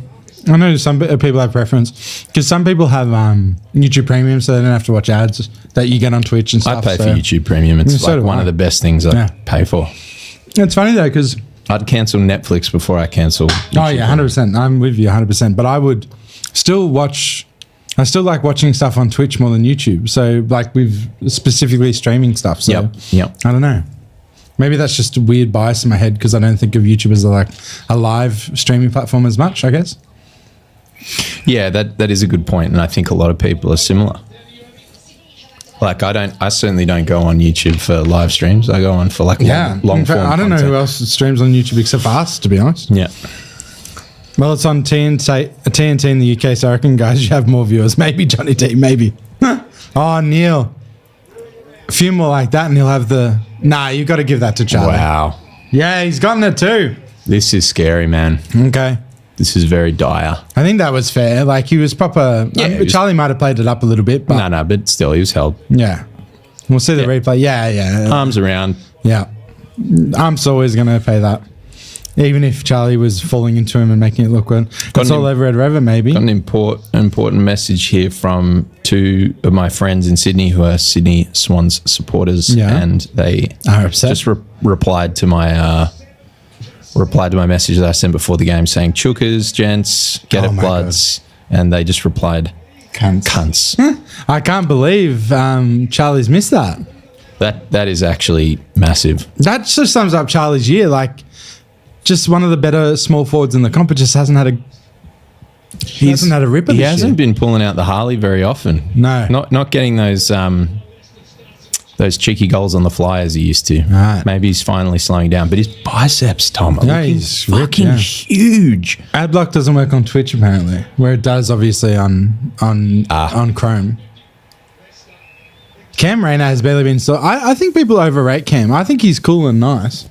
I know some people have preference because some people have YouTube Premium, so they don't have to watch ads that you get on Twitch and stuff. I pay so. for YouTube Premium. It's So like do one I. of the best things I pay for. It's funny though because I'd cancel Netflix before I cancel YouTube. oh yeah, 100%. I'm with you 100%. But I would still watch. I still like watching stuff on Twitch more than YouTube. So like we've specifically streaming stuff. So Yep. I don't know. Maybe that's just a weird bias in my head because I don't think of YouTube as a live streaming platform as much, I guess. Yeah, that is a good point, and I think a lot of people are similar. Like I certainly don't go on YouTube for live streams. I go on for like long In fact, form. I don't know content. who else streams on YouTube except for us, to be honest. Yeah. Well, it's on TNT in the UK, so I reckon, guys, you have more viewers. Maybe Johnny D, maybe. Oh, Neil. A few more like that, and he'll have the... Nah, you've got to give that to Charlie. Wow. Yeah, he's gotten it too. This is scary, man. Okay. This is very dire. I think that was fair. Like, he was proper... Yeah, he was- Charlie might have played it up a little bit, but... No, but still, he was held. Yeah. We'll see the replay. Yeah. Arms around. Yeah. I'm always going to pay that. Even if Charlie was falling into him and making it look good. That's all over Red River, maybe. Got an important message here from two of my friends in Sydney who are Sydney Swans supporters, and they Are upset. just replied to my message that I sent before the game saying "Chookers, gents, get Oh it my bloods," and they just replied "cunts." I can't believe Charlie's missed that. That is actually massive. That just sums up Charlie's year. Like, just one of the better small forwards in the comp. It just hasn't had a ripper. He this hasn't year. been pulling out the Harley very often. No. not getting those cheeky goals on the fly as he used to. Right. Maybe he's finally slowing down, but his biceps, Tom, are Yeah, looking he's ripped, fucking yeah. huge. Adblock doesn't work on Twitch apparently, where it does obviously on Chrome. Cam Rayner has barely been so. I think people overrate Cam. I think he's cool and nice,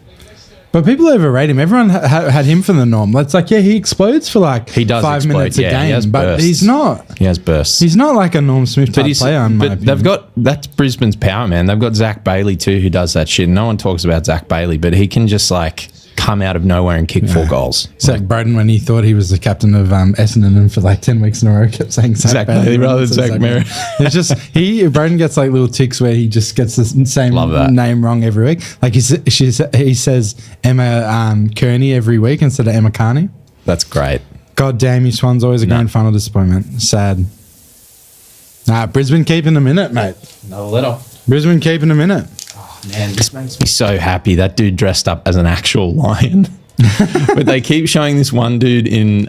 but people overrate him. Everyone had him for the norm. It's like, yeah, he explodes for like He does 5 explode. minutes a Yeah, he game, has but bursts. he's not. He has bursts. He's not like a Norm Smith type player. In my but opinion. they've got, that's Brisbane's power, man. They've got Zach Bailey too, who does that shit. No one talks about Zach Bailey, but he can just like come out of nowhere and kick 4 goals. Zach Broden, when he thought he was the captain of Essendon for like 10 weeks in a row, kept saying Zach Bailey rather than Zach Merritt. It's just Broden gets like little ticks where he just gets the same Love that. name wrong every week. Like he says Emma Kearney every week instead of Emma Carney. That's great. God damn you, Swans. Always a grand final disappointment. Sad. Nah, Brisbane keeping them in it, mate. Another little. Brisbane keeping them in it. Man, this makes me so happy. That dude dressed up as an actual lion. But they keep showing this one dude in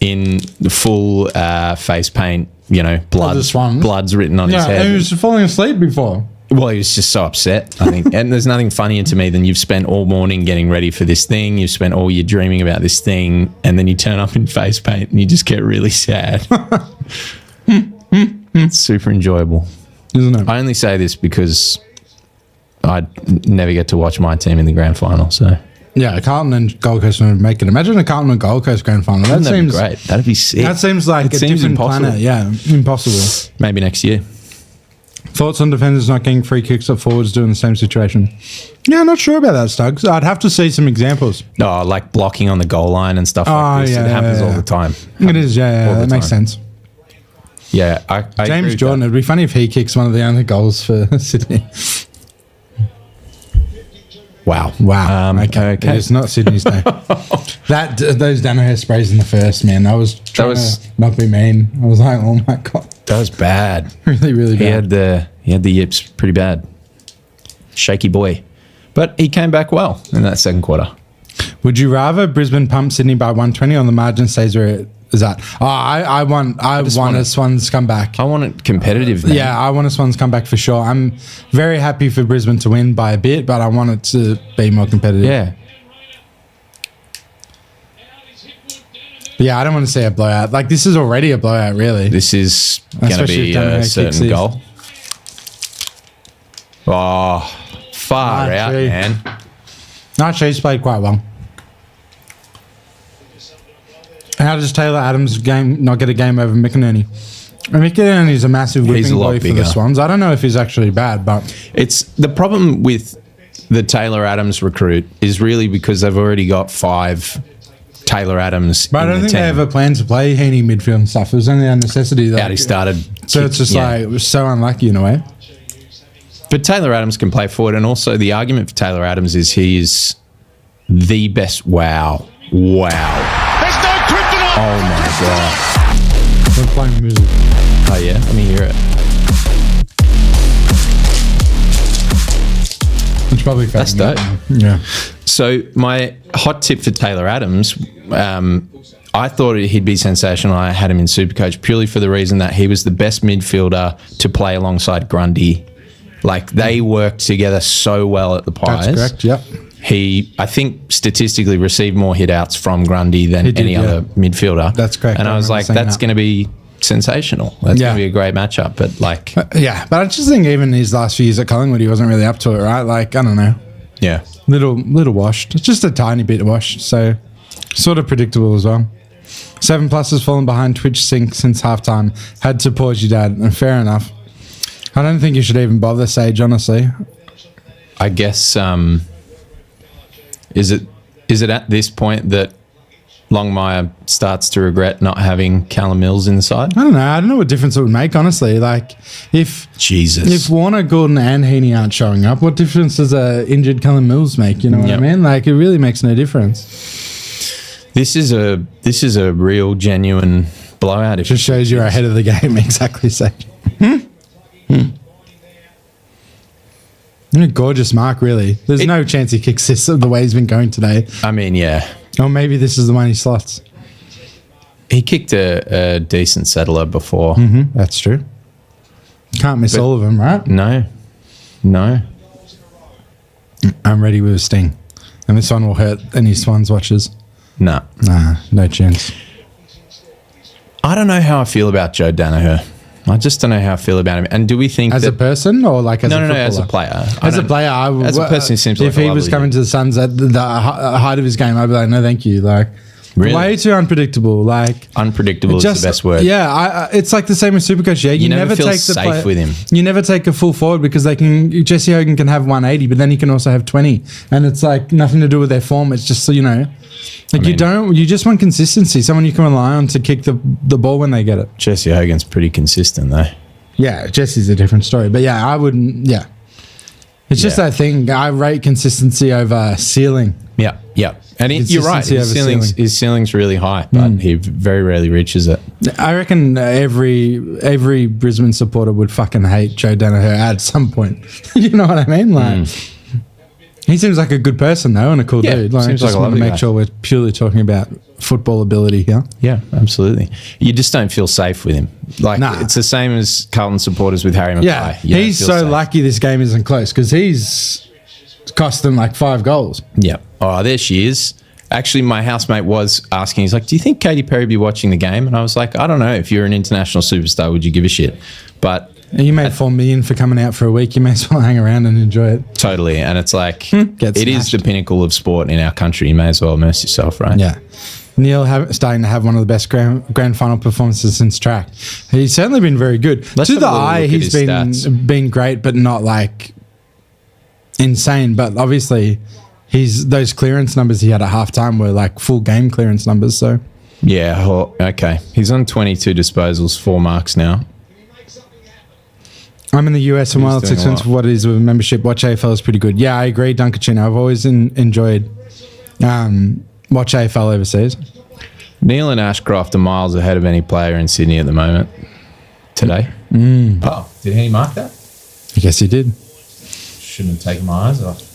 the full face paint, you know, blood's written on his head. And he was falling asleep before. Well, he was just so upset, I think. And there's nothing funnier to me than you've spent all morning getting ready for this thing. You've spent all year dreaming about this thing. And then you turn up in face paint and you just get really sad. It's super enjoyable. Isn't it? I only say this because I never get to watch my team in the grand final. So Yeah, Carlton and Gold Coast would make it. Imagine a Carlton and Gold Coast grand final. That that'd seems be great. That'd be sick. That seems like It a seems different impossible. planet. Yeah, impossible. Maybe next year. Thoughts on defenders not getting free kicks or forwards doing the same situation? Yeah, not sure about that, Stugs. I'd have to see some examples. Oh, like blocking on the goal line and stuff like this. yeah, It happens yeah, all yeah. the time. It is, yeah, All the that makes time. sense. Yeah, I agree James with Jordan, that. it'd be funny if he kicks one of the only goals for Sydney. Wow. Okay. It's not Sydney's day. Those Danaher sprays in the first, man. I was trying to not be mean. I was like, oh my God. That was bad. Really, really He bad. had the yips pretty bad. Shaky boy. But he came back well in that second quarter. Would you rather Brisbane pump Sydney by 120 on the margin stays where it is at? Oh, I want a Swans come back. I want it competitive now. Yeah, I want a Swans come back for sure. I'm very happy for Brisbane to win by a bit, but I want it to be more competitive. Yeah. Yeah, I don't want to see a blowout. Like, this is already a blowout, really. This is going to Especially be if Danaher a kicks certain these. goal. Oh, far Ah, out, gee. man. No, she's played quite well. How does Taylor Adams' game not get a game over McInerney? McInerney's a massive He's whipping a lot boy for bigger. the Swans. I don't know if he's actually bad, but It's the problem with the Taylor Adams recruit is really because they've already got 5 Taylor Adams I in don't the think team. they have a plan to play Heaney midfield and stuff. It was only a necessity. How he started. So it's just like, it was so unlucky in a way. But Taylor Adams can play forward, and also the argument for Taylor Adams is he is the best. Wow. There's no kryptonite. Oh my god. We're playing music. Oh yeah, let me hear it. It's probably That's fading dope. out now. Yeah. So my hot tip for Taylor Adams, I thought he'd be sensational. I had him in Supercoach purely for the reason that he was the best midfielder to play alongside Grundy. Like, they worked together so well at the Pies. That's correct, yep. He, I think, statistically received more hit-outs from Grundy than He did, any yeah. other midfielder. That's correct. And I was remember like, saying that's that. going to be sensational. That's Yeah. going to be a great matchup. But, like, Yeah, but I just think even his last few years at Collingwood, he wasn't really up to it, right? Like, I don't know. yeah. Little washed. It's just a tiny bit washed, so sort of predictable as well. 7+ has fallen behind Twitch sync since halftime. Had to pause your dad, and fair enough. I don't think you should even bother, Sage, honestly. I guess, is it at this point that Longmire starts to regret not having Callum Mills in the side? I don't know what difference it would make, honestly. Like, if Jesus. Warner, Gordon, and Heaney aren't showing up, what difference does a injured Callum Mills make? You know what I Yep. mean? Like, it really makes no difference. This is a real genuine blowout. If Just shows you're ahead of the game, exactly, Sage. A gorgeous mark, really. There's no chance he kicks this the way he's been going today. I mean, yeah, Or maybe this is the one he slots. he kicked a decent settler before. That's true. Can't miss all of them, right? No. I'm ready with a sting. And this one will hurt any Swans watchers. Nah. Nah, no chance. I don't know how I feel about Joe Danaher. I just don't know how I feel about him. And do we think As that a person or like as a no, footballer? as a player. As a player, I would. As a person, he seems if like a he was lovely coming dude. to the Suns at the height of his game, I'd be like, no, thank you. Like, Really? way too unpredictable. Like, Unpredictable is the best word. Yeah, I it's like the same with Supercoach. Yeah, You never feel take the safe player- with him. You never take a full forward because they can. Jesse Hogan can have 180, but then he can also have 20, and it's like nothing to do with their form. It's just like you just want consistency. Someone you can rely on to kick the ball when they get it. Jesse Hogan's pretty consistent though. Yeah, Jesse's a different story, but yeah, I wouldn't. Yeah, It's just that thing. I rate consistency over ceiling. Yeah, yeah. And you're right. Consistency His ceiling's really high, but he very rarely reaches it. I reckon every Brisbane supporter would fucking hate Joe Danaher at some point. You know what I mean? Like, he seems like a good person though, and a cool Yeah, dude. Like, I seems just like a want to lovely make guy. sure we're purely talking about football ability here. Yeah, absolutely. You just don't feel safe with him. Like, Nah. it's the same as Carlton supporters with Harry Mackay. Yeah, You don't he's feel so safe. lucky this game isn't close because he's cost them like 5 goals. Yeah. Oh, there she is. Actually, my housemate was asking, he's like, do you think Katy Perry would be watching the game? And I was like, I don't know. If you're an international superstar, would you give a shit? But And you made $4 million for coming out for a week. You may as well hang around and enjoy it. totally. And it's like, Get it is smashed. the pinnacle of sport in our country. You may as well immerse yourself, right? Yeah. Neil starting to have one of the best grand final performances since track. He's certainly been very good. Let's To have the a little eye, look at he's his stats. been great, but not like insane. But obviously, those clearance numbers he had at halftime were like full game clearance numbers. So Yeah. Well, okay. He's on 22 disposals, 4 marks now. I'm in the US and He's while it's doing a expensive lot. for what it is with a membership, Watch AFL is pretty good. Yeah, I agree, Dunkachino. I've always enjoyed Watch AFL overseas. Neil and Ashcroft are miles ahead of any player in Sydney at the moment. Today. Oh, did he mark that? I guess he did. Shouldn't have taken my eyes off.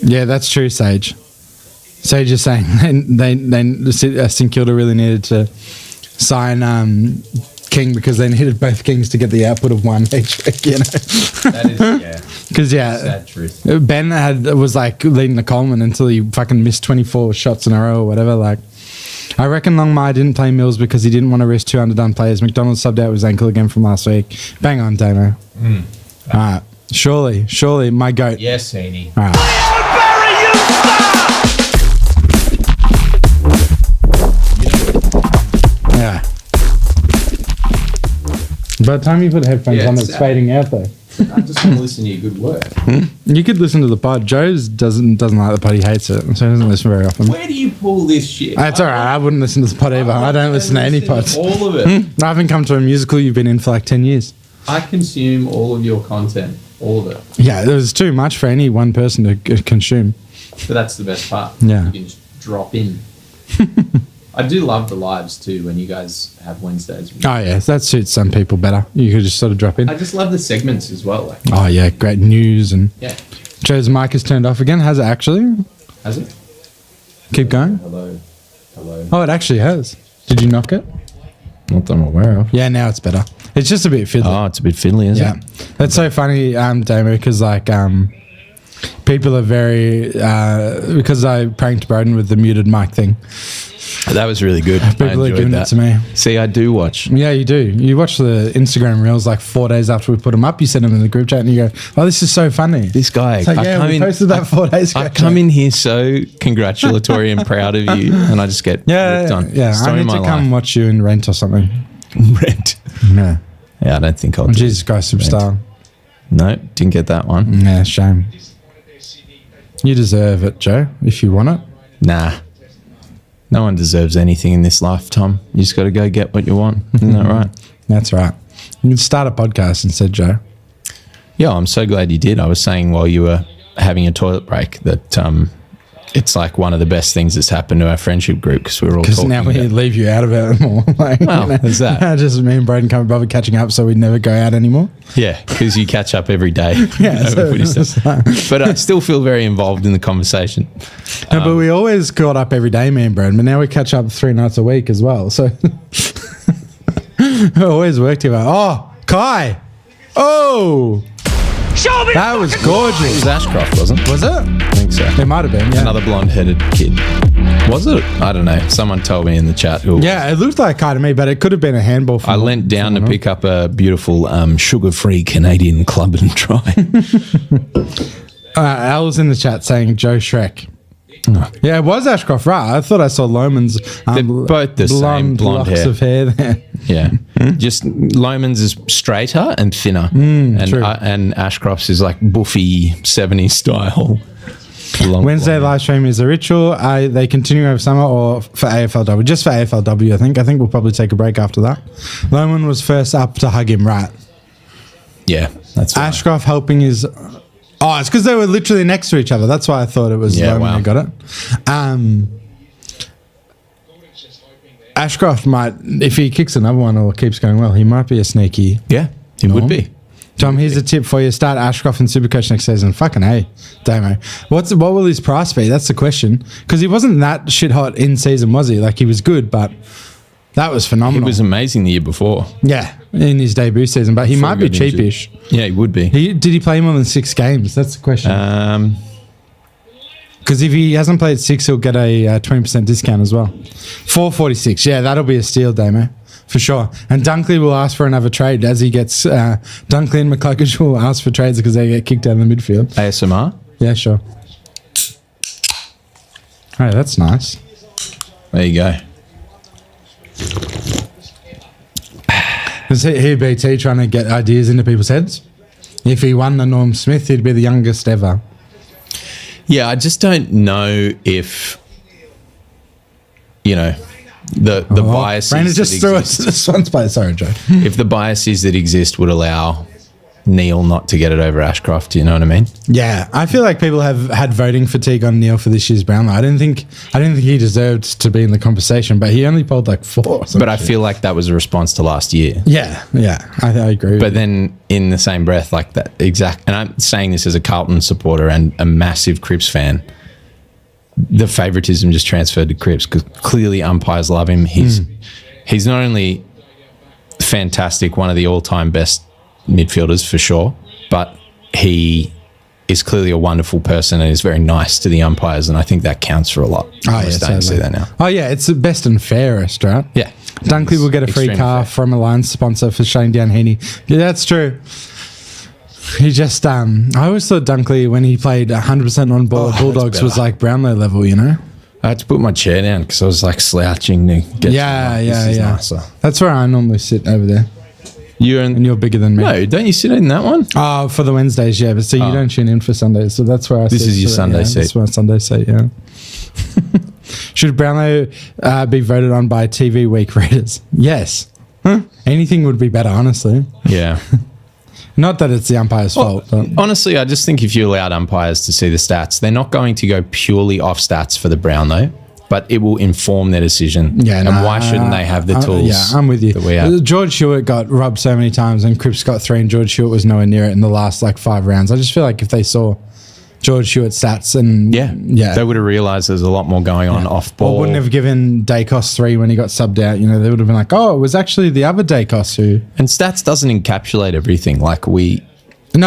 Yeah, that's true, Sage. Sage is saying St Kilda really needed to sign King because they needed both Kings to get the output of one each week, you know. That is, yeah. Because, yeah, Sad truth. Ben was like leading the Coleman until he fucking missed 24 shots in a row or whatever. Like, I reckon Longmire didn't play Mills because he didn't want to risk 2 underdone players. McDonald subbed out with his ankle again from last week. Bang on, Damo. All right. Surely, my goat. Yes, Heaney. All right. Yeah. By the time you put headphones Yeah, on, it's it's fading out though. I just want to listen to your good work. You could listen to the pod. Joe's doesn't like the pod. He hates it, so he doesn't listen very often. Where do you pull this shit? That's all right. I wouldn't listen to the pod either. I don't listen to any pods. All of it. I haven't come to a musical you've been in for like 10 years. I consume all of your content. All of it. Yeah, it was too much for any one person to consume. But that's the best part. Yeah. You can just drop in. I do love the lives too when you guys have Wednesdays. Oh yeah, that suits some people better. You could just sort of drop in. I just love the segments as well. Like, Oh yeah, great news and yeah. Joe's mic is turned off again. Has it actually? Has it? Keep going. Hello. Oh, it actually has. Did you knock it? Not that I'm aware of. Yeah, now it's better. It's just a bit fiddly. Oh, it's a bit fiddly, isn't Yeah, it? that's so funny, Damo, because like people are very because I pranked Broden with the muted mic thing. That was really good. I People are enjoyed giving that. it to me. See, I do watch. Yeah, you do. You watch the Instagram reels like 4 days after we put them up. You send them in the group chat and you go, "Oh, this is so funny." This guy, It's like, yeah, we posted that 4 days ago. I come in here so congratulatory and proud of you, and I just get Yeah, ripped on. yeah. I Story need of to my come life. watch you in Rent or something. Rent. Yeah. Yeah, I don't think I'll. Oh, do Jesus Christ, Superstar. No, didn't get that one. Yeah, shame. You deserve it, Joe, if you want it. Nah. No one deserves anything in this life, Tom. You just got to go get what you want. Isn't that right? That's right. You can start a podcast instead, Joe. Yeah, I'm so glad you did. I was saying while you were having a toilet break that it's like one of the best things that's happened to our friendship group because we were all Because talking now we about- leave you out of it more. Like, Well, there's that. Just me and Braden can't bother catching up, so we'd never go out anymore. Yeah, because you catch up every day. Yeah, over so footy stuff. it's like- But I still feel very involved in the conversation. No, but we always caught up every day, me and Braden, but now we catch up 3 nights a week as well. So it always worked together. Oh, Kai. Oh. That was It gorgeous. was Ashcroft, wasn't it? Was it? I think so. It might have been, yeah. Another blonde-headed kid. Was it? I don't know. Someone told me in the chat. Who Yeah, it looked like Kai to me, but it could have been a handball. I leant down to pick up a beautiful sugar-free Canadian club and try. Al's in the chat saying Joe Shrek. Yeah, it was Ashcroft, right? I thought I saw Loman's They're both the same blonde locks hair. of hair there. Yeah. Just Loman's is straighter and thinner. true. And Ashcroft's is like buffy 70s style. Long Wednesday blonde. live stream is a ritual. They continue over summer or for AFLW? Just for AFLW, I think. I think we'll probably take a break after that. Loman was first up to hug him, right? Yeah, that's why. Ashcroft helping is. Oh, it's because they were literally next to each other. That's why I thought it was Yeah, when wow. I got it. Ashcroft might, if he kicks another one or keeps going well, he might be a sneaky. Yeah, he would be. Tom, here's a tip for you. Start Ashcroft in Supercoach next season. Fucking hey, Damo. What will his price be? That's the question. Because he wasn't that shit hot in season, was he? Like, he was good, but that was He phenomenal. was amazing the year before. Yeah, in his debut season, but he might be Before he got injured. cheapish. Yeah, he would be. Did he play more than 6 games? That's the question. Because if he hasn't played 6, he'll get a 20% discount as well. 446. Yeah, that'll be a steal, Damo. For sure. And Dunkley will ask for another trade as he gets... Dunkley and McCluggage will ask for trades because they get kicked out of the midfield. ASMR. Yeah, sure. Hey, that's nice. There you go. Is he BT trying to get ideas into people's heads? If he won the Norm Smith, he'd be the youngest ever. Yeah, I just don't know if, the biases Brandon that just threw us exist, this one's play. Sorry, Joe. if the biases that exist would allow Neil not to get it over Ashcroft, you know what I mean? Yeah, I feel like people have had voting fatigue on Neil for this year's Brownlow. I didn't think he deserved to be in the conversation, but he only polled like 4. Or But I feel like that was a response to last year. yeah, I agree. But then in the same breath, like that exact, and I'm saying this as a Carlton supporter and a massive Cripps fan, the favouritism just transferred to Cripps because clearly umpires love him. He's not only fantastic, one of the all-time best midfielders for sure, but he is clearly a wonderful person and is very nice to the umpires, and I think that counts for a lot. We're starting to see that now. Oh yeah, it's the best and fairest, right? Yeah. Dunkley will get a free Extremely car fair. from a Lions sponsor for shutting down Heaney. Yeah, that's true. He just, I always thought Dunkley, when he played 100% on ball at Bulldogs, better. was like Brownlow level, you know? I had to put my chair down because I was like slouching to get Yeah. nicer. That's where I normally sit over there. And you're bigger than me. No, don't you sit in that one? Oh, for the Wednesdays, yeah. But see, you don't tune in for Sundays, so that's where I sit. This is your So, Sunday yeah, seat. That's my Sunday seat, yeah. Should Brownlow be voted on by TV Week readers? Yes. Anything would be better, honestly. Yeah. Not that it's the umpire's fault. But Honestly, I just think if you allowed umpires to see the stats, they're not going to go purely off stats for the Brownlow, but it will inform their decision. yeah, and why shouldn't they have the tools? Yeah, I'm with you. That we have? George Hewitt got robbed so many times, and Cripps got 3, and George Hewitt was nowhere near it in the last 5 rounds. I just feel like if they saw George Hewitt's stats and They would have realised there's a lot more going on off ball. or wouldn't have given Dacos 3 when he got subbed out. You know, they would have been like, oh, it was actually the other Dacos who. And stats doesn't encapsulate everything. No,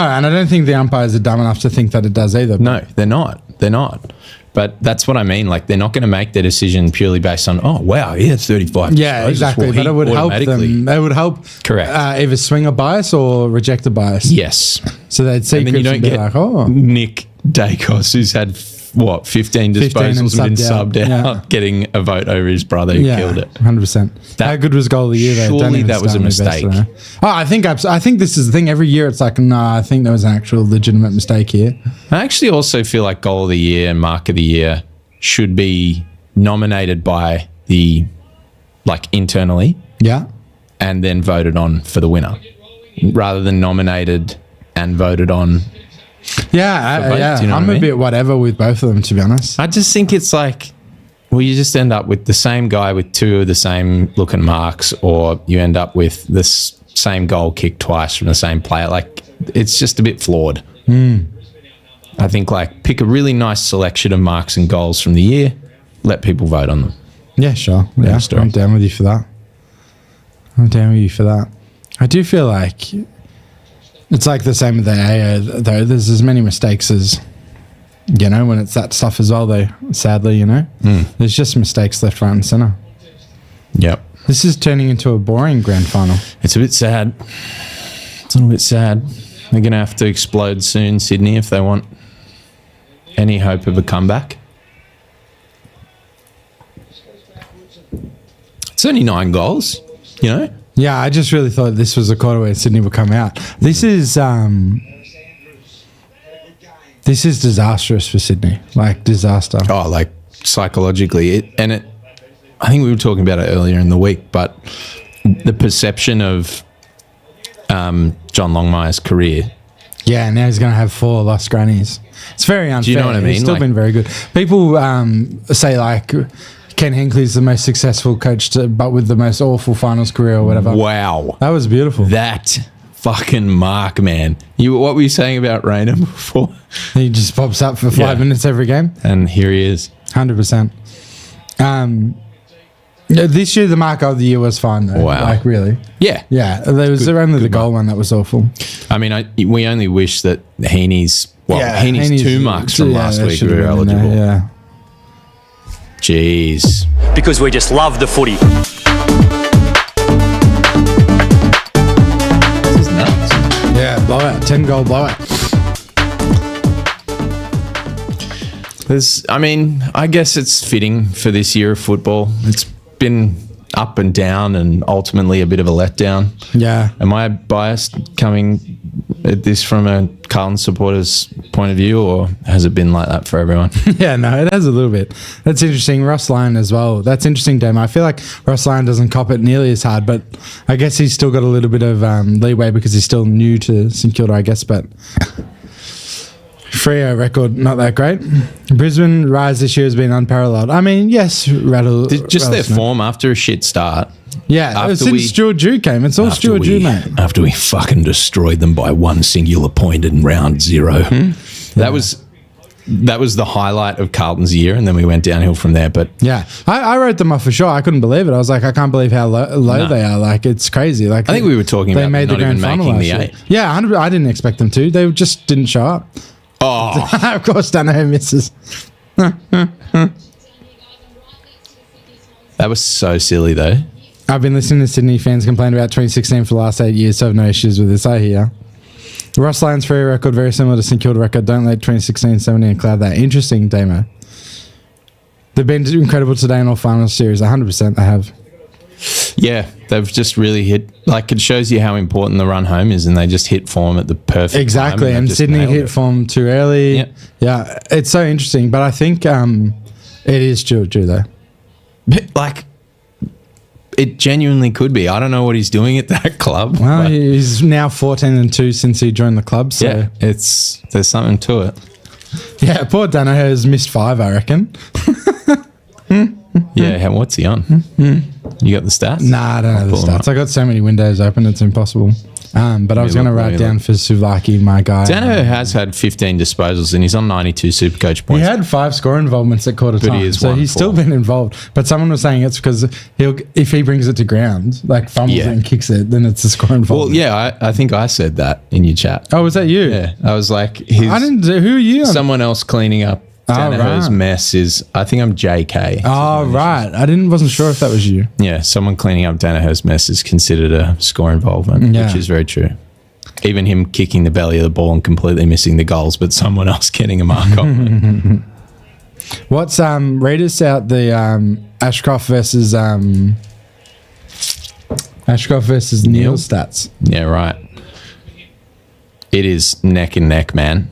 and I don't think the umpires are dumb enough to think that it does either. No, they're not. They're not. But that's what I mean. They're not going to make their decision purely based on, oh, wow, he had 35. Yeah, exactly. But it would help them. It would help Correct. Either swing a bias or reject a bias. Yes. So they'd see And then you Cripps don't and be get like, oh. Nick Dacos, who's had 15 disposals and been subbed out, getting a vote over his brother who killed it. 100%. How good was goal of the year though? Surely Don't even that was start a me best mistake. today. Oh, I think this is the thing. Every year it's like, no, I think there was an actual legitimate mistake here. I actually also feel like goal of the year and mark of the year should be nominated by the internally Yeah. and then voted on for the winner, rather than nominated and voted on. Yeah, both, yeah. do you know I'm what I a mean? bit whatever with both of them, to be honest. I just think it's you just end up with the same guy with 2 of the same looking marks, or you end up with this same goal kicked twice from the same player. It's just a bit flawed. I think pick a really nice selection of marks and goals from the year, let people vote on them. Yeah, sure. Yeah, story. I'm down with you for that. I do feel like it's the same with the AO, though. There's as many mistakes as, when it's that stuff as well, though, sadly, There's just mistakes left, right, and centre. Yep. This is turning into a boring grand final. It's a bit sad. It's a little bit sad. They're going to have to explode soon, Sydney, if they want any hope of a comeback. It's only 9 goals, Yeah, I just really thought this was a quarter where Sydney would come out. This is disastrous for Sydney. Disaster. Oh, psychologically. I think we were talking about it earlier in the week, but the perception of John Longmire's career. Yeah, now he's going to have 4 lost grannies. It's very unfair. Do you know what I mean? He's still Like- been very good. People say like Ken Hinkley's the most successful coach, but with the most awful finals career or whatever. Wow. That was beautiful. That fucking mark, man. What were you saying about Raynham before? He just pops up for 5 minutes every game. And here he is. 100%. This year, the mark of the year was fine, though. Wow. Like, really. Yeah. Yeah, there was only the goal one that was awful. I mean, we only wish that Heaney's 2 marks from last they week should have were been in there, eligible. Yeah. Jeez. Because we just love the footy. This is nuts. Yeah, blowout. 10-goal blowout. I guess it's fitting for this year of football. It's been up and down and ultimately a bit of a letdown. Yeah. Am I biased coming at this from a Carlton supporter's point of view, or has it been like that for everyone? Yeah, no, it has a little bit. That's interesting. Ross Lyon as well. That's interesting, Damo. I feel like Ross Lyon doesn't cop it nearly as hard, but I guess he's still got a little bit of leeway because he's still new to St Kilda, I guess, but Freo record, not that great. Brisbane rise this year has been unparalleled. I mean, yes, Just their form after a shit start. Yeah, After since Stuart Dew came, it's all Stuart Dew, mate. After we fucking destroyed them by one singular point in round 0. That was the highlight of Carlton's year, and then we went downhill from there. But Yeah, I wrote them off for sure. I couldn't believe it. I was like, I can't believe how low they are. Like, it's crazy. Like, I think we were talking about not even making the 8. Yeah, 100%. I didn't expect them to. They just didn't show up. Oh, Of course, Danaher misses. that was so silly, though. I've been listening to Sydney fans complain about 2016 for the last 8 years, so I have no issues with this. I hear. Ross Lyon's free record, very similar to St Kilda record. Don't let 2016-17 cloud that. Interesting, Damo. They've been incredible today in all final series. 100% they have. Yeah, they've just really hit. Like, it shows you how important the run home is, and they just hit form at the perfect Exactly, time. and they've just Sydney nailed hit it. form too early. Yep. Yeah, it's so interesting, but I think it is Stuart Dew, though. But, like, it genuinely could be. I don't know what he's doing at that club. Well, but he's now 14-2 since he joined the club. So yeah, there's something to it. yeah, poor Danaher has missed 5, I reckon. Yeah, what's he on? You got the stats? Nah, I don't know the pull them stats. I got so many windows open, it's impossible. But I was going to write down for Souvlaki, my guy. Danaher has had 15 disposals and he's on 92 Supercoach He points. had 5 score involvements at quarter But time, he is so won he's 4. still been involved. But someone was saying it's because if he brings it to ground, like fumbles Yeah. it and kicks it, then it's a score Well, involvement. yeah, I think I said that in your chat. Oh, was that you? Yeah, I was like, I didn't do. Who are you? someone else cleaning up Danaher's right. mess is, I think I'm JK. Oh, right. Wasn't sure if that was you. Yeah, someone cleaning up Danaher's mess is considered a score involvement, Yeah. which is very true. Even him kicking the belly of the ball and completely missing the goals, but someone else getting a mark on it. What's read us out the Ashcroft versus Neil Neil? stats. Yeah, right. It is neck and neck, man.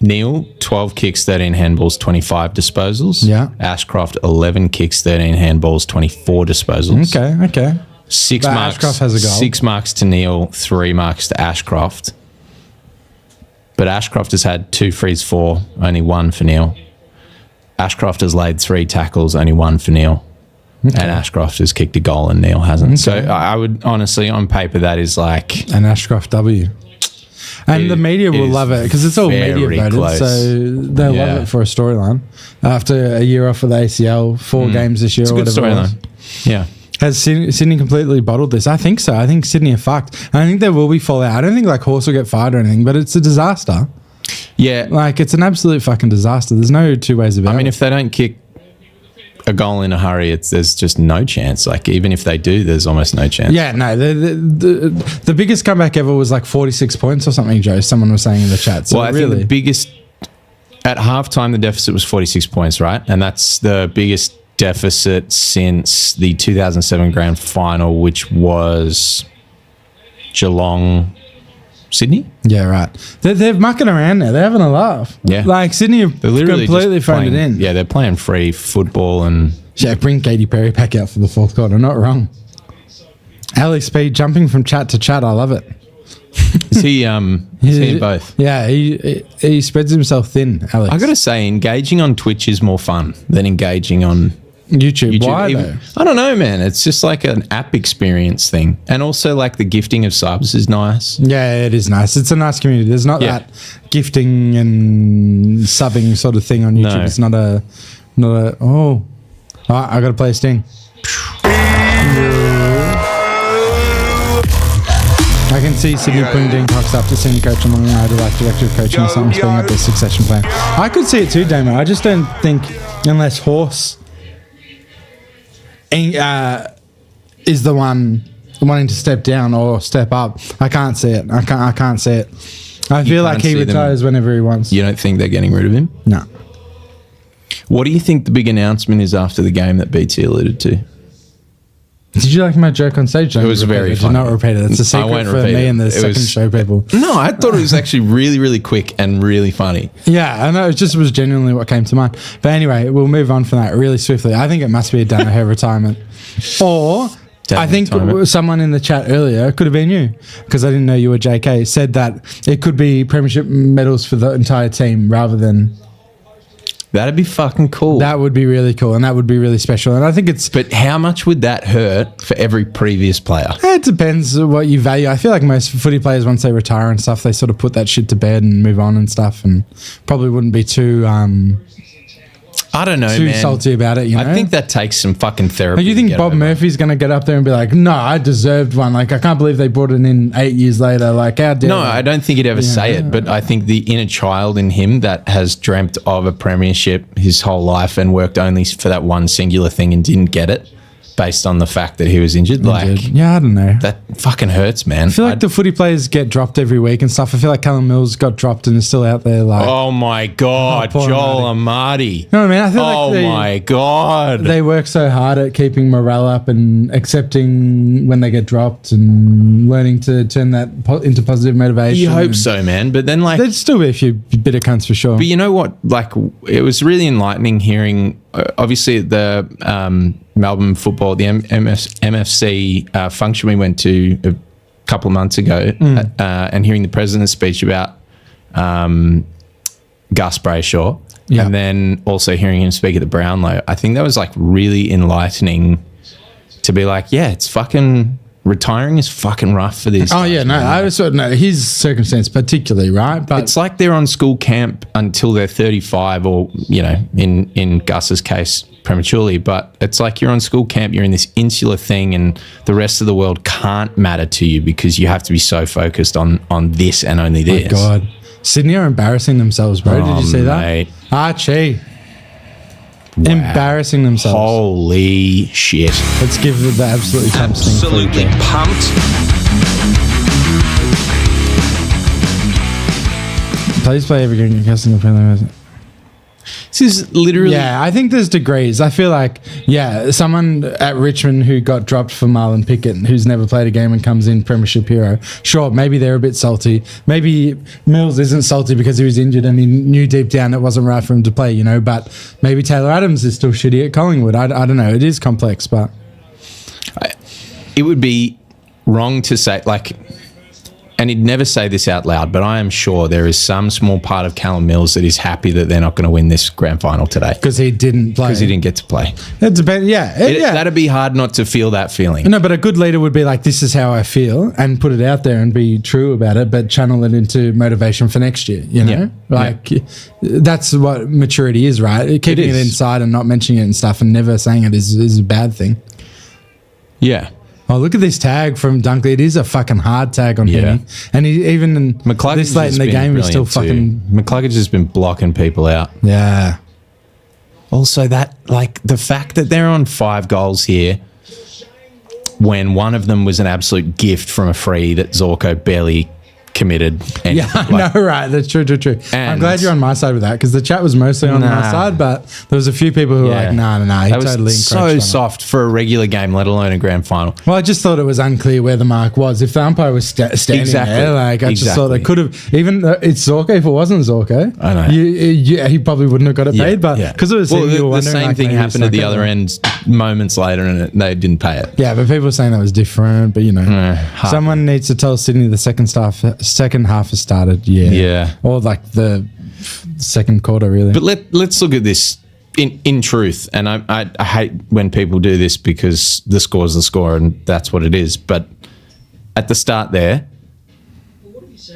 Neil, 12 kicks, 13 handballs, 25 disposals. Yeah. Ashcroft, 11 kicks, 13 handballs, 24 disposals. Okay. 6 But marks. Ashcroft has a goal. 6 marks to Neil, 3 marks to Ashcroft. But Ashcroft has had 2 frees, 4, only 1 for Neil. Ashcroft has laid 3 tackles, only 1 for Neil. And Ashcroft has kicked a goal and Neil hasn't. So I would honestly, on paper, that is like... An Ashcroft W. And the media will is love it because it's all media very voted, close. so they'll Yeah. love it for a storyline. After a year off with ACL, 4 games this year, It's a or good whatever it was. storyline. Yeah. Has Sydney completely bottled this? I think so. I think Sydney are fucked. I think there will be fallout. I don't think like Horse will get fired or anything, but it's a disaster. Yeah. Like it's an absolute fucking disaster. There's no 2 ways about it. I mean, if they don't kick a goal in a hurry, there's just no chance. Like, even if they do, there's almost no chance. Yeah, no. The biggest comeback ever was like 46 points or something, Joe. Someone was saying in the chat. So Well, I really, think the biggest... At halftime, the deficit was 46 points, right? And that's the biggest deficit since the 2007 grand final, which was Geelong... Sydney? yeah, right. They're mucking around now. They're having a laugh. Yeah. Like Sydney have They're literally completely just phoned it playing- in. Yeah, they're playing free football and... Yeah, bring Katy Perry back out for the 4th quarter. Not wrong. Ali Speed jumping from chat to chat. I love it. Is he in both? Yeah, he spreads himself thin, Alex. I got to say, engaging on Twitch is more fun than engaging on YouTube. Why Even- though? I don't know, man. It's just like an app experience thing. And also like the gifting of subs is nice. Yeah, it is nice. It's a nice community. There's not Yeah. that gifting and subbing sort of thing on YouTube. No. It's not a. I got to play a sting. I can see Sydney putting Dean Cox up to senior coach along the way to like director of coaching or something, speeding up their succession plan. I could see it too, Damo. I just don't think, unless Horse is the one wanting to step down or step up, I can't see it. I can't see it. I feel like can't he see them- retires whenever he wants. You don't think they're getting rid of him? No. What do you think the big announcement is after the game that BT alluded to? Did you like my joke on stage? It was very Do funny. not repeat it. It's a I secret won't for repeat me it. and the It second was- show people. No, I thought it was actually really, really quick and really funny. Yeah, I know. It just was genuinely what came to mind. But anyway, we'll move on from that really swiftly. I think it must be a Danaher retirement. Or I think retirement. someone in the chat earlier, could have been you, because I didn't know you were JK, said that it could be premiership medals for the entire team rather than... That'd be fucking cool. That would be really cool and that would be really special. And I think it's... But how much would that hurt for every previous player? It depends what you value. I feel like most footy players, once they retire and stuff, they sort of put that shit to bed and move on and stuff, and probably wouldn't be too I don't know, man. salty about it, you know? I think that takes some fucking therapy. You to think get Bob over. Murphy's going to get up there and be like, no, I deserved one. Like, I can't believe they brought it in 8 years later. Like, how dare No, they? I don't think he'd ever say it, but I think the inner child in him that has dreamt of a premiership his whole life and worked only for that one singular thing and didn't get it based on the fact that he was injured. Like, Yeah, I don't know. that fucking hurts, man. I feel like the footy players get dropped every week and stuff. I feel like Callum Mills got dropped and is still out there. Like, Oh my God, Oh, poor Joel Amati. you know what I mean? I feel Oh like my God. they work so hard at keeping morale up and accepting when they get dropped and learning to turn that into positive motivation. You hope and so, man. But then, like, There'd still be a few bitter cunts for sure. but you know what? Like, it was really enlightening hearing, obviously, the Melbourne football, the MFC function we went to a couple of months ago, and hearing the president's speech about Gus Brayshaw, Yeah. and then also hearing him speak at the Brownlow. I think that was like really enlightening to be like, yeah, it's fucking retiring is fucking rough for this. Oh yeah, no, I was sort of know his circumstance particularly, right? But It's like they're on school camp until they're 35 or, you know, in Gus's case, prematurely. But it's like you're on school camp, you're in this insular thing and the rest of the world can't matter to you because you have to be so focused on this and only this. God, Sydney are embarrassing themselves, bro. Did Oh, you see mate. that? Archie. Embarrassing themselves. Holy shit. Let's give it the absolutely pumped thing. Absolutely pumped. Please play every game Newcastle in the Premier League. This is literally... Yeah, I think there's degrees. I feel like, yeah, someone at Richmond who got dropped for Marlon Pickett, who's never played a game and comes in premiership hero. Sure, maybe they're a bit salty. Maybe Mills isn't salty because he was injured and he knew deep down it wasn't right for him to play, you know, but maybe Taylor Adams is still shitty at Collingwood. I don't know. It is complex, but... It would be wrong to say, like... And he'd never say this out loud, but I am sure there is some small part of Callum Mills that is happy that they're not going to win this grand final today. Because he didn't play. Because he didn't get to play. It depends. Yeah. Yeah. That'd be hard not to feel that feeling. No, but a good leader would be like, this is how I feel, and put it out there and be true about it, but channel it into motivation for next year, you know? Yeah. Like, that's what maturity is, right? Keeping it is. inside and not mentioning it and stuff and never saying it is a bad thing. Yeah. Oh, look at this tag from Dunkley. It is a fucking hard tag on Yeah. him. And he even in McCluggage this late has in the been game, he's still brilliant fucking... too. McCluggage has been blocking people out. Yeah. Also, that, like, the fact that they're on 5 goals here when one of them was an absolute gift from a free that Zorko barely committed. And, Yeah, I like, know, right. That's true. I'm And- glad you're on my side with that because the chat was mostly on my Nah. side, but there was a few people who were Yeah. like, nah. He That was totally so encroached on it. soft for a regular game, let alone a grand final. Well, I just thought it was unclear where the mark was. If the umpire was standing Exactly. there, like I just thought Exactly. it could have. Even it's Zorko. If it wasn't Zorko, I know. he probably wouldn't have got it paid. But because it was him, you were the wondering, same like, thing maybe happened at the snuck other it. end moments later, and they didn't pay it. Yeah, but people were saying that was different. But you know, hard. someone needs to tell Sydney the second second half has started. Yeah. Yeah. Or like the second quarter, really. But let's look at this in truth. And I hate when people do this because the score is the score and that's what it is. But at the start there,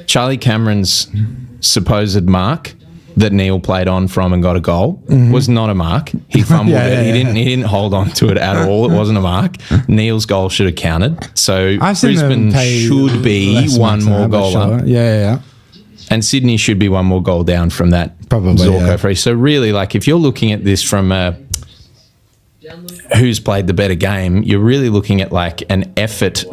Charlie Cameron's supposed mark that Neil played on from and got a goal was not a mark. He fumbled it. He didn't hold on to it at all. It wasn't a mark. Neil's goal should have counted. So Brisbane should be one more goal up. Yeah. And Sydney should be one more goal down from that Probably, Zorko free. So really, like, if you're looking at this from who's played the better game, you're really looking at like an effort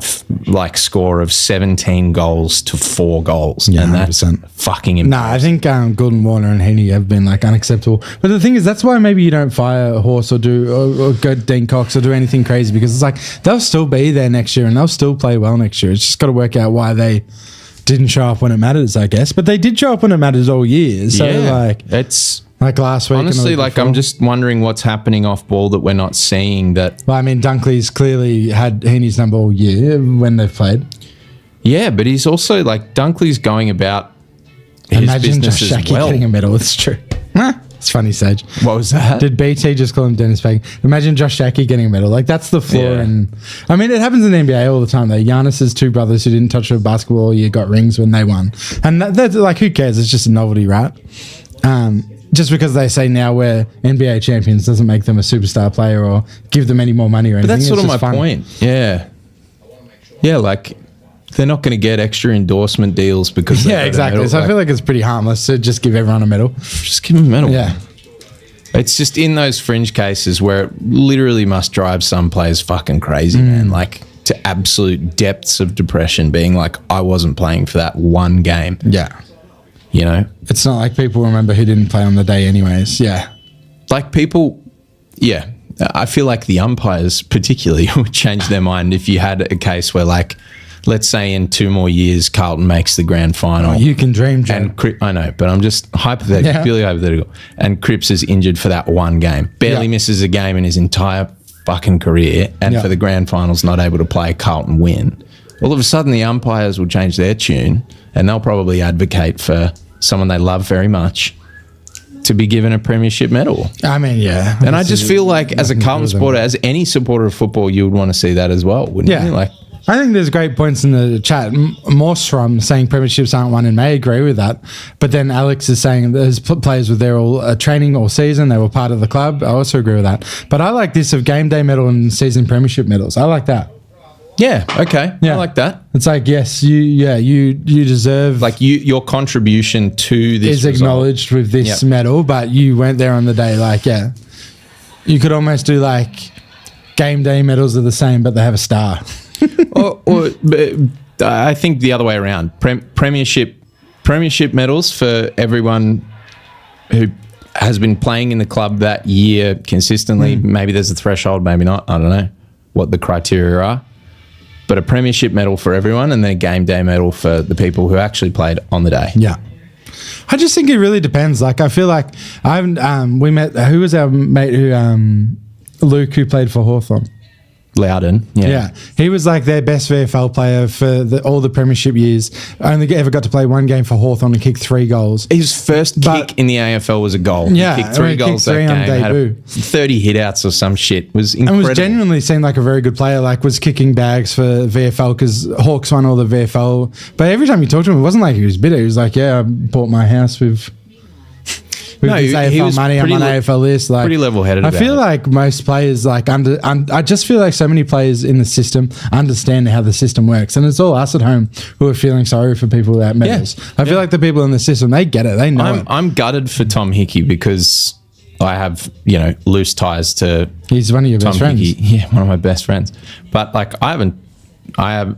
like score of 17 goals to 4 goals. Yeah, and that's 100%. fucking No, I embarrassing. think Gordon, Warner and Heaney have been like unacceptable. But the thing is, that's why maybe you don't fire a horse or go Dean Cox or do anything crazy, because it's like they'll still be there next year and they'll still play well next year. It's just got to work out why they didn't show up when it matters, I guess. But they did show up when it matters all year. So it's like last week. honestly, and the week like, before. I'm just wondering what's happening off ball that we're not seeing. That Well, I mean, Dunkley's clearly had Heaney's number all year when they've played. yeah, but he's also like Dunkley's going about his Imagine business Josh as Shackey well. getting a medal. It's true. It's funny, Sage. What was that? Did BT just call him Dennis Fagan? Imagine Josh Shackey getting a medal. Like, that's the flaw. Yeah. And I mean, it happens in the NBA all the time, though. Giannis's two brothers who didn't touch a basketball all year got rings when they won. And that's like, who cares? It's just a novelty, right? Just because they say now we're NBA champions doesn't make them a superstar player or give them any more money or But anything. that's sort It's of my just fun. point. Yeah. Yeah, like they're not going to get extra endorsement deals because they Yeah, got a exactly. medal. So I feel like it's pretty harmless to just give everyone a medal. just give them a medal. Yeah. It's just in those fringe cases where it literally must drive some players fucking crazy, man. Like to absolute depths of depression, being like, I wasn't playing for that one game. Yeah. You know? It's not like people remember who didn't play on the day anyways. Yeah. Like people, yeah. I feel like the umpires particularly would change their mind if you had a case where, like, let's say in 2 more years, Carlton makes the grand final. You can dream, Joe. And I know, but I'm just hypothetical, Yeah. purely hypothetical. And Cripps is injured for that one game. Barely Yeah. misses a game in his entire fucking career. And Yeah. for the grand finals, not able to play, Carlton win. All of a sudden, the umpires will change their tune and they'll probably advocate for someone they love very much to be given a premiership medal. I mean, yeah. And I just feel like as a Carlton supporter, as any supporter of football, you would want to see that as well, wouldn't Yeah. you? Like, I think there's great points in the chat. Morstrom saying premierships aren't won, and may agree with that. But then Alex is saying there's players were there all training all season. They were part of the club. I also agree with that. But I like this of game day medal and season premiership medals. I like that. yeah, okay. Yeah. I like that. It's like, yes, you deserve Like your contribution to this is result. acknowledged with this Yep. medal, but you weren't there on the day. Like, yeah, you could almost do like game day medals are the same, but they have a star. But I think the other way around. Premiership medals for everyone who has been playing in the club that year consistently. Maybe there's a threshold, maybe not. I don't know what the criteria are. But a premiership medal for everyone, and then a game day medal for the people who actually played on the day. Yeah. I just think it really depends. Like, I feel like we met, who was our mate Luke, who played for Hawthorn? Loudon. Yeah. He was like their best VFL player for all the premiership years. Only ever got to play one game for Hawthorn and kick 3 goals. His first But- kick in the AFL was a goal. Yeah, He kicked I 3 mean, goals kicked 3 that on game. Had debut. 30 hitouts or some shit. It was And incredible. was genuinely seemed like a very good player, like was kicking bags for VFL because Hawks won all the VFL. But every time you talked to him, it wasn't like he was bitter. He was like, yeah, I bought my house with No, this he AFL was money. I'm pretty on AFL list. Like, pretty level-headed I about feel it. like most players, like I just feel like so many players in the system understand how the system works, and it's all us at home who are feeling sorry for people without medals. I feel like the people in the system, they get it, they know it. I'm gutted for Tom Hickey because I have, loose ties to He's one of your Tom best friends. Hickey. Yeah, one of my best friends. But like I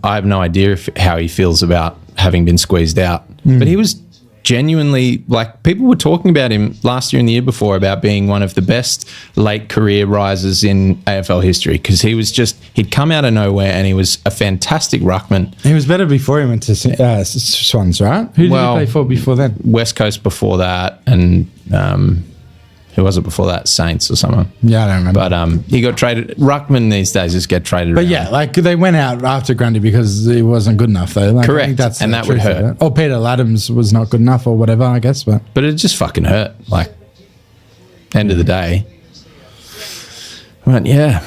have no idea how he feels about having been squeezed out. But he was genuinely, like, people were talking about him last year and the year before about being one of the best late career risers in AFL history because he'd come out of nowhere and he was a fantastic ruckman. He was better before he went to Swans, right? Who did he play for before then? West Coast before that, and Who was it before that? Saints or someone. Yeah, I don't remember. But he got traded. Ruckman these days just get traded. But around. yeah, like they went out after Grundy because he wasn't good enough, though. Like, I Correct. think that's And the that would truth of hurt. it. Or Peter Laddams was not good enough, or whatever, I guess. But it just fucking hurt. Like, end of the day. But yeah,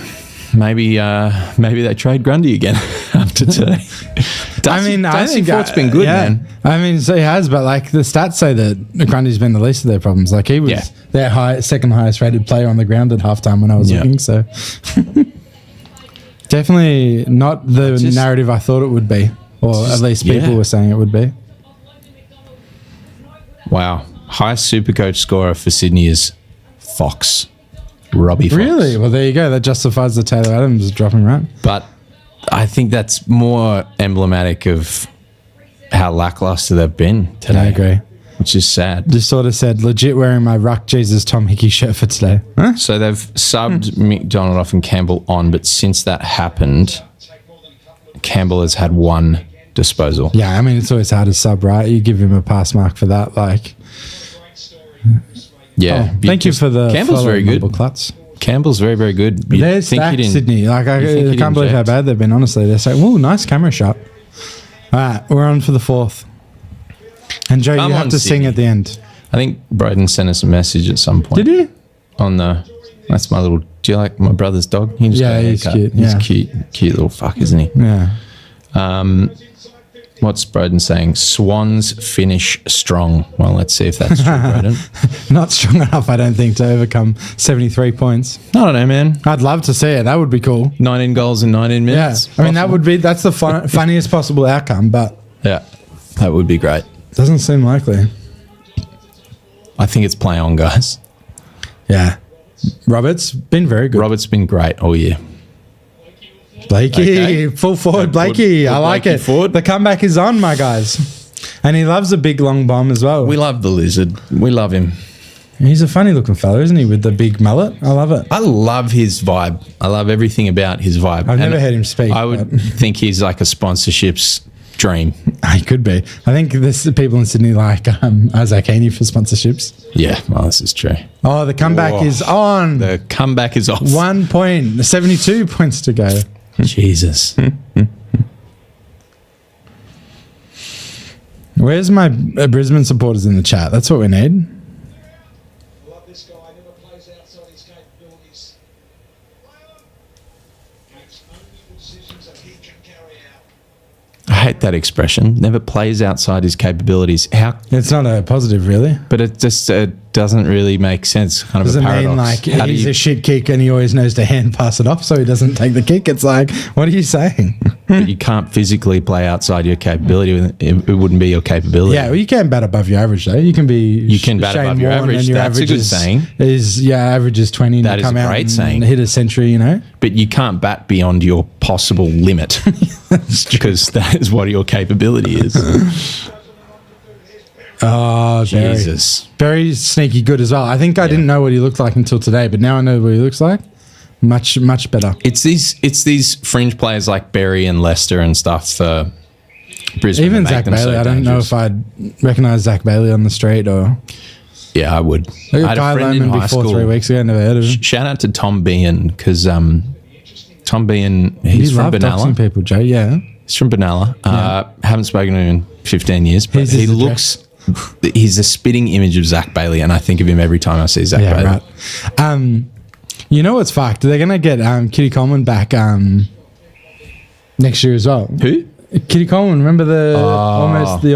maybe they trade Grundy again after today. I mean, I Darcy think Fort's been good, yeah. man. I mean, so he has, but like the stats say that Grundy's been the least of their problems. Like he was Yeah. their second highest rated player on the ground at halftime when I was Yeah. looking. So definitely not the narrative I thought it would be, or at least people were saying it would be. Wow. Highest Supercoach scorer for Sydney is Fox. Robbie Fox. Really? Well, there you go. That justifies the Taylor Adams dropping, right? But I think that's more emblematic of how lackluster they've been today. I agree. Which is sad. Just sort of said, legit wearing my Ruck Jesus Tom Hickey shirt for today. Huh? So they've subbed McDonald off and Campbell on, but since that happened, Campbell has had one disposal. Yeah, I mean, it's always hard to sub, right? You give him a pass mark for that. Like, Yeah. thank you for the Campbell's follow, very good. Mumble Klutz. Campbell's very, very good. You'd They're think stacked, you'd in- Sydney. Like, I you'd think you'd can't believe how inject. bad they've been, honestly. They're saying, ooh, nice camera shot. All right, we're on for the fourth. And Joe, Come you have on, to sing Sydney. at the end. I think Broden sent us a message at some point. Did he? On the, that's my little, do you like my brother's dog? He just Yeah, got a he's haircut. cute, He's yeah. cute little fuck, isn't he? Yeah. What's Broden saying? Swans finish strong. Well, let's see if that's true, Broden. Not strong enough, I don't think, to overcome 73 points. I don't know, man. I'd love to see it. That would be cool. 19 goals in 19 Yeah. minutes. I mean, that's the funniest possible outcome, but Yeah, that would be great. doesn't seem likely. I think it's play on, guys. Yeah. Roberts, been very good. Robert's been great all year. Blakey, Okay. full forward Put Blakey. I like Blakey it. forward. The comeback is on, my guys. And he loves a big long bomb as well. We love the lizard. We love him. He's a funny looking fella, isn't he, with the big mullet? I love it. I love his vibe. I love everything about his vibe. I've never heard him speak, I would but- think he's like a sponsorships dream. He could be. I think there's people in Sydney like Isaac Haney for sponsorships. Yeah, well, this is true. Oh, the comeback Whoa. is on. The comeback is off. 1 point, 72 points to go. Jesus. Where's my Brisbane supporters in the chat? That's what we need. Love this guy, never plays outside his capabilities. Makes only decisions that he can carry out. I hate that expression. Never plays outside his capabilities. How? It's not a positive, really. But it just doesn't really make sense. Kind Does of it a paradox. mean like How do he's you- a shit kick and he always knows to hand pass it off so he doesn't take the kick? It's like, what are you saying? but you can't physically play outside your capability. It wouldn't be your capability. Yeah, well, you can bat above your average though. You can be You can bat above your Warne average. and your That's a average good is- saying. Is average is 20 and That you is come a out great and saying. hit a century, you know? But you can't bat beyond your possible limit because that is what your capability is. Oh, very, Jesus. very sneaky good as well. I think I didn't know what he looked like until today, but now I know what he looks like. Much, much better. It's these fringe players like Berry and Leicester and stuff for Brisbane. Even that make Zach them Bailey, so I don't know dangerous. if I'd recognize Zach Bailey on the street or Yeah, I would. I look had at a Guy friend in Loman high before school. 3 weeks ago. Never heard of him. Shout out to Tom Bean because Tom Bean, You he's from love doxing Benalla. people, Joe. Yeah. He's from Benalla. Haven't spoken to him in 15 years, but Here's he his looks. He's a spitting image of Zach Bailey, and I think of him every time I see Zach Yeah, Bailey. right. You know what's fucked? They're gonna get Kitty Coleman back next year as well. Who? Kitty Coleman. Remember the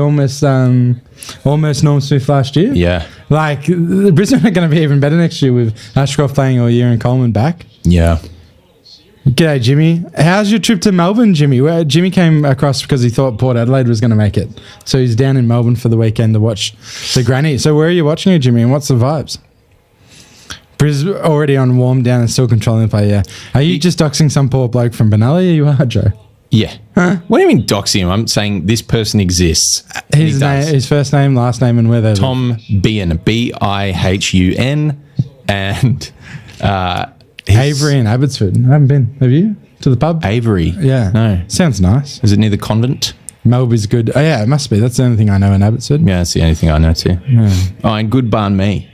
almost Norm Smith last year? Yeah, Like the Brisbane are going to be even better next year with Ashcroft playing all year and Coleman back. yeah. G'day, Jimmy. How's your trip to Melbourne, Jimmy? Where Jimmy came across because he thought Port Adelaide was going to make it, so he's down in Melbourne for the weekend to watch the Granny. So where are you watching it, Jimmy? And what's the vibes? Brisbane already on warm down and still controlling the play. Yeah. Are you just doxing some poor bloke from Benalla? You are, Joe. Yeah. What do you mean doxing him? I'm saying this person exists. And he His does. name, his first name, last name, and where they live. Tom Bean, Bihun, and Avery in Abbotsford. I haven't been. Have you? To the pub? Avery. Yeah. No. Sounds nice. Is it near the convent? Melbourne's good. Oh, yeah, it must be. That's the only thing I know in Abbotsford. Yeah, that's the only thing I know too. Oh, and good barn me.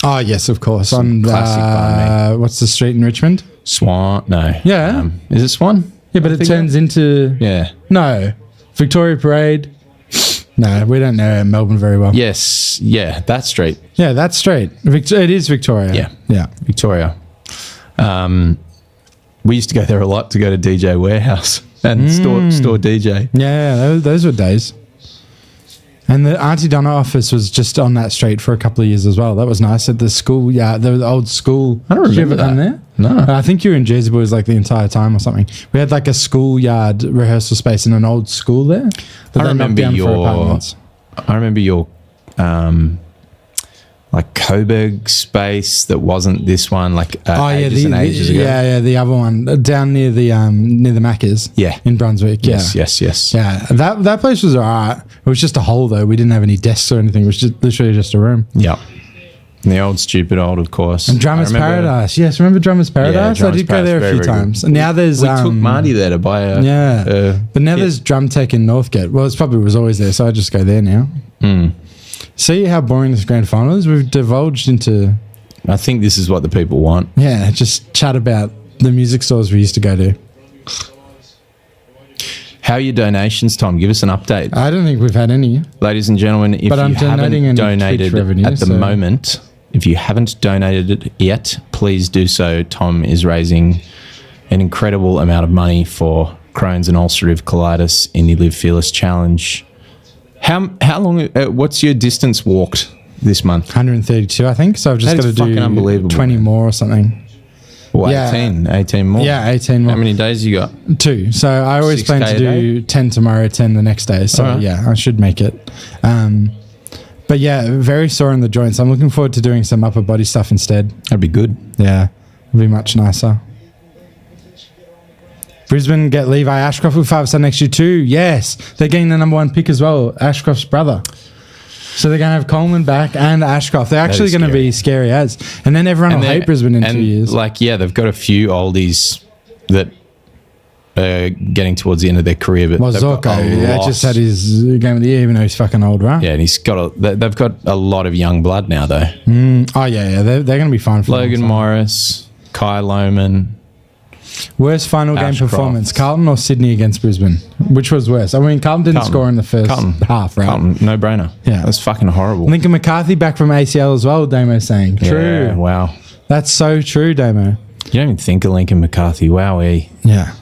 Oh, yes, of course. On classic banh what's the street in Richmond? Swan? No. Yeah. Is it Swan? Yeah, but it turns into... Yeah. No. Victoria Parade. No, we don't know Melbourne very well. Yes. Yeah. That street. Yeah, that's straight. It is Victoria. Yeah. Yeah. Victoria. We used to go there a lot to go to DJ Warehouse and store DJ. Yeah, those were days. And the Auntie Donna office was just on that street for a couple of years as well. That was nice at the school. Yeah, the old school. I don't Did you remember ever come that. there? No. I think you were in Jersey Boys like the entire time or something. We had like a schoolyard rehearsal space in an old school there. That I they knocked remember down for apartments. your like Coburg space that wasn't this one, like ages and ages ago. Yeah, the other one down near the Macca's. Yeah. in Brunswick. Yes, yeah. yes. Yeah, that place was alright. It was just a hole though. We didn't have any desks or anything. It was just literally just a room. Yep. And the old stupid old, of course. And Drummers I remember- Paradise. Yes, remember Drummers Paradise? I Drummers did go there a Paradise, few very, very times. good. And now there's We took Marty there to buy a but now kit. there's Drum Tech in Northgate. Well, it's probably was always there, so I just go there now. See how boring this grand final is? We've divulged into I think this is what the people want. just chat about the music stores we used to go to. How are your donations, Tom? Give us an update. I don't think we've had any. Ladies and gentlemen, if But you I'm donating haven't any donated Twitch revenue, at the so- moment, if you haven't donated it yet, please do so. Tom is raising an incredible amount of money for Crohn's and ulcerative colitis in the Live Fearless Challenge. How long? What's your distance walked this month? 132, I think. So I've just That got to is fucking do unbelievable, 20 man. more or something. Well, Yeah. 18 more. Yeah, 18 more. How many days you got? 2. So I always 6K plan to a do 10 tomorrow, 10 the next day. So Alright. yeah, I should make it. But yeah, very sore in the joints. I'm looking forward to doing some upper body stuff instead. That'd be good. Yeah, it'll be much nicer. Brisbane get Levi Ashcroft with 5-star next year too. Yes, they're getting the number 1 pick as well, Ashcroft's brother. So they're going to have Coleman back and Ashcroft. They're actually is going to scary. be scary as. And then everyone will hate Brisbane in 2 years. Like, yeah, they've got a few oldies that are getting towards the end of their career, but Well, they've got Zorko, a yeah, lot. just had his game of the year, even though he's fucking old, right? Yeah, and they've got a lot of young blood now, though. Oh, yeah. They're going to be fine for a long Logan time. Morris, Kai Lohman. Worst final game Ashcroft. performance, Carlton or Sydney against Brisbane? Which was worse? I mean, Carlton didn't Carlton. score in the first Carlton. half, right? Carlton, no brainer. Yeah. That's fucking horrible. Lincoln McCarthy back from ACL as well, Damo's saying. True. Yeah, wow. That's so true, Damo. You don't even think of Lincoln McCarthy. Wowee. Yeah.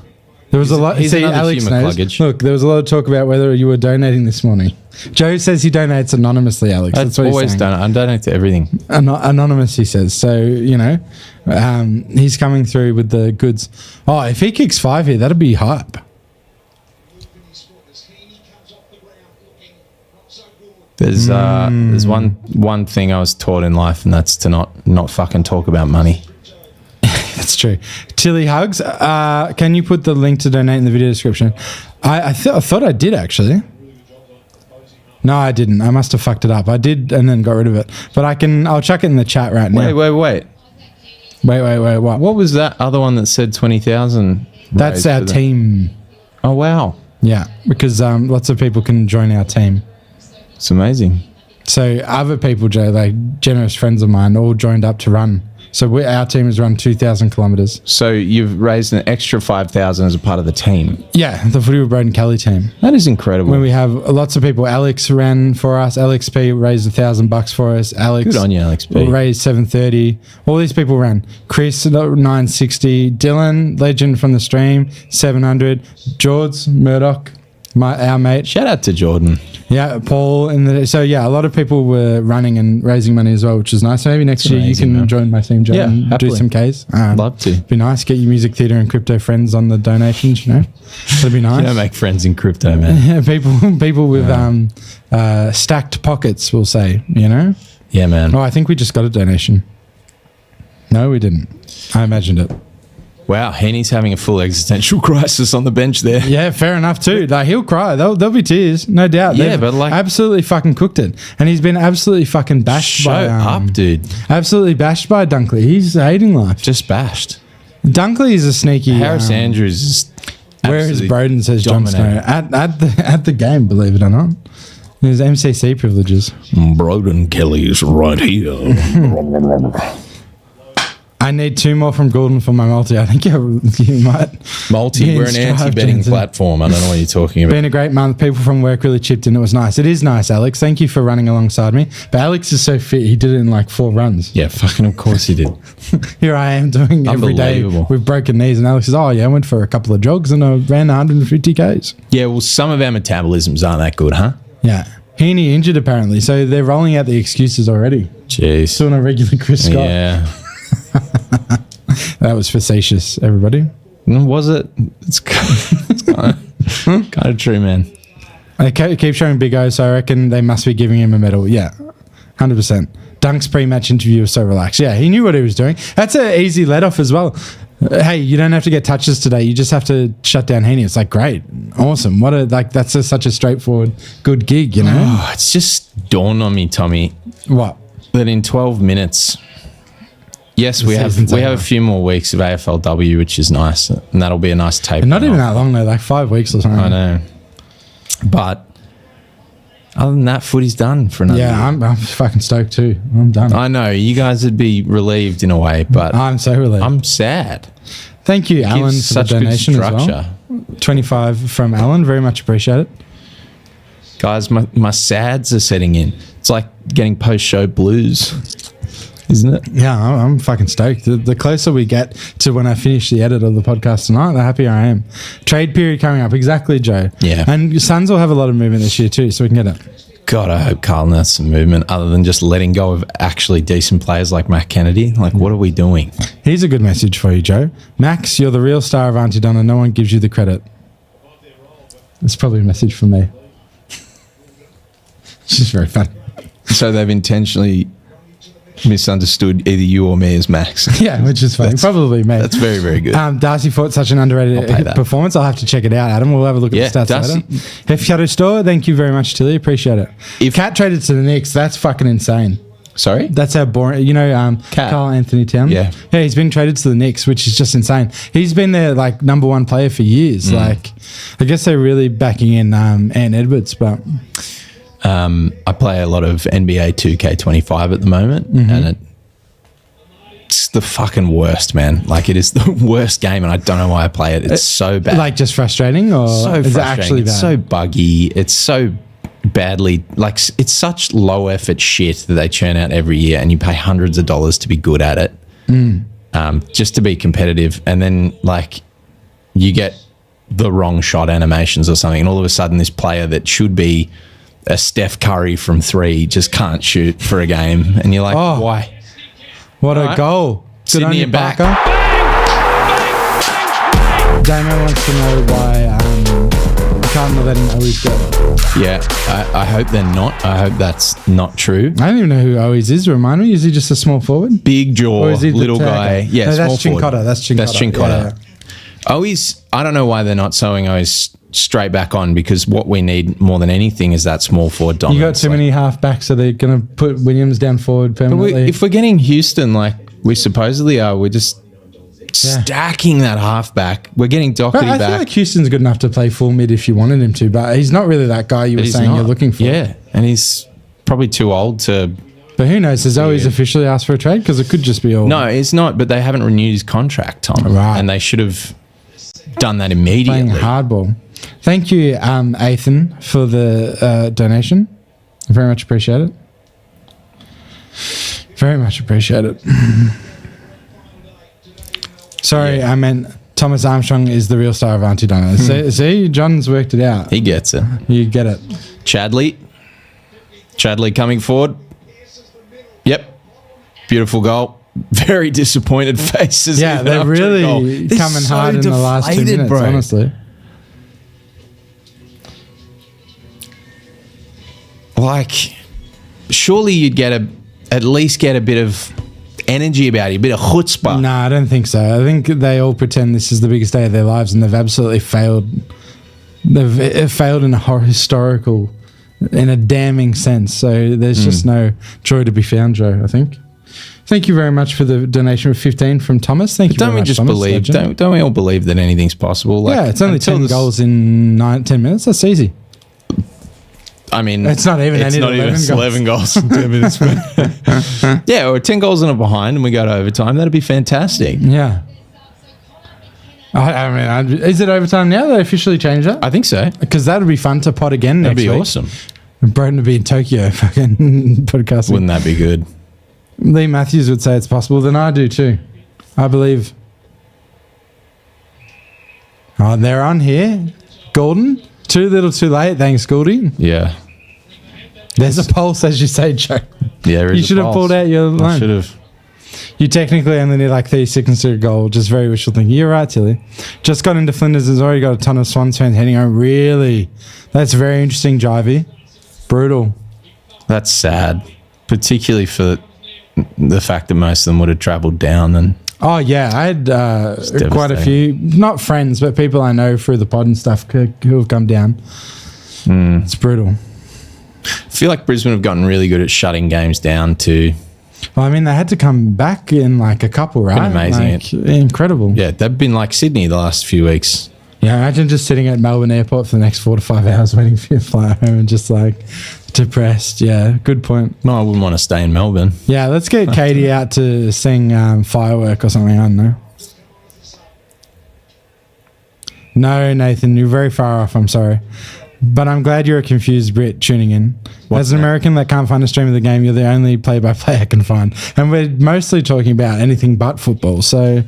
There was a lot. he's See, another Alex human knows. cluggage. Look, there was a lot of talk about whether you were donating this morning. Joe says he donates anonymously, Alex. That's what he's always saying. done it. I donate to everything. Anonymous, he says. So, he's coming through with the goods. Oh, if he kicks 5 here, that'd be hype. There's one thing I was taught in life, and that's to not fucking talk about money. That's true. Tilly Hugs, can you put the link to donate in the video description? I thought I did, actually. No, I didn't. I must have fucked it up. I did and then got rid of it. But I'll chuck it in the chat right now. Wait. Wait, what? What was that other one that said 20,000? That's our team. Oh, wow. Yeah, because lots of people can join our team. It's amazing. So other people, Joe, like generous friends of mine, all joined up to run. So our team has run 2,000 kilometres. So you've raised an extra 5,000 as a part of the team. Yeah, the Footy with Braden Kelly team. That is incredible. When we have lots of people, Alex ran for us. Alex P raised $1,000 for us. Alex, Good on you, Alex P. raised $730. All these people ran. Chris $960. Dylan, legend from the stream, $700. George Murdoch, our mate. Shout out to Jordan. Yeah, Paul. So a lot of people were running and raising money as well, which is nice. So maybe next year you amazing, can man. join my team, Joe, Yeah, and do happily. some Ks. Love to. Be nice. Get your music theatre and crypto friends on the donations. That'd be nice. You don't make friends in crypto, man. Yeah, people with stacked pockets will say, Yeah, man. Oh, I think we just got a donation. No, we didn't. I imagined it. Wow, Henny's having a full existential crisis on the bench there. Yeah, fair enough too. Like he'll cry. There'll be tears, no doubt. Yeah, They've but like- absolutely fucking cooked it, and he's been absolutely fucking bashed Show by up, dude. absolutely bashed by Dunkley. He's hating life. Just bashed. Dunkley is a sneaky. Harris Andrews is where is absolutely Broden, says Jon Snow dominating. at the game. Believe it or not, His MCC privileges. Broden Kelly's right here. I need 2 more from Gordon for my multi. I think you might. Multi, we're an anti-betting platform. I don't know what you're talking about. Been a great month. People from work really chipped in. It was nice. It is nice, Alex. Thank you for running alongside me. But Alex is so fit. He did it in like 4 runs. Yeah, fucking of course he did. Here I am doing every day with broken knees. And Alex says, oh, yeah, I went for a couple of jogs and I ran 150 Ks. Yeah, well, some of our metabolisms aren't that good, huh? Yeah. Heaney injured apparently. So they're rolling out the excuses already. Jeez. Doing a regular Chris Scott. Yeah. That was facetious, everybody. Was it? It's kind of true, man. I keep showing Big O, so I reckon they must be giving him a medal. Yeah, 100%. Dunk's pre-match interview was so relaxed. Yeah, he knew what he was doing. That's an easy let-off as well. Hey, you don't have to get touches today. You just have to shut down Heaney. It's like, great, awesome. That's such a straightforward, good gig, you know? Oh, it's just dawned on me, Tommy. What? That in 12 minutes... Yes, we have a few more weeks of AFLW, which is nice, and that'll be a nice tape. Not even that long though, like 5 weeks or something. I know, but other than that, footy's done for another year. I'm fucking stoked too. I'm done. I know you guys would be relieved in a way, but I'm so relieved. I'm sad. Thank you, Alan, for the donation as well. 25 from Alan, very much appreciate it. Guys, my sads are setting in. It's like getting post-show blues. Isn't it? Yeah, I'm fucking stoked. The closer we get to when I finish the edit of the podcast tonight, the happier I am. Trade period coming up. Exactly, Joe. Yeah. And Suns will have a lot of movement this year too, so we can get it. God, I hope Carlton has some movement other than just letting go of actually decent players like Matt Kennedy. Like, what are we doing? Here's a good message for you, Joe. Max, you're the real star of Auntie Donna. No one gives you the credit. It's probably a message from me. It's just very fun. So they've intentionally... misunderstood either you or me as Max. Yeah, which is funny. Probably me. That's very, very good. Darcy fought such an underrated performance. I'll have to check it out, Adam. We'll have a look at the stats Darcy. later. Hefjado Store, thank you very much, Tilly. Appreciate it. If Cat traded to the Knicks, that's fucking insane. Sorry? That's how boring. You know, Carl Anthony Towns? Yeah. Yeah, he's been traded to the Knicks, which is just insane. He's been their like number 1 player for years. Like, I guess they're really backing in Ant Edwards, but... I play a lot of NBA 2K25 at the moment, and it's the fucking worst, man. Like, it is the worst game, and I don't know why I play it. It's so bad. Like, just frustrating, or is it actually bad? It's so buggy. It's so badly, like, it's such low effort shit that they churn out every year, and you pay hundreds of dollars to be good at it, just to be competitive, and then like you get the wrong shot animations or something, and all of a sudden this player that should be a Steph Curry from 3 just can't shoot for a game, and you're like, why? What a goal. Good on you, back. Parker. Damo wants to know why Carlton are letting Owies go. Yeah, I hope they're not. I hope that's not true. I don't even know who Owies is. Remind me, is he just a small forward? Big jaw, little guy. Yeah, no, small that's forward. Chincotta. That's Chincotta. Yeah. Owies, I don't know why they're not sewing Owies straight back on, because what we need more than anything is that small forward dominance. You got too many half-backs, so they're going to put Williams down forward permanently. If we're getting Houston like we supposedly are, we're just stacking that half-back. We're getting Doherty back. I feel like Houston's good enough to play full mid if you wanted him to, but he's not really that guy you were saying you're looking for. Yeah, and he's probably too old to... But who knows? Has Owies officially asked for a trade? Because it could just be all... No, it's not, but they haven't renewed his contract, Tom. Right. And they should have done that immediately. Playing hardball. Thank you, Ethan, for the donation. Very much appreciate it. Very much appreciate it. Sorry, I meant Thomas Armstrong is the real star of Auntie Donna. See, John's worked it out. He gets it. You get it. Chadley coming forward. Yep. Beautiful goal. Very disappointed faces. Yeah, they're really coming hard in the last 2 minutes, honestly. Like, surely you'd at least get a bit of energy about you, a bit of chutzpah. No, I don't think so. I think they all pretend this is the biggest day of their lives, and they've absolutely failed. They've failed in a historical, in a damning sense. So there's just no joy to be found, Joe, I think. Thank you very much for the donation of 15 from Thomas. Thank you very much, Thomas. Don't we all believe that anything's possible? Like, yeah, it's only 10 goals in 10 minutes. That's easy. I mean, It's not even it's any not even 11 goals. Yeah, or 10 goals in a behind and we go to overtime. That'd be fantastic. Yeah. I mean, is it overtime now? They officially changed that? I think so. Because that would be fun to pod again That'd next be week. awesome. Broden would be in Tokyo fucking podcasting. Wouldn't that be good? Lee Matthews would say it's possible. Then I do too. I believe. Oh, they're on here. Gordon. Too little too late. Thanks, Goldie. Yeah. There's a pulse, as you say, Joe. Yeah, there is You a should have pulse. pulled out your I line. should have. You technically only need like 30 seconds to a goal. Just very wishful thinking. You're right, Tilly. Just got into Flinders. Has already got a ton of Swans fans heading home. Really? That's very interesting, Jivey. Brutal. That's sad, particularly for the fact that most of them would have travelled down. And Oh, yeah. I had quite a few, not friends, but people I know through the pod and stuff who have come down. It's brutal. I feel like Brisbane have gotten really good at shutting games down too. Well, I mean, they had to come back in like a couple, right? amazing. Like, incredible. Yeah, they've been like Sydney the last few weeks. Yeah, imagine just sitting at Melbourne Airport for the next 4 to 5 hours waiting for your flight home and just like depressed. Yeah, good point. No, I wouldn't want to stay in Melbourne. Yeah, let's get Katie out to sing Firework or something. I don't know. No, Nathan, you're very far off. I'm sorry. But I'm glad you're a confused Brit tuning in. As an American that can't find a stream of the game, you're the only play-by-play I can find. And we're mostly talking about anything but football. So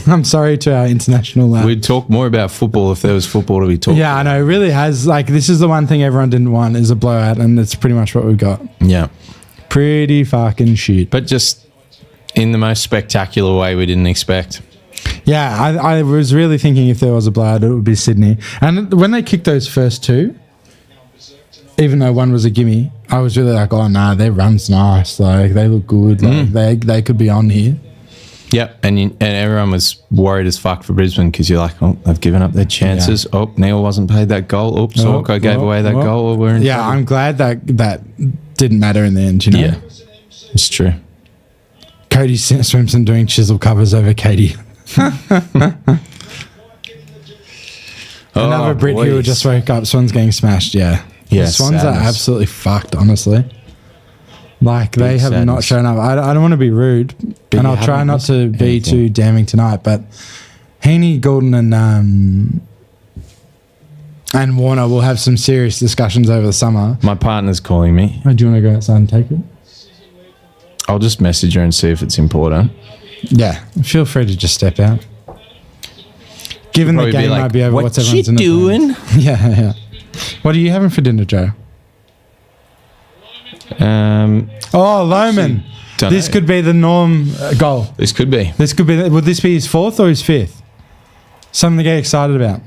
I'm sorry to our international... We'd talk more about football if there was football to be talked yeah, I know. It really has. Like, this is the one thing everyone didn't want is a blowout, and it's pretty much what we've got. Yeah. Pretty fucking shit. But just in the most spectacular way we didn't expect. Yeah, I was really thinking if there was a blowout, it would be Sydney. And when they kicked those first two, even though one was a gimme, I was really like, oh, nah, their run's nice. Like, they look good. Like, they could be on here. Yep, and everyone was worried as fuck for Brisbane because you're like, oh, they've given up their chances. Yeah. Oh, Neil wasn't paid that goal. Oops, Sorko gave away that goal. We're in trouble. I'm glad that didn't matter in the end, you know? Yeah, it's true. Cody Swimson doing chisel covers over Katie. Another Brit who just woke up. Swans getting smashed. Yeah. Yeah. The Swans are absolutely fucked, honestly. Like, they have not shown up. I don't want to be rude, and I'll try not to be too damning tonight, but Heaney, Gordon, and Warner will have some serious discussions over the summer. My partner's calling me. Oh, do you want to go outside and take it? I'll just message her and see if it's important. Yeah. Feel free to just step out. Given the game might be over, what's everyone's in doing? Yeah. What are you having for dinner, Joe? Loman. This could be the Norm goal. This could be. Would this be his fourth or his fifth? Something to get excited about.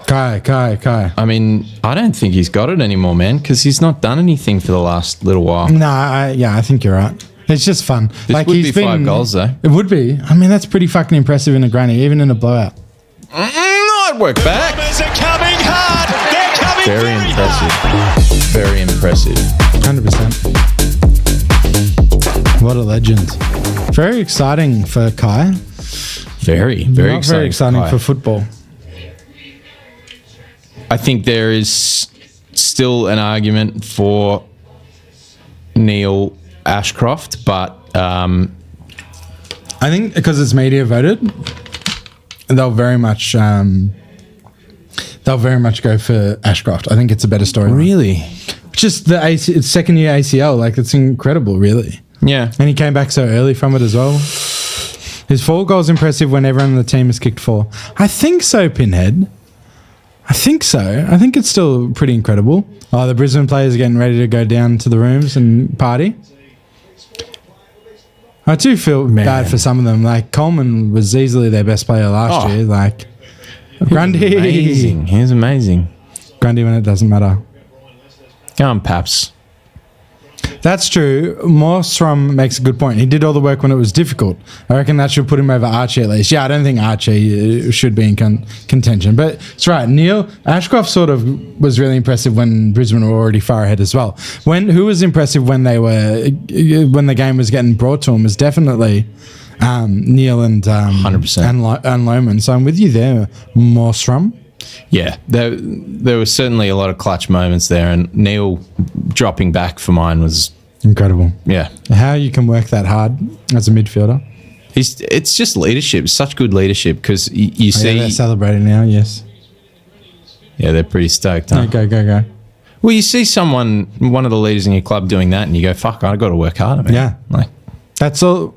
Kai. I mean, I don't think he's got it anymore, man, because he's not done anything for the last little while. No, I think you're right. It's just fun. This would be 5 goals, though. It would be. I mean, that's pretty fucking impressive in a granny, even in a blowout. I'd work back. Numbers are coming hard. They're coming Very impressive. impressive. 100%. What a legend. Very exciting for Kai. Very Not exciting. very exciting Kai. for football. I think there is still an argument for Neil Ashcroft, but I think because it's media voted, they'll very much go for Ashcroft. I think it's a better story. really, Just the second year ACL, like, it's incredible, really. yeah. And he came back so early from it as well. His 4 goals impressive when everyone on the team has kicked 4. I think so, Pinhead. I think so. I think it's still pretty incredible. Oh, the Brisbane players are getting ready to go down to the rooms and party. I do feel bad for some of them. Like, Coleman was easily their best player last year. Like, Grundy. Amazing. He's amazing. Grundy when it doesn't matter. Go on, Paps. That's true. Morstrom makes a good point. He did all the work when it was difficult. I reckon that should put him over Archie at least. Yeah, I don't think Archie should be in contention. But it's right. Neil Ashcroft sort of was really impressive when Brisbane were already far ahead as well. Who was impressive when the game was getting brought to him was definitely Neil and 100%. and Lohman. So I'm with you there, Morstrom. Yeah, there were certainly a lot of clutch moments there, and Neil dropping back for mine was Incredible. yeah. How you can work that hard as a midfielder. It's just leadership, such good leadership because you Yeah, see. they're celebrating now. Yes. Yeah, they're pretty stoked. Huh? Go. Well, you see one of the leaders in your club doing that, and you go, "Fuck, I got to work harder, man." Yeah. like That's all.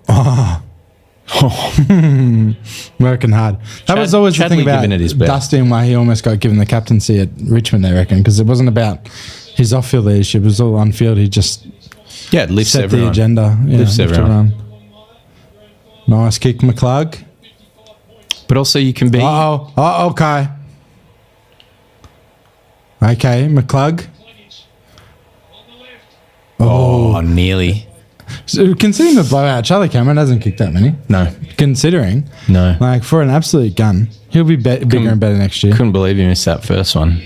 Working hard. That was always the thing Chadley about giving it his best. Dusty and why he almost got given the captaincy at Richmond, I reckon, because it wasn't about his off-field leadership. It was all on-field. He just yeah, it lifts set everyone. the agenda. Yeah, Lifts lift everyone. Nice kick, McClug. But also, you can be. Okay. Okay, McClug. Oh, nearly. So considering the blowout, Charlie Cameron hasn't kicked that many. No, Considering, no. like for an absolute gun, he'll be bigger and better next year. Couldn't believe he missed that first one.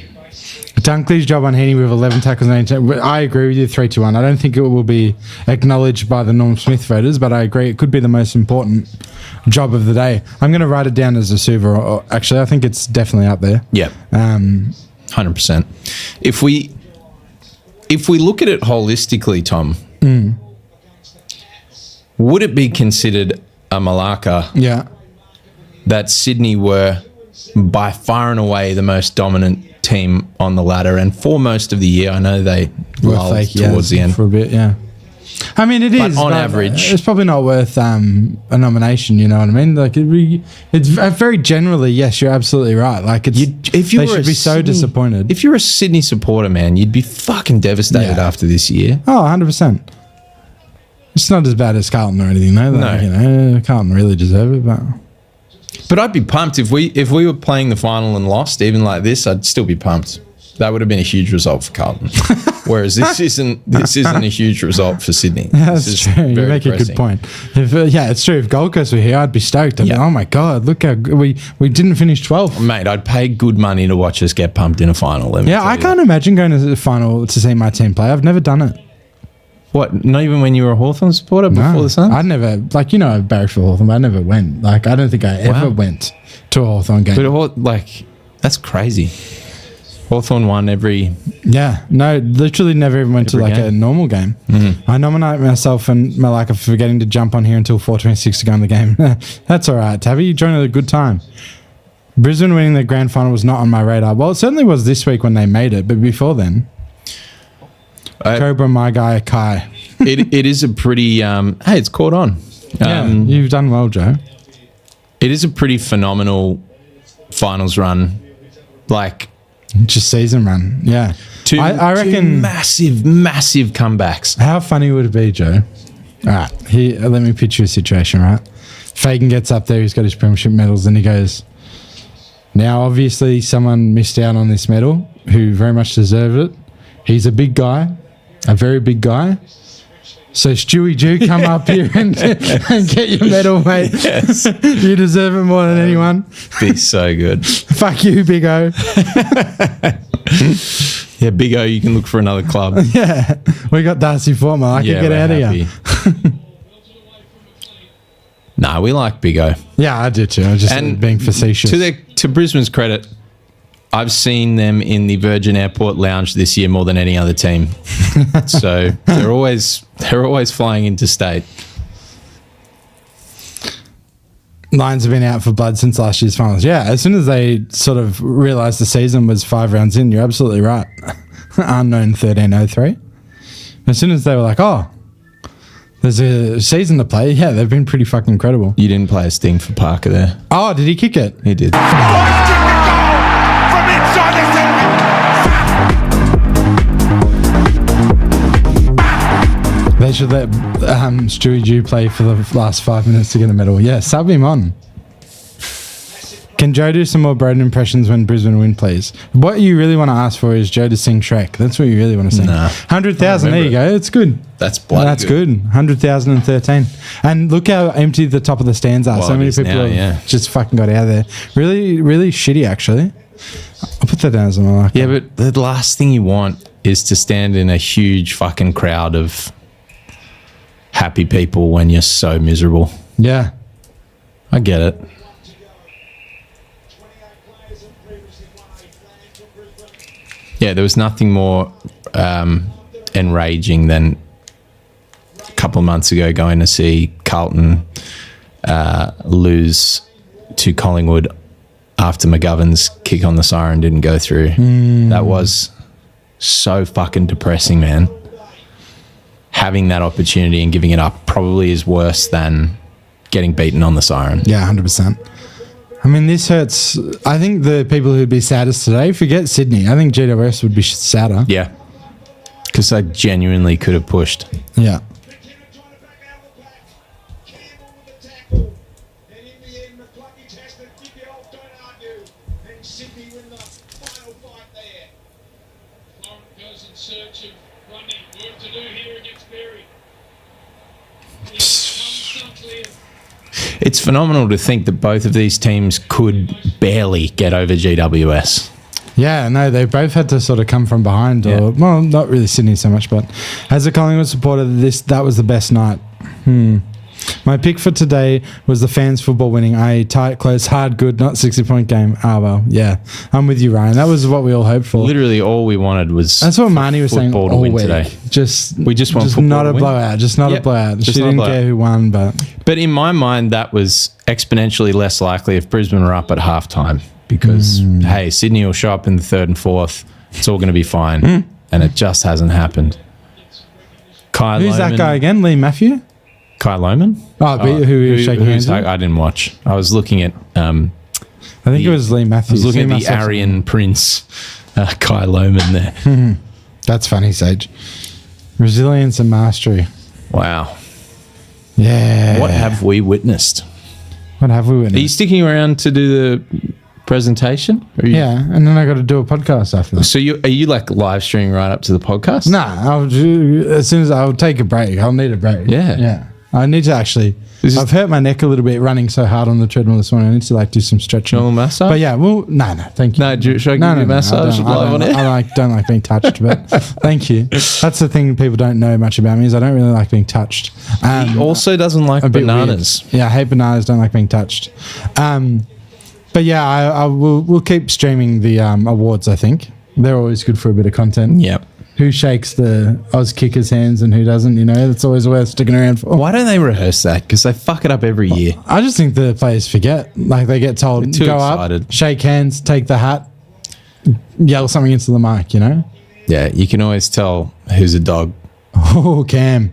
Dunkley's job on Heaney with 11 tackles and 8. I agree with you, 3-2-1. I don't think it will be acknowledged by the Norm Smith voters, but I agree it could be the most important job of the day. I'm going to write it down as a Suva, or actually, I think it's definitely up there. Yeah, 100%. If we look at it holistically, Tom, would it be considered a malacca Yeah. that Sydney were by far and away the most dominant team on the ladder, and for most of the year, I know they lulled towards the end. For a bit, yeah. I mean, it is. on but average- it's probably not worth a nomination, you know what I mean? Like, it's very generally, yes, you're absolutely right. Like, it's, If you they were should a be so Sydney- disappointed. If you're a Sydney supporter, man, you'd be fucking devastated Yeah. after this year. Oh, 100%. It's not as bad as Carlton or anything, though. Like, No. you know, Carlton really deserve it, but But I'd be pumped if we were playing the final and lost, even like this. I'd still be pumped. That would have been a huge result for Carlton. Whereas this isn't a huge result for Sydney. that's This is true. You very make a depressing. good point. If, yeah, it's true. If Gold Coast were here, I'd be stoked. I'd be, Yeah. oh my God, look how good. We didn't finish 12th. Mate, I'd pay good money to watch us get pumped in a final. let me Yeah, tell I you can't imagine going to the final to see my team play. I've never done it. What? Not even when you were a Hawthorn supporter before the Suns? I never, like, you know, I barracked for Hawthorn, but I never went. Like, I don't think I ever Wow. went to a Hawthorn game. But that's crazy. Hawthorn won every. Yeah, no, literally never even went to Every like a game. normal game. Mm-hmm. I nominate myself and Malacca for forgetting to jump on here until 4:26 to go in the game. That's all right, Tabby. You joined at a good time. Brisbane winning the grand final was not on my radar. Well, it certainly was this week when they made it, but before then, Cobra, my guy, Kai. It is a pretty. Hey, it's caught on. You've done well, Joe. It is a pretty phenomenal finals run. Like Just season run. Yeah. two, I two reckon. massive comebacks. How funny would it be, Joe? All right, let me picture a situation, right? Fagan gets up there, he's got his premiership medals, and he goes, now, obviously, someone missed out on this medal who very much deserved it. He's a big guy, a very big guy. So, Stewie Jew, come up here and get your medal, mate. Yes. You deserve it more than anyone. Be so good. Fuck you, Big O. Yeah, Big O, you can look for another club. Yeah, we got Darcy Fortman. I can get we're out of here. happy. Nah, we like Big O. Yeah, I do too. I'm just being facetious. To Brisbane's credit, I've seen them in the Virgin Airport lounge this year more than any other team. So they're always flying interstate. Lions have been out for blood since last year's finals. Yeah, as soon as they sort of realised the season was 5 rounds in, you're absolutely right. Unknown 1303. As soon as they were like, oh, there's a season to play, yeah, they've been pretty fucking incredible. You didn't play a sting for Parker there. Oh, did he kick it? He did. From inside the They should let Stewie Jew play for the last 5 minutes to get a medal. Yeah, sub him on. Massive Can Joe do some more Broden impressions when Brisbane win, please? What you really want to ask for is Joe to sing Shrek. That's what you really want to sing. Nah. 100,000. There you go. It's good. That's bloody That's good. 100,013. And look how empty the top of the stands are. Well, so it many is people now, have yeah. just fucking got out of there. Really, really shitty, actually. I'll put that down as a like. Yeah, but the last thing you want is to stand in a huge fucking crowd of happy people when you're so miserable. Yeah. I get it. 28 players have previously won a flag for Brisbane. Yeah, there was nothing more enraging than a couple of months ago going to see Carlton lose to Collingwood after McGovern's kick on the siren didn't go through. That was so fucking depressing, man. Having that opportunity and giving it up probably is worse than getting beaten on the siren. Yeah, 100%. I mean, this hurts. I think the people who'd be saddest today, forget Sydney. I think GWS would be sadder. Yeah. Because I genuinely could have pushed. Yeah. McKenna trying to back out the back. Campbell with the tackle. And in the end, McCluggage has to dig it off, don't argue. And Sydney win the final fight there. Warren goes in search of Grundy. Work to do here against Berry. It's phenomenal to think that both of these teams could barely get over GWS. Yeah, no, they both had to sort of come from behind. Yeah. Or, well, not really Sydney so much, but as a Collingwood supporter, that was the best night. My pick for today was the fans' football winning a tight, close, hard, good, not 60-point game. Ah, well, yeah. I'm with you, Ryan. That was what we all hoped for. Literally all we wanted was That's what Marnie was saying football to all win week. today. We just want just football not to a win. blowout. Just not Yep, a blowout. just She not a didn't blowout. care who won, but But in my mind, that was exponentially less likely if Brisbane were up at halftime because, hey, Sydney will show up in the third and fourth. It's all going to be fine. And it just hasn't happened. Kai who's Lohman, that guy again? Lee Matthew? Kai Lohman? Oh, who he was shaking hands with? I didn't watch. I was looking at I think it was Lee I Matthews. was looking He at must the have- Aryan Prince, Kai Lohman there. That's funny, Sage. Resilience and mastery. Wow. Yeah. What have we witnessed? What have we Are you witnessed? sticking around to do the presentation? Or are you- Yeah, and then I got to do a podcast after that. So are you like live streaming right up to the podcast? Nah, as soon as I'll take a break. I'll need a break. Yeah. Yeah. I need to actually. This is- I've hurt my neck a little bit running so hard on the treadmill this morning. I need to do some stretching. A little massage? But yeah, well, no, thank you. No, should I give you a massage live on air? I don't like being touched, but thank you. That's the thing people don't know much about me is I don't really like being touched. He also doesn't like a bit bananas. weird. Yeah, I hate bananas. Don't like being touched. But yeah, we'll keep streaming the awards. I think they're always good for a bit of content. Yep. Who shakes the Oz kickers' hands and who doesn't? You know, that's always worth sticking around for. Why don't they rehearse that? Because they fuck it up every year. I just think the players forget. Like they get told, They're too go excited. up, shake hands, take the hat, yell something into the mic. You know. Yeah, you can always tell who's a dog. Oh, Cam.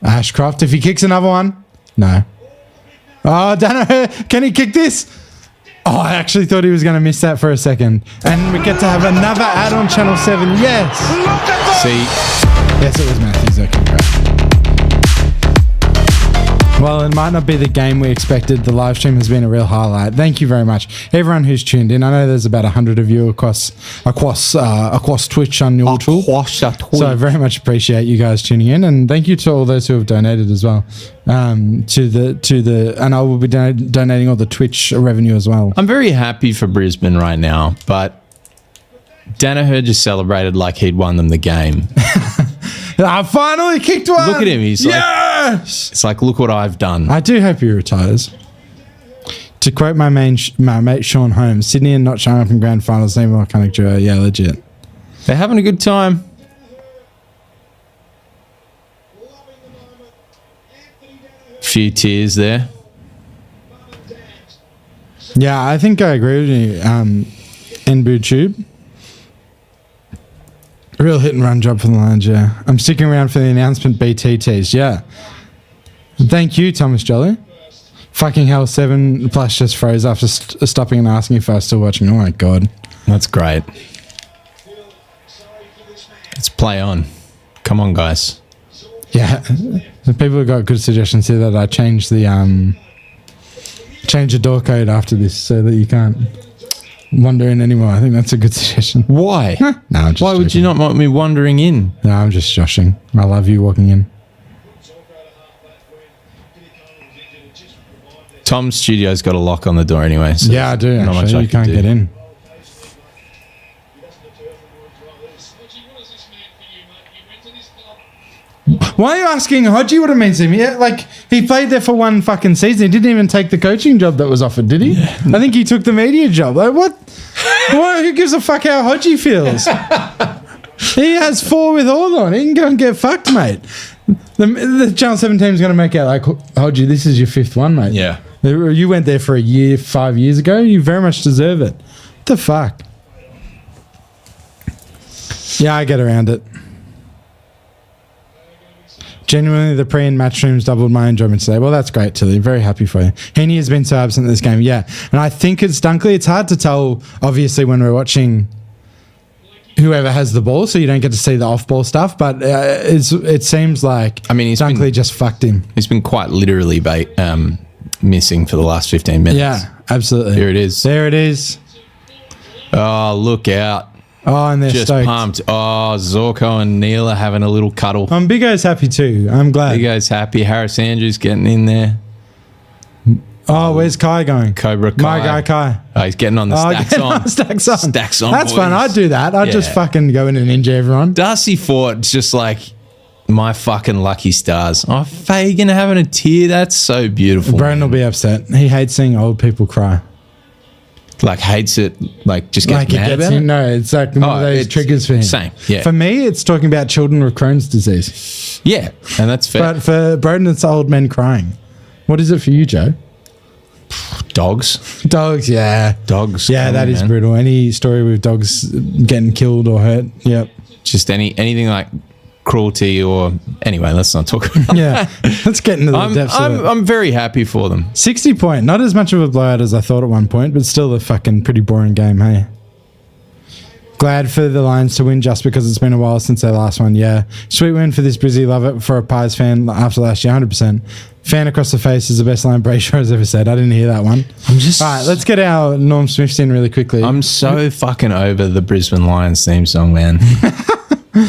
Ashcroft, if he kicks another one. No. Oh, Danaher, can he kick this? Oh, I actually thought he was going to miss that for a second. And we get to have another ad on Channel 7. Yes. See, Yes, it was Matthews. Okay, great. Well, it might not be the game we expected. The live stream has been a real highlight. Thank you very much, everyone who's tuned in. I know there's about 100 of you across Twitch on YouTube. So I very much appreciate you guys tuning in, and thank you to all those who have donated as well. And I will be donating all the Twitch revenue as well. I'm very happy for Brisbane right now, but Danaher just celebrated like he'd won them the game. I finally kicked one. Look at him. He's like, yes. it's like, look what I've done. I do hope he retires. To quote my mate Sean Holmes, Sydney and not showing up in grand finals, same iconic duo. Yeah, legit. They're having a good time. Few tears there. Yeah, I think I agree with you. NBoo Tube. Real hit and run job for the Lions, yeah. I'm sticking around for the announcement BT tease, yeah. Thank you, Thomas Jolly. Fucking hell, 7 Plus just froze after stopping and asking if I was still watching. Oh my god. That's great. Let's play on. Come on, guys. Yeah. The people have got good suggestions here that I change the Change your door code after this so that you can't wander in anymore. I think that's a good suggestion. Why? No, I'm just Why would you not want me wandering in? No, I'm just joshing. I love you walking in. Tom's studio's got a lock on the door anyway. So Yeah, I do. not much Actually, I you can can't do. get in. Hodgie, what does this mean for you, mate? You went to this club. Why are you asking Hodgie what it means to him? Yeah, like, he played there for one fucking season. He didn't even take the coaching job that was offered, did he? I think he took the media job. Like, what? Who gives a fuck how Hodgie feels? He has 4 with Hawthorn. He can go and get fucked, mate. The Channel 7 team's going to make out like, Hodgie, this is your 5th one, mate. Yeah. You went there for a year 5 years ago. You very much deserve it. What the fuck? Yeah, I get around it. Genuinely, the pre and match rooms doubled my enjoyment today. Well, that's great, Tilly. Very happy for you. Heaney has been so absent in this game. Yeah. And I think it's Dunkley. It's hard to tell, obviously, when we're watching whoever has the ball, so you don't get to see the off-ball stuff. But it seems like Dunkley just fucked him. He's been quite literally missing for the last 15 minutes. Yeah, absolutely. Here it is. There it is. Oh, look out. Oh, and they're Just stoked. pumped. Oh, Zorko and Neil are having a little cuddle. Big O's happy too. I'm glad. Big O's happy. Harris Andrews getting in there. Oh, where's Kai going? Cobra Kai. My guy Kai. Oh, he's getting on the stacks getting on. Stacks on. Stacks on, That's boys. fun. I'd do that. I'd just Yeah. fucking go in and ninja everyone. Darcy Fort's just like my fucking lucky stars. Oh, Fagan having a tear. That's so beautiful. Brendan will be upset. He hates seeing old people cry. Like hates it. Like just gets Like it mad gets about him. it. No, it's like one of those it's triggers for him. Same. Yeah. For me, it's talking about children with Crohn's disease. Yeah, and that's fair. But for Broden, it's old men crying. What is it for you, Joe? Dogs. Dogs, yeah. Dogs. Yeah, that is man. brutal. Any story with dogs getting killed or hurt. Yep. Just anything like cruelty or anyway. Let's not talk about. Yeah. Let's get into the depths of it. I'm very happy for them. 60 point. Not as much of a blowout as I thought at one point, but still a fucking pretty boring game, hey? Glad for the Lions to win just because it's been a while since their last one. Yeah. Sweet win for this Brizzy. Love it for a Pies fan after last year, 100%. Fan across the face is the best line Brayshaw has ever said. I didn't hear that one. All right, let's get our Norm Smiths in really quickly. I'm so fucking over the Brisbane Lions theme song, man.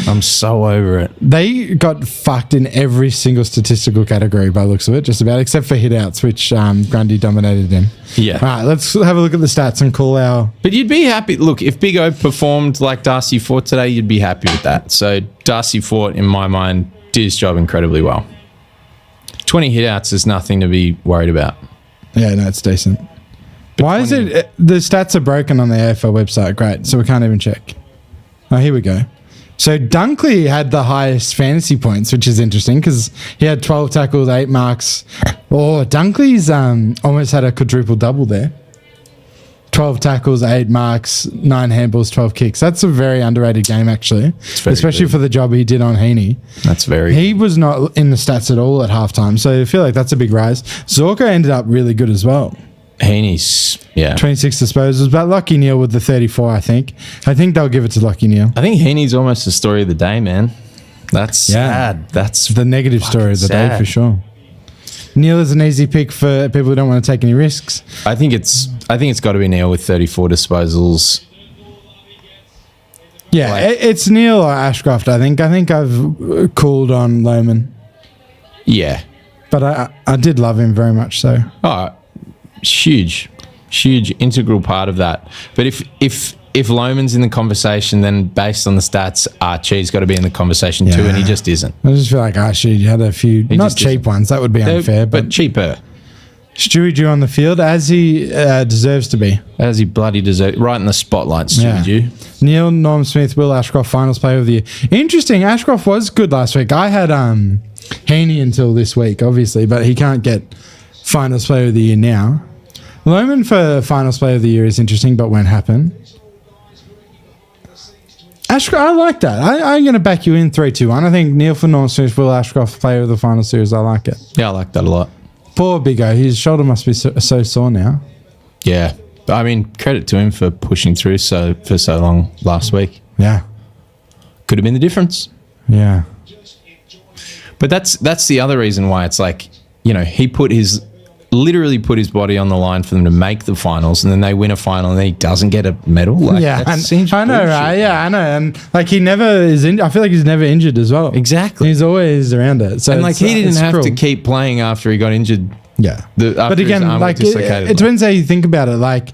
I'm so over it. They got fucked in every single statistical category by the looks of it, just about, except for hit-outs, which Grundy dominated in. Yeah. All right, let's have a look at the stats and call our... But you'd be happy. Look, if Big O performed like Darcy Fort today, you'd be happy with that. So Darcy Fort, in my mind, did his job incredibly well. 20 hit-outs is nothing to be worried about. Yeah, no, it's decent. Why is it... The stats are broken on the AFL website. Great, so we can't even check. Oh, here we go. So Dunkley had the highest fantasy points, which is interesting because he had 12 tackles, 8 marks. Oh, Dunkley's almost had a quadruple double there. 12 tackles, 8 marks, 9 handballs, 12 kicks. That's a very underrated game, actually, very especially good. for the job he did on Heaney. That's very He was not in the stats at all at halftime, so I feel like that's a big rise. Zorko ended up really good as well. Heaney's, yeah. 26 disposals, but Lockie Neal with the 34, I think. I think they'll give it to Lockie Neal. I think Heaney's almost the story of the day, man. That's sad. That's The negative story of the day sad. for sure. Neil is an easy pick for people who don't want to take any risks. I think it's got to be Neil with 34 disposals. Yeah, Like- it's Neil or Ashcroft, I think. I think I've cooled on Lohman, Yeah. but I did love him very much so. Oh, huge integral part of that. But if Lohman's in the conversation, then based on the stats, Archie's got to be in the conversation too, and he just isn't. I just feel like Archie had a few, not just cheap isn't. ones, that would be unfair, but cheaper. Stewie Dew on the field as he deserves to be. As he bloody deserves, right in the spotlight, Stewie Dew. Neil, Norm Smith, Will Ashcroft, finals player of the year. Interesting, Ashcroft was good last week. I had Heaney until this week, obviously, but he can't get finals player of the year now. Lohman for finals player of the year is interesting, but won't happen. Ashcroft, I like that. I'm going to back you in 3-2-1. I think Neil for Norm Smith, Will Ashcroft, player of the final series. I like it. Yeah, I like that a lot. Poor Big O. His shoulder must be so sore now. Yeah. But I mean, credit to him for pushing through for so long last week. Yeah. Could have been the difference. Yeah. But that's the other reason why it's like, you know, he put his literally put his body on the line for them to make the finals, and then they win a final and then he doesn't get a medal. Like, Yeah, that and seems I know, bullshit. right? Yeah, I know. And like he never is I feel like he's never injured as well. Exactly. He's always around it. So And like it's, he didn't it's have to cruel. keep playing after he got injured. Yeah. After But his again, arm like got dislocated. it depends how you think about it. Like,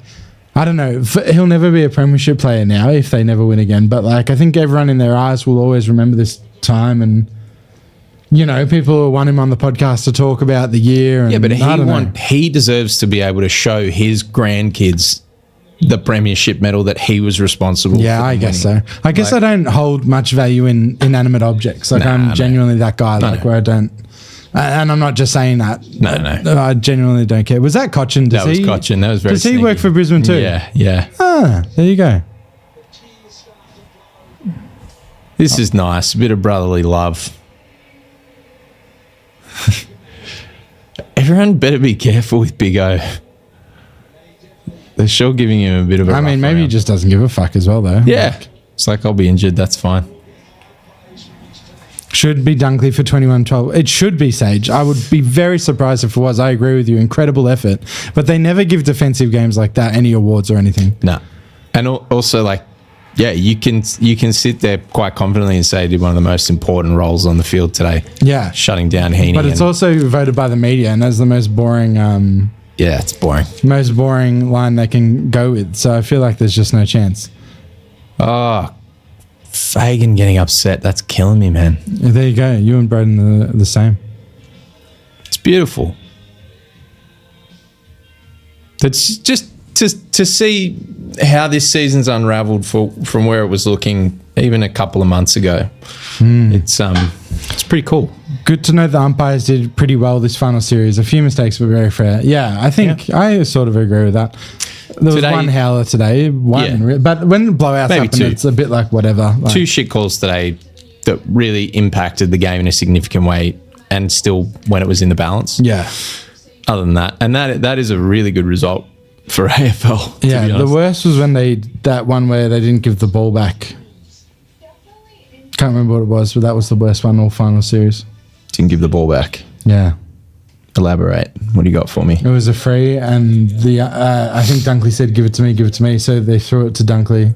I don't know. He'll never be a premiership player now if they never win again. But like, I think everyone in their eyes will always remember this time. And, you know, people want him on the podcast to talk about the year. And Yeah, but I don't know. he deserves to be able to show his grandkids the premiership medal that he was responsible for. Yeah, I guess so. winning. I guess I don't hold much value in inanimate objects. Like, I'm genuinely that guy, like, where I don't. And I'm not just saying that. No. I genuinely don't care. Was that Cochin? That was Cochin. That was very Does he work sneaky. for Brisbane too? Yeah. Ah, there you go. This is nice. A bit of brotherly love. Everyone better be careful with Big O. They're sure giving him a bit of a I mean, rough maybe he around. just doesn't give a fuck as well, though. Yeah. It's like, I'll be injured. That's fine. Should be Dunkley for 21-12. It should be Sage. I would be very surprised if it was. I agree with you. Incredible effort. But they never give defensive games like that any awards or anything. No. And also, like, yeah, you can sit there quite confidently and say he did one of the most important roles on the field today. Yeah. Shutting down Heaney. But it's also voted by the media and as the most boring yeah, it's boring. line they can go with. So I feel like there's just no chance. Oh, Fagan getting upset. That's killing me, man. There you go. You and Broden the same. It's beautiful. It's just to see how this season's unraveled from where it was looking even a couple of months ago. It's pretty cool. Good to know the umpires did pretty well this final series. A few mistakes, but very fair. Yeah, I think I sort of agree with that. There was Today- one howler today, Yeah. but when blowouts Maybe happen, two. it's a bit like whatever. Like, 2 shit calls today that really impacted the game in a significant way, and still when it was in the balance. yeah, Other than that, and that is a really good result for AFL. to yeah. be The honest. worst was when that one where they didn't give the ball back. Can't remember what it was, but that was the worst one all final series. Didn't give the ball back. Yeah, Elaborate. What do you got for me? it was a free, and I think Dunkley said, "Give it to me," so they threw it to Dunkley.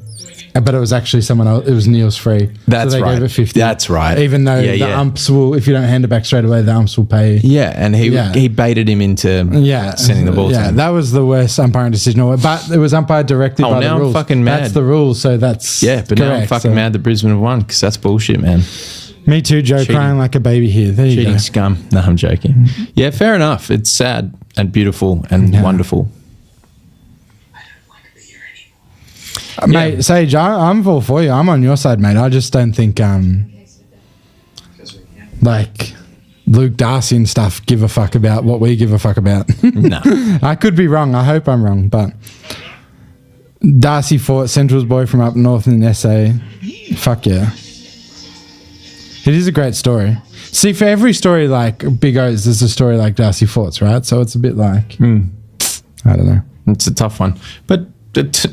But it was actually someone else. It was Neil's free. That's so they right. gave it 50. That's right. Even though Yeah, the yeah. umps will, if you don't hand it back straight away, the umps will pay. Yeah, and he baited him into sending the ball to Yeah, him. that was the worst umpiring decision. But it was umpired directly by now the I'm rules. fucking mad. That's the rule, so that's Yeah, but now I'm correct, fucking so- mad that Brisbane have won because that's bullshit, man. Me too, Joe, Cheating. crying like a baby here. There you Cheating go. scum. No, I'm joking. Yeah, fair enough. It's sad and beautiful and Yeah. wonderful. Mate, Sage, I'm all for you. I'm on your side, mate. I just don't think, like, Luke Darcy and stuff give a fuck about what we give a fuck about. No. I could be wrong. I hope I'm wrong, but Darcy fought Central's boy from up north in SA. Fuck yeah. It is a great story. See, for every story like Big O's, there's a story like Darcy Fort's, right? So it's a bit like, I don't know. It's a tough one. But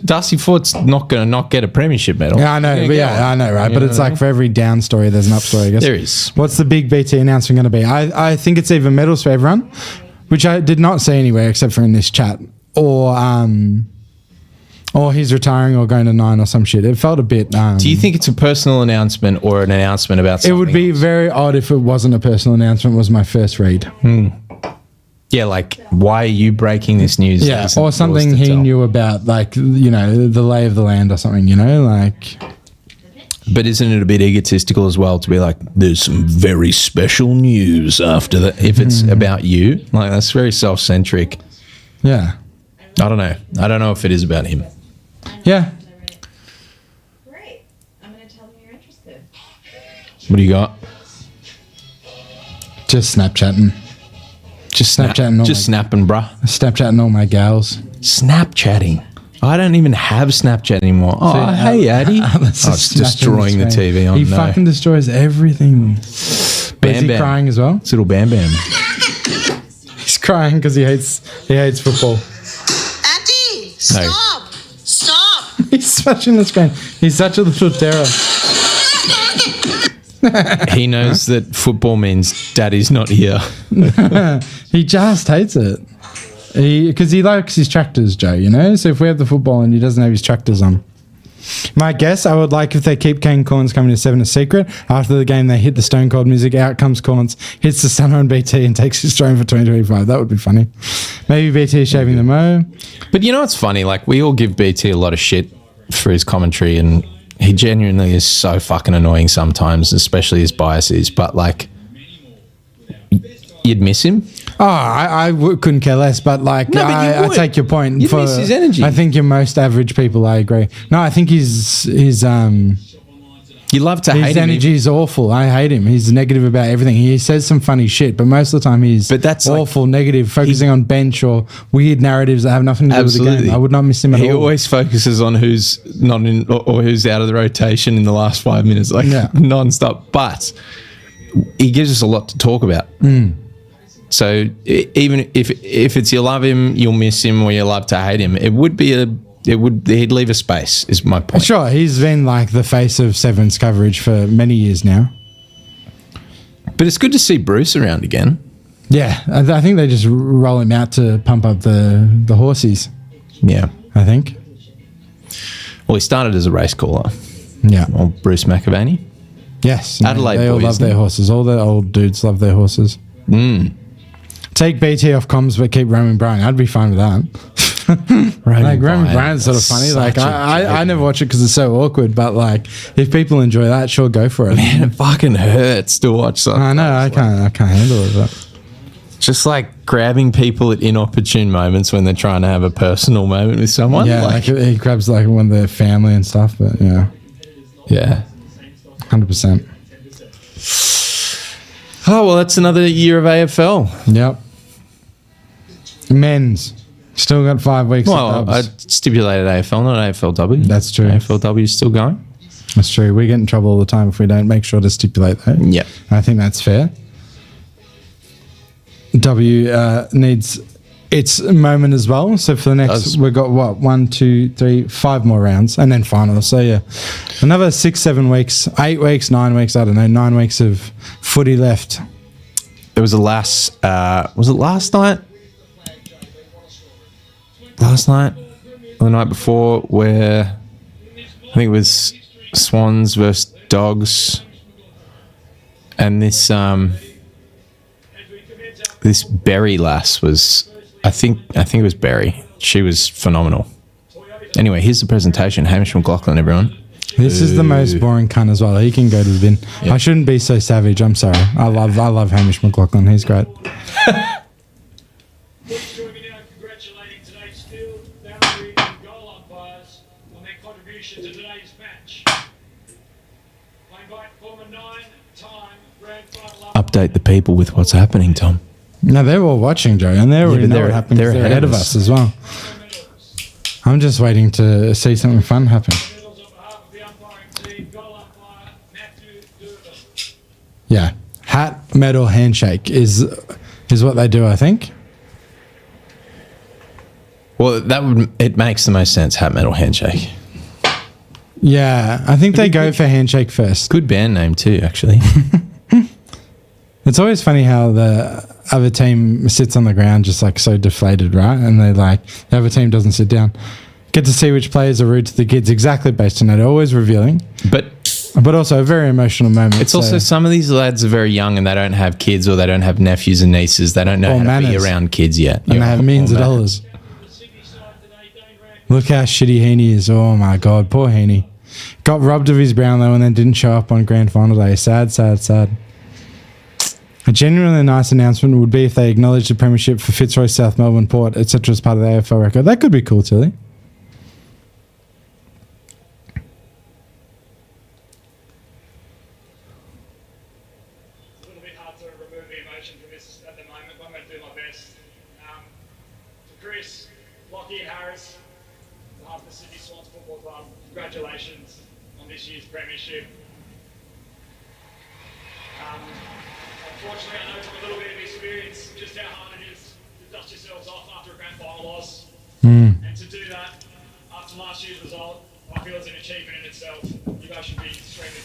Darcy Fort's not going to not get a premiership medal. Yeah, I know. I know, right? But it's like for every down story, there's an up story, I guess. There is. What's the big BT announcement going to be? I think it's either medals for everyone, which I did not see anywhere except for in this chat, or he's retiring or going to 9 or some shit. It felt a bit. Do you think it's a personal announcement or an announcement about it something? would be else? very odd if it wasn't a personal announcement, was my first read. Yeah, like, why are you breaking this news? Yeah, Isn't or yours something to he tell? knew about, like, you know, the lay of the land or something, you know, like. But isn't it a bit egotistical as well to be like, there's some very special news after that? If it's about you, like, that's very self-centric. Yeah. I don't know. I don't know if it is about him. Yeah. Great. I'm going to tell them you're interested. What do you got? Just Snapchatting. Just Snapchatting all Just my- snapping, bruh. Snapchatting all my gals. Snapchatting. I don't even have Snapchat anymore. Oh, See, hey, Addy. Let's Oh, just it's snap destroying in the his face. TV. Oh, He no. fucking destroys everything. Is Bam he Bam. crying as well? It's little Bam Bam. He's crying because he hates football. Auntie, No. stop! Stop! He's smashing the screen. He's such a little terror. He knows that football means daddy's not here. He just hates it. Because he likes his tractors, Joe, you know? So if we have the football and he doesn't have his tractors on. My guess, I would like if they keep Kane Corns coming to 7 a secret. After the game, they hit the Stone Cold music. Out comes Corns, hits the stunner on BT and takes his throne for 2025. That would be funny. Maybe BT shaving the mo. But you know what's funny? Like, we all give BT a lot of shit for his commentary, and he genuinely is so fucking annoying sometimes, especially his biases. But, like, you'd miss him. Oh, couldn't care less, but like, No, but you I would. take your point. You'd miss his energy. I think your most average people, I agree. No, I think his You love to hate his him. energy is awful. I hate him. He's negative about everything. He says some funny shit, but most of the time he's awful, negative, focusing on bench or weird narratives that have nothing to do with the game. I would not miss him at all. He always focuses on who's not in or who's out of the rotation in the last 5 minutes, like non-stop. But he gives us a lot to talk about. So even if it's you love him, you'll miss him, or you love to hate him, he'd leave a space, is my point. Sure, he's been like the face of Seven's coverage for many years now. But it's good to see Bruce around again. Yeah, I think they just roll him out to pump up the horsies. Yeah. I think. Well, he started as a race caller. Yeah. Old Bruce McAvaney. Yes. Adelaide they all boys, love their horses. All the old dudes love their horses. Take BT off comms, but keep Roman Bryan. I'd be fine with that. Roman Bryan's sort of funny. Like I never watch it because it's so awkward. But like, if people enjoy that, sure, go for it. Man, it fucking hurts to watch something. I know. I can't handle it. But. Just like grabbing people at inopportune moments when they're trying to have a personal moment with someone. Yeah, like he grabs like one of their family and stuff. But yeah, 100%. Oh well, that's another year of AFL. Yep. Men's still got 5 weeks. Well, I stipulated AFL, not AFLW. That's true. AFLW is still going. That's true. We get in trouble all the time if we don't make sure to stipulate that. Yep. I think that's fair. W needs its moment as well. So for the next, we've got 1, 2, 3, 5 more rounds and then finals. So yeah, another 6, 7 weeks, 8 weeks, 9 weeks. I don't know, 9 weeks of footy left. There was was it last night? Last night or the night before, where I think it was Swans versus Dogs, and this Berry lass was, I think it was Berry. She was phenomenal. Anyway, here's the presentation. Hamish McLaughlin, everyone. This is the most boring cunt as well. He can go to the bin. Yep. I shouldn't be so savage. I'm sorry. I love Hamish McLaughlin. He's great. Join me now in congratulating today's field, boundary, and goal umpires on their contribution to today's match. I invite former 9-time grand final Update the people with what's happening, Tom. No, they're all watching, Joe, and they already know what happens. They're ahead of us as well. I'm just waiting to see something fun happen. Yeah, hat, medal, handshake is what they do, I think. Well, it makes the most sense. Hat, medal, handshake. Yeah, I think they go for handshake first. Good band name too, actually. It's always funny how the other team sits on the ground just like so deflated, right? And they the other team doesn't sit down. Get to see which players are rude to the kids exactly based on that. Always revealing. But also a very emotional moment. It's also some of these lads are very young and they don't have kids or they don't have nephews and nieces. They don't know how to be around kids yet. And they have millions of dollars. Look how shitty Heaney is. Oh my God, poor Heaney. Got robbed of his Brownlow and then didn't show up on grand final day. Sad, sad, sad. A genuinely nice announcement would be if they acknowledged the premiership for Fitzroy, South Melbourne, Port, etc. as part of the AFL record. That could be cool, Tilly. Congratulations on this year's premiership. Unfortunately, I know from a little bit of experience just how hard it is to dust yourselves off after a grand final loss. And to do that after last year's result, I feel it's an achievement in itself. You guys should be extremely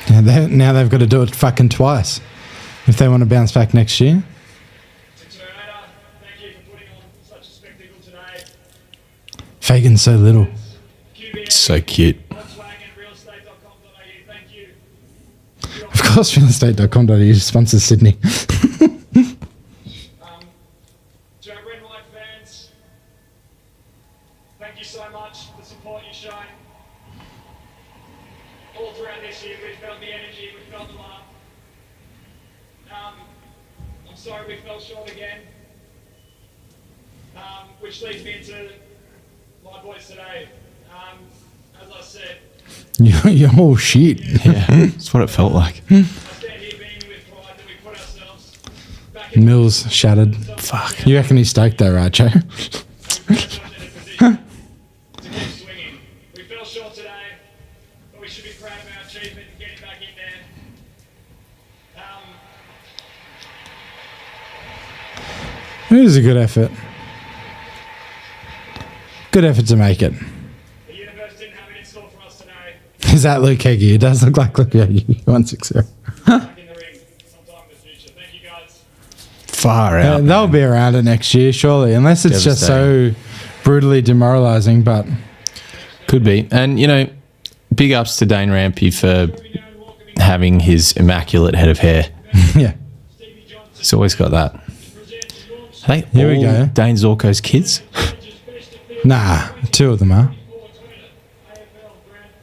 proud. Now they've got to do it fucking twice if they want to bounce back next year. To Terminator, Fagan's so little. So cute. Volkswagenrealestate.com.au. Thank you. Of course, realestate.com.au sponsors Sydney. To our Red and White fans, thank you so much for the support you've shown. All throughout this year, we've felt the energy, we've felt the love. I'm sorry we fell short again. Which leads me into my boys today. As I said, You're all shit. Yeah, that's what it felt like. I stand here being with pride that we put ourselves back in Mills shattered. Fuck. You reckon he's stoked though, right, Joe? to keep swinging. We fell short today, but we should be proud of our achievement and getting back in there. It was a good effort. Good effort to make it. The universe didn't have it in store for us today. Is that Luke Heggie? It does look like Luke Heggie. 160. Back in the ring sometime in the future. Thank you guys. Far out. They'll be around it next year, surely, unless it's just so brutally demoralising. But Could be. And, you know, big ups to Dane Rampy for having his immaculate head of hair. yeah, He's always got that. Hey, Here we go. Dane Zorko's kids. nah, 2 of them are.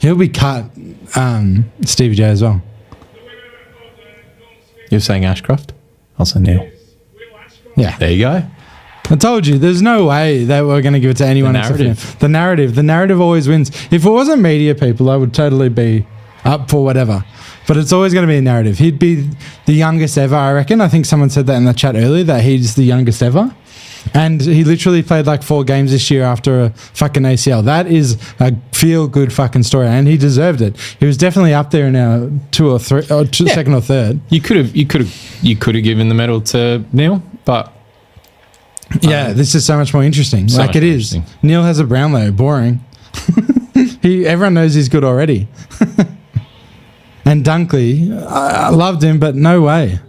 He'll be cut, Stevie J as well. You're saying Ashcroft? I'll say Neil. Yeah, There you go. I told you, there's no way that we're going to give it to anyone The except narrative. him. The narrative always wins. If it wasn't media people, I would totally be up for whatever. But it's always going to be a narrative. He'd be the youngest ever, I reckon. I think someone said that in the chat earlier, that he's the youngest ever. And he literally played like 4 games this year after a fucking ACL. That is a feel-good fucking story, and he deserved it. He was definitely up there in our 2 or 3, or Yeah. second or third. You could have given the medal to Neil, but Yeah, this is so much more interesting. So Like much it more is. interesting. Neil has a Brownlow. Boring. Everyone knows he's good already. And Dunkley, I loved him, but no way. You guys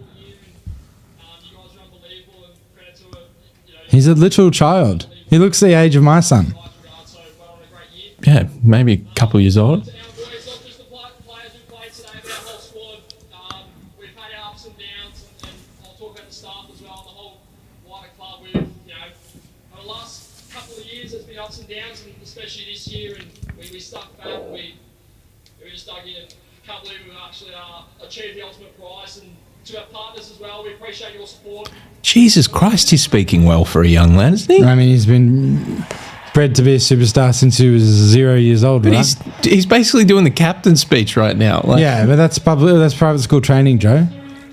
are unbelievable and credit to it. You know, He's a little child. He looks the age of my son. you guys so well on a great year. yeah, maybe a couple of years old. Our boys, not just the players who played today, but our whole squad. We've had our ups and downs, and I'll talk about the staff as well, and the whole wider club. We've, you know, over the last couple of years, there's been ups and downs, and especially this year, and we stuck back, and we just dug in. Can't believe we've actually achieved the ultimate prize, and to our partners as well, we appreciate your support. Jesus Christ, he's speaking well for a young lad, isn't he? I mean, he's been bred to be a superstar since he was 0 years old, But right? he's basically doing the captain's speech right now. Like, Yeah, but that's private school training, Joe.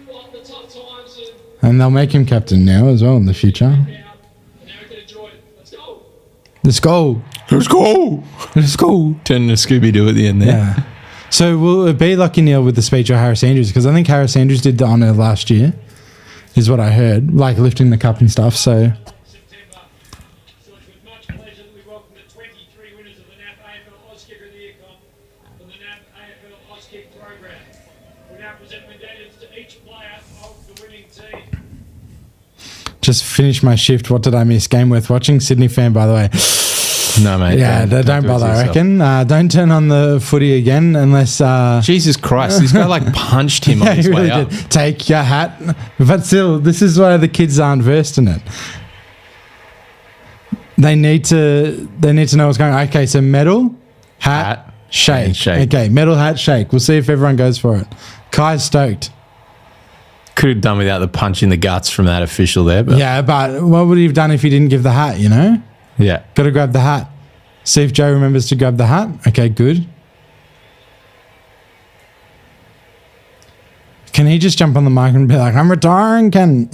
Like the tough times, and And they'll make him captain now as well in the future. now we can enjoy it. Let's go. Let's go. Let's go. Let's go. Turn to Scooby-Doo at the end there. Yeah. So will it be Lucky Neil with the speech or Harris Andrews? Because I think Harris Andrews did the honour last year, is what I heard, like lifting the cup and stuff. So September. So it's with much pleasure that we welcome the 23 winners of the NAB AFL Auskicker of the Year comp from the NAB AFL Auskick program. We now present medallions to each player of the winning team. just finished my shift. What did I miss? Game worth watching. Sydney fan, by the way. No, mate. Yeah, don't do it bother, to I yourself. reckon. Don't turn on the footy again unless... Jesus Christ, this guy like punched him on yeah, his he way really up. did. Take your hat. But still, this is why the kids aren't versed in it. They need to know what's going on. Okay, so medal, hat, shake. and shake. Okay, medal, hat, shake. We'll see if everyone goes for it. Kai's stoked. Could have done without the punch in the guts from that official there, but Yeah, but what would he have done if he didn't give the hat, you know? yeah. Got to grab the hat. See if Joe remembers to grab the hat. Okay, good. Can he just jump on the mic and be like, I'm retiring, Ken?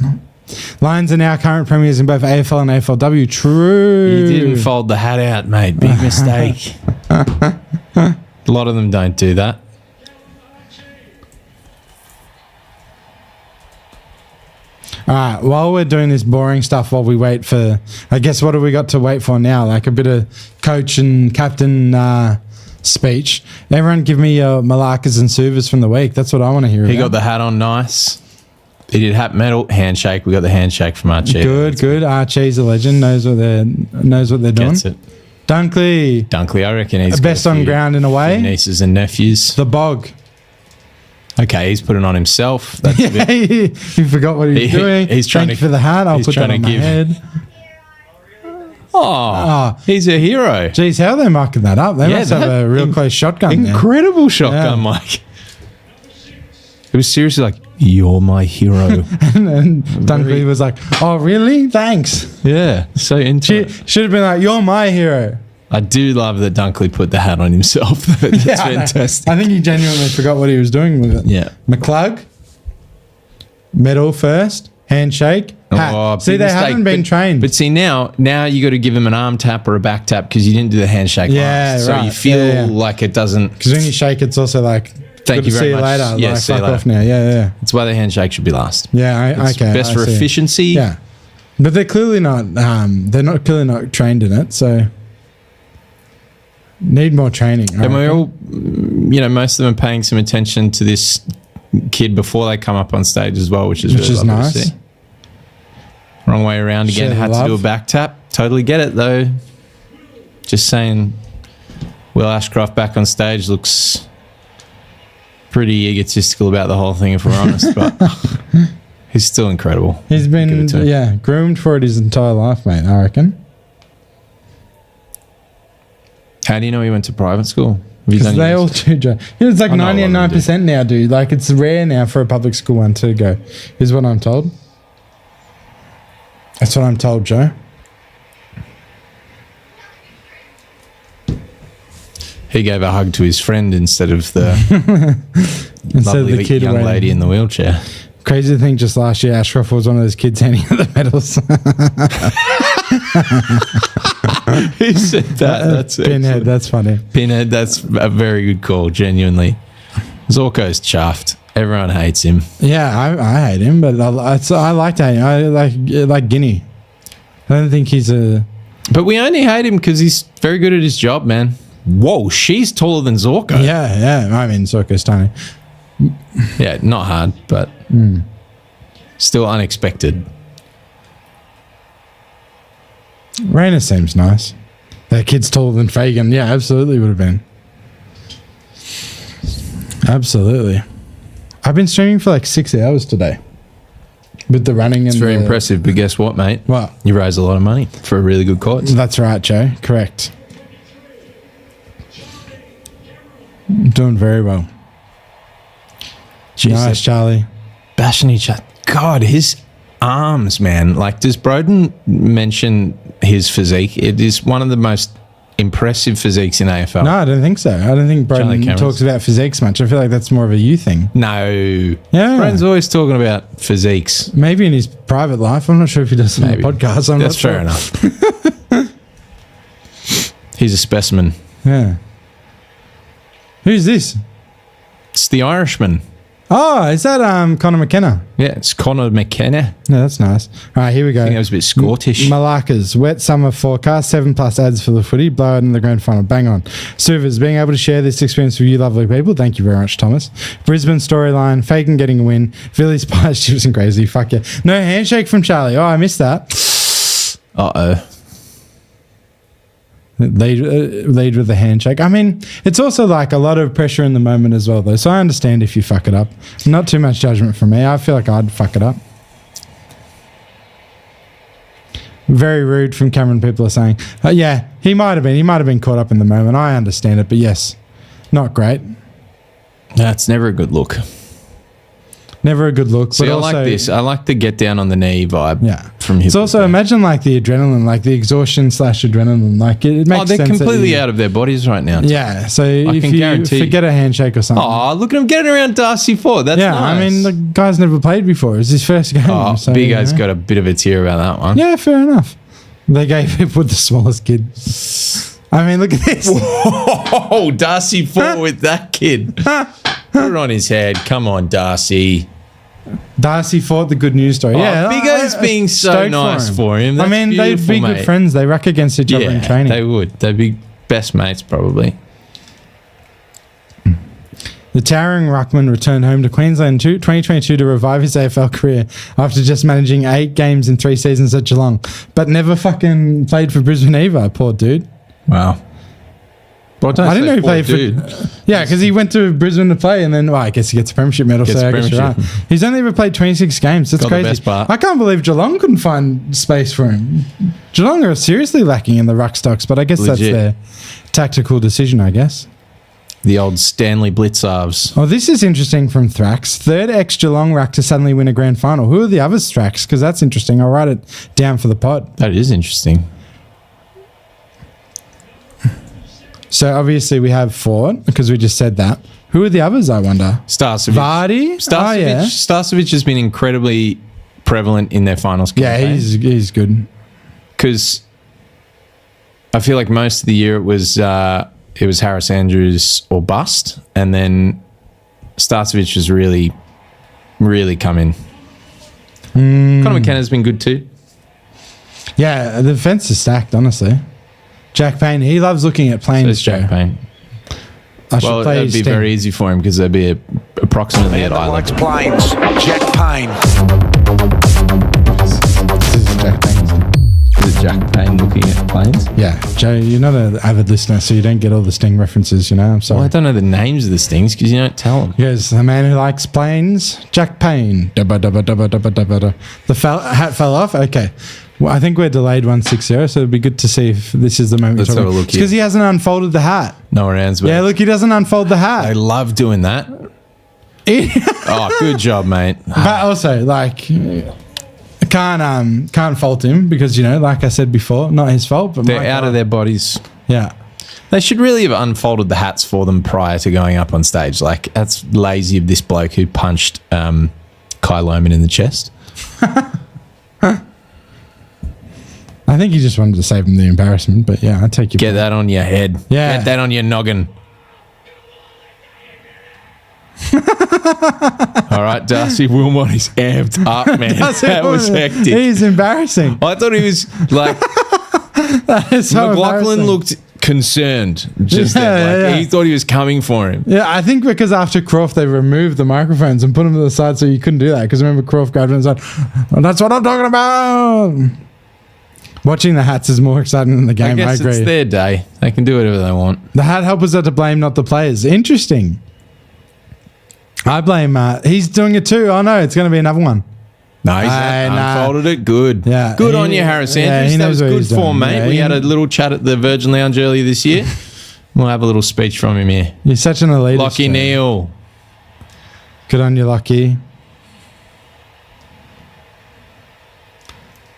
Lions are now current premiers in both AFL and AFLW. True. You didn't fold the hat out, mate. Big mistake. A lot of them don't do that. All right, while we're doing this boring stuff, while we wait for, I guess, what have we got to wait for now? Like a bit of coach and captain speech. Everyone give me your Malakas and Suvas from the week. That's what I want to hear He about. got the hat on nice. He did hat medal, handshake. We got the handshake from Archie. Good. Archie's a legend. Knows what they're doing. Gets it. Dunkley, I reckon he's best got a on few- ground in a few way. nieces and nephews. The Bog. Okay, he's putting on himself. That's a bit, he forgot what he was doing. he's trying Thank to- you for the hat. I'll he's put that trying on to my give- head. oh, he's a hero. Geez, how are they marking that up? They Yeah, must have that- a real close shotgun there. Incredible shotgun, Yeah. Mike. It was seriously like, you're my hero. And Dunkley was like, "Oh, really? Thanks." Yeah, so into it. Should have been like, "You're my hero." I do love that Dunkley put the hat on himself. That's Yeah, I know. fantastic. I think he genuinely forgot what he was doing with it. Yeah. McClug, medal first, handshake, hat. Oh, See, big they mistake. haven't been trained. But see, now you got to give him an arm tap or a back tap because you didn't do the handshake. Yeah, last. So right. you feel Yeah. like it doesn't. Because when you shake, it's also like, Thank good you to very see you much. later. Yeah, like, see you fuck later. off now. Yeah. That's why the handshake should be last. Yeah, It's okay. best I for see. efficiency. Yeah. But they're clearly not, clearly not trained in it, so need more training. I And we're reckon. all, most of them are paying some attention to this kid before they come up on stage as well, which is Which really is lovely to nice. see. Wrong way around again. Share the Had to do a love. back tap. Totally get it though. Just saying, Will Ashcroft back on stage looks pretty egotistical about the whole thing, if we're honest, but he's still incredible. He's Give been, it to him. groomed for it his entire life, mate, I reckon. How do you know he went to private school? Have you Because done they yours? all do. It's like I know a lot of them 99% now, dude. Like, it's rare now for a public school one to go, is what I'm told. That's what I'm told, Joe. He gave a hug to his friend instead of the Instead of lovely the kid young waiting. lady in the wheelchair. Crazy thing, just last year, Ashcroft was one of those kids handing out the medals. Who said that? That's Pinhead, excellent. that's funny. Pinhead, that's a very good call, genuinely. Zorko's chuffed. Everyone hates him. Yeah, I hate him, but I like to hate him. I like Guinea. I don't think he's a... But we only hate him because he's very good at his job, man. Whoa, she's taller than Zorko. Yeah. I mean, Zorko's tiny. Yeah, not hard, but still unexpected. Raina seems nice. That kid's taller than Fagan. Yeah, absolutely would have been. Absolutely. I've been streaming for like 6 hours today. With the running and It's very the- impressive, but guess what, mate? What? You raise a lot of money for a really good cause. That's right, Joe. Correct. Doing very well. Jeez, Nice, Charlie. bashing each other. God, his arms, man. Like, does Broden mention his physique? It is one of the most impressive physiques in AFL. No, I don't think so. I don't think Charlie Broden Cameron's- talks about physiques much. I feel like that's more of a you thing. No. Yeah. Broden's always talking about physiques. Maybe in his private life. I'm not sure if he does it on the Maybe. podcast. I'm That's not sure. fair enough. He's a specimen. Yeah. Who's this? It's the Irishman. Oh, is that Conor McKenna? Yeah, it's Conor McKenna. No, that's nice. All right, here we go. I think that was a bit Scottish. Malakas, wet summer forecast, 7+ ads for the footy, blowout in the grand final. Bang on. Suvers, being able to share this experience with you lovely people. Thank you very much, Thomas. Brisbane storyline, Fagan getting a win. Philly Spice chips and crazy. Fuck yeah. No handshake from Charlie. Oh, I missed that. Uh-oh. Lead with the handshake. I mean, it's also like a lot of pressure in the moment as well, though. So I understand if you fuck it up. Not too much judgment from me. I feel like I'd fuck it up. Very rude from Cameron. People are saying, yeah, he might have been. He might have been caught up in the moment. I understand it, but yes, not great. That's never a good look. Never a good look. See, but I also, like this. I like the get down on the knee vibe from him. It's also, imagine like the adrenaline, like the exhaustion / adrenaline. Like it makes sense. they're that completely you- out of their bodies right now. Yeah. So if can you guarantee- forget a handshake or something. Oh, look at him getting around Darcy Ford. That's yeah, nice. I mean, the guy's never played before. It's his first game. Oh, so, Big you O's know. got a bit of a tear about that one. Yeah, fair enough. They gave it with the smallest kid. I mean, look at this. Oh, Darcy Ford with that kid. Put it on his head. Come on, Darcy. Darcy fought the good news story. Oh, Yeah, Big O's being so stoked nice for him. I That's mean, they'd beautiful, be mate. good friends. They ruck against each other in Yeah, training. they would. They'd be best mates, probably. The towering ruckman returned home to Queensland 2022 to revive his AFL career after just managing 8 games in 3 seasons at Geelong, but never fucking played for Brisbane either. Poor dude. Wow. Well, I didn't know he played for. Yeah, because he went to Brisbane to play, and then I guess he gets a premiership medal. Gets So a I guess you're right. premiership. He's only ever played 26 games. That's Got the crazy. best part. I can't believe Geelong couldn't find space for him. Geelong are seriously lacking in the ruck stocks, but I guess that's Legit. their tactical decision. I guess. The old Stanley Blitzarves. Oh, this is interesting from Thrax. Third ex-Geelong ruck to suddenly win a grand final. Who are the others, Thrax? Because that's interesting. I'll write it down for the pod. That is interesting. So obviously we have Ford, because we just said that. Who are the others, I wonder? Starcevic. Vardy? Starcevic, Oh, yeah. Starcevic has been incredibly prevalent in their finals Yeah, campaign. he's good. Because I feel like most of the year it was Harris Andrews or bust, and then Starcevic has really, really come in. Conor McKenna's been good too. Yeah, the defense is stacked, honestly. Jack Payne, he loves looking at So planes, it's Jack Joe. Payne. I should Well, play that'd his be team. very easy for him because they'd be approximately at eye Likes level. planes. Jack Payne. This is Jack Payne's team. Is it Jack Payne looking at planes? Yeah, Joe, you're not an avid listener, so you don't get all the Sting references, you know? I'm sorry. Well, I don't know the names of the things because you don't tell them. Yes, the man who likes planes, Jack Payne. Dubba, dubba, dubba, dubba, dubba, dubba. The hat fell off? Okay. Well, I think we're delayed 160, so it'd be good to see if this is the moment. Let's have a look here. because he hasn't unfolded the hat. Noah Ansberg. Yeah, look, he doesn't unfold the I hat. love doing that. Oh, good job, mate. But also, like, can't fault him because, you know, like I said before, not his fault. But They're my out fault. of their bodies. Yeah. They should really have unfolded the hats for them prior to going up on stage. Like, that's lazy of this bloke who punched Kai Lohman in the chest. I think he just wanted to save him the embarrassment, but yeah, I take your Get that on your head. Yeah. Get that on your noggin. All right, Darcy Wilmot is amped up, man. That was hectic. He's embarrassing. I thought he was like, It's so McLaughlin embarrassing. looked concerned. Just Yeah, then. Like, yeah. he thought he was coming for him. Yeah, I think because after Croft, they removed the microphones and put them to the side so you couldn't do that. Because remember, Croft grabbed it and said, "Oh, that's what I'm talking about." Watching the hats is more exciting than the game, I guess agree. it's their day. They can do whatever they want. The hat helpers are to blame, not the players. Interesting. I blame, he's doing it too. Oh no, it's going to be another one. No, he's unfolded it. Good. Yeah, Good he- on you, Harris yeah, Andrews. he That knows was what good he's form, doing. mate. Yeah, we he- had a little chat at the Virgin Lounge earlier this year. We'll have a little speech from him here. You're such an elitist. Lockie Joe. Neal. Good on you, Lockie.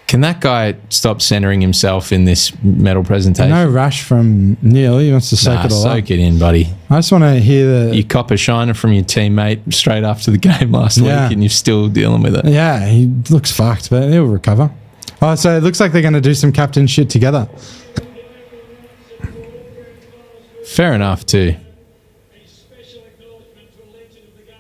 Can that guy stop centering himself in this medal presentation? No rush from Neil. He wants to soak Nah, it all soak up. it in, buddy. I just want to hear the... You cop a shiner from your teammate straight after the game last Yeah. week and you're still dealing with it. Yeah, he looks fucked, but he'll recover. Oh, so it looks like they're going to do some captain shit together. Fair enough, too. A special acknowledgement to a legend of the game.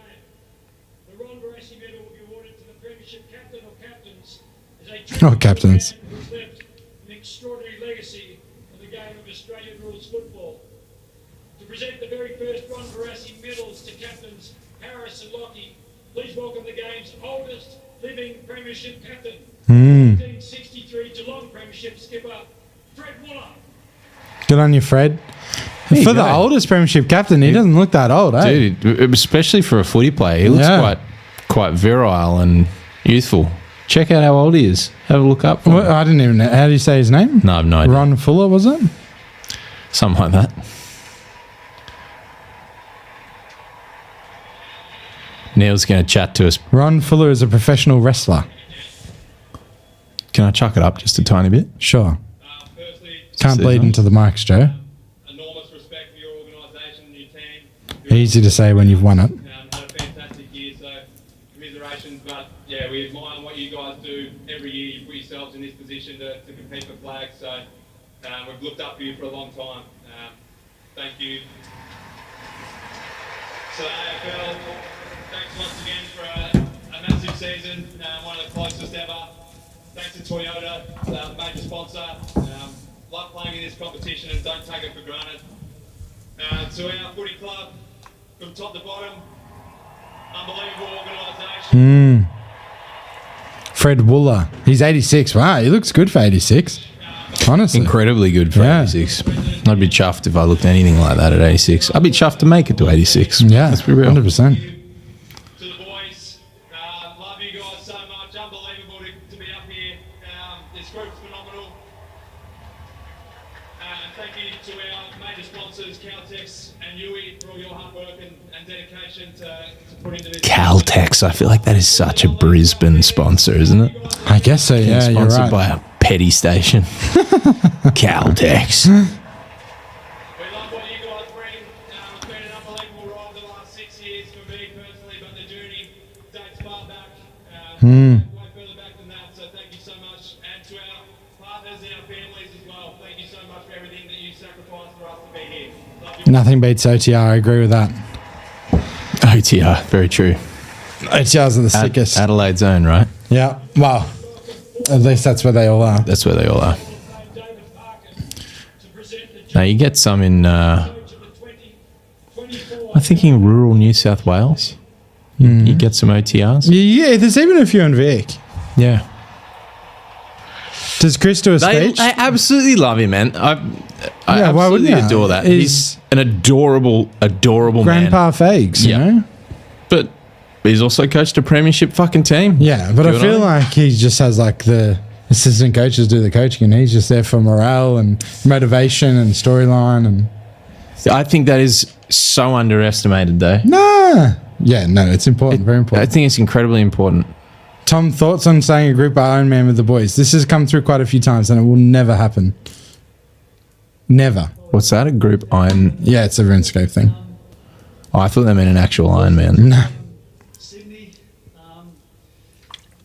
The Ron Barassi Medal will be awarded to the Premiership captain or captains as a tribute captains. to a man who's left an extraordinary legacy of the game of Australian rules football. To present the very first Ron Barassi medals to captains Harris and Lockie, please welcome the game's oldest living Premiership captain, 1963 Geelong Premiership skipper, Fred Wooler. Good on you, Fred. you For the go. oldest premiership captain, he doesn't look that old, eh? Dude, especially for a footy player, he looks Yeah. quite virile and youthful. Check out how old he is. Have a look up. For Well, him. I didn't even know. How do you say his name? No, I have no idea. Ron Fuller, was it? Something like that. Neil's going to chat to us. Ron Fuller is a professional wrestler. Can I chuck it up just a tiny bit? Sure. Firstly, Can't bleed into the mics, Joe. enormous respect for your organisation and your team. Easy to say when you've won it. Had a fantastic year, so commiserations. But yeah, we admire what you guys do every year. You put yourselves in this position to compete for flags. So we've looked up to you for a long time. Thank you. So AFL, thanks once again for a massive season, one of the closest ever. Thanks to Toyota, the major sponsor. Love playing in this competition and don't take it for granted. To our footy club, from top to bottom, unbelievable organisation. Fred Wooler. He's 86. Wow, he looks good for 86. Honestly. Incredibly good for Yeah. 86. I'd be chuffed if I looked anything like that at 86. I'd be chuffed to make it to 86. Yeah, Let's be real. 100%. To the boys, love you guys so much. Unbelievable to be up here. This group's phenomenal. Thank you to our major sponsors, Caltex and Yui, for all your hard work and dedication to put into this. Caltex, I feel like that is such a Brisbane sponsor, isn't it? I guess so, yeah, you're Sponsored right. by a petty station. Caltex. We love what you guys bring. It's been an unbelievable ride the last 6 years for me personally, but the journey dates far back. Way further back than that, so thank you so much. And to our partners and our families as well, thank you so much for everything that you sacrificed for us to be here. Love you. Nothing beats OTR. I agree with that. OTR, very true. OTRs are the sickest. Adelaide's own, right? Yeah. Well, at least that's where they all are. That's where they all are. Now you get some in, I'm thinking rural New South Wales. You get some OTRs. Yeah, there's even a few in Vic. Yeah. Does Chris do a speech? I absolutely love him, man. I Yeah, why wouldn't absolutely you? adore that. He's- He's an adorable Grandpa man. Fags, Yeah. you know? But he's also coached a premiership fucking team. Yeah, but Good I feel on him. like he just has like the assistant coaches do the coaching and he's just there for morale and motivation and storyline and... I think that is so underestimated, though. Nah. Yeah, no, it's important, very I important. think it's incredibly important. Tom, thoughts on saying a group Iron Man with the boys? This has come through quite a few times and it will never happen. Never. What's that? A group Iron? Yeah, it's a RuneScape thing. Oh, I thought they meant an actual Iron Man. No. Sydney,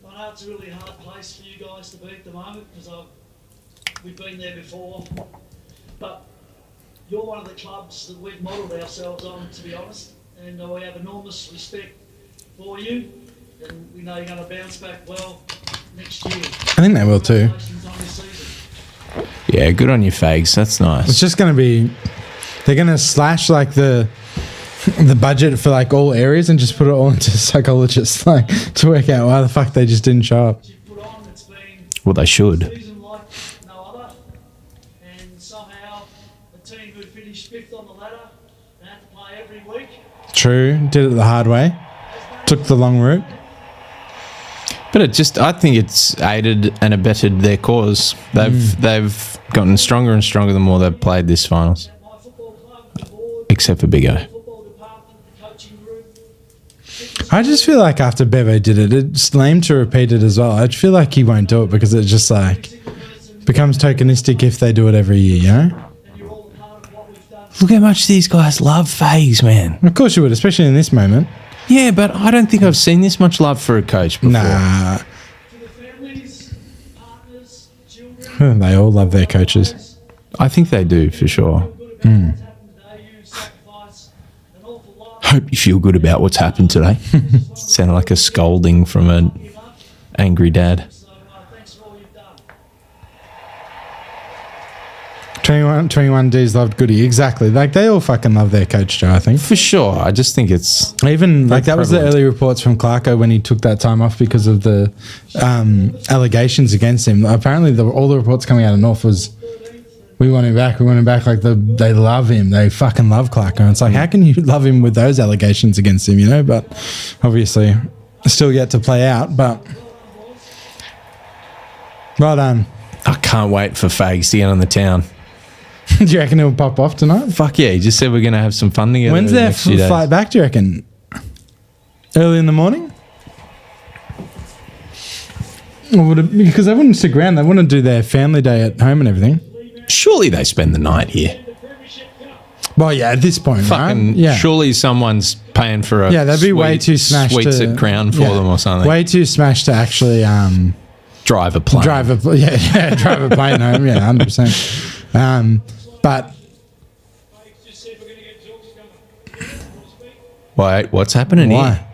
I know it's a really hard place for you guys to be at the moment because we've been there before, but you're one of the clubs that we've modelled ourselves on, to be honest, and we have enormous respect for you, and we know you're going to bounce back well next year. I think they will too. Congratulations on this season. Yeah, good on you, Fags. That's It's nice. just going to be... They're going to slash like the budget for like all areas and just put it all into psychologists like to work out why the fuck they just didn't show up. You put on, it's been Well, they should. season like no other, and somehow a team who finished fifth on the ladder and had to play every week. True. Did it the hard way. Took the long route. But I think it's aided and abetted their cause. They've gotten stronger and stronger the more they've played this finals. My football club, the board, Except for Big O. the football department, the coaching group. I just feel like after Bevo did it, it's lame to repeat it as well. I feel like he won't do it because it just like becomes tokenistic if they do it every year, you know? And you're all a part of what we've done. Look how much these guys love Fags, man. Of course you would, especially in this moment. Yeah, but I don't think I've seen this much love for a coach before. Nah. To the families, partners, children, They all love their coaches. I think they do, for sure. good about what's happened today. You sacrifice an awful lot. Hope you feel good about what's happened today. Sounded like a scolding from an angry dad. So thanks for all you've done. 21 Ds loved Goody. Exactly. Like they all fucking love their coach, Joe, I think. For sure. I just think it's... Even like that was the prevalent. early reports from Clarko when he took that time off because of the allegations against him. Apparently, all the reports coming out of North was, we want him back. We want him back. Like they love him. They fucking love Clarko. And it's like, how can you love him with those allegations against him? You know, but obviously, still yet to play out. But well done. I can't wait for Fags to get on the town. Do you reckon he'll pop off tonight? Fuck yeah, he just said we're going to have some fun together. When's over the their next few days. flight back? Do you reckon? Early in the morning? Or would it, because they wouldn't stick around. They want to do their family day at home and everything. Surely they spend the night here. Well, yeah, at this point, Fucking right? Yeah. surely someone's paying for a Yeah, they'd be way too smashed sweets to at Crown for yeah, them or something. Way too smashed to actually Drive a plane. drive a drive a plane home. Yeah, 100%. But Just said we're going to get Zorks coming. Wait, what's happening why? here?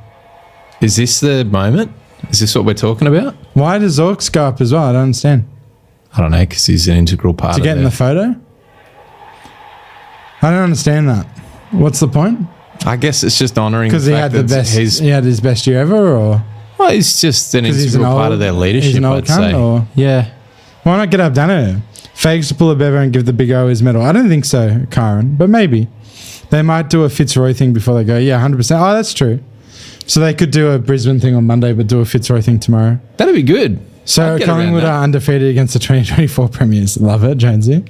Is this the moment? Is this what we're talking about? Why does Zorks go up as well? I don't understand. I don't know, because he's an integral part To of get in the it. photo? I don't understand that. What's the point? I guess it's just honouring Because the he fact had the that best. he's... He had his best year ever, or Well, he's just an 'Cause he's integral an part old- of their he's leadership, an old I'd cunt, say. or- Yeah. why not get up done it? Fakes to pull a bever and give the big O his medal. I don't think so, Karen, but maybe. They might do a Fitzroy thing before they go. Yeah, 100%. Oh, that's true. So they could do a Brisbane thing on Monday, but do a Fitzroy thing tomorrow. That'd be good. So I'd get Collingwood around that. are undefeated against the 2024 premiers. Love it, Jonesy.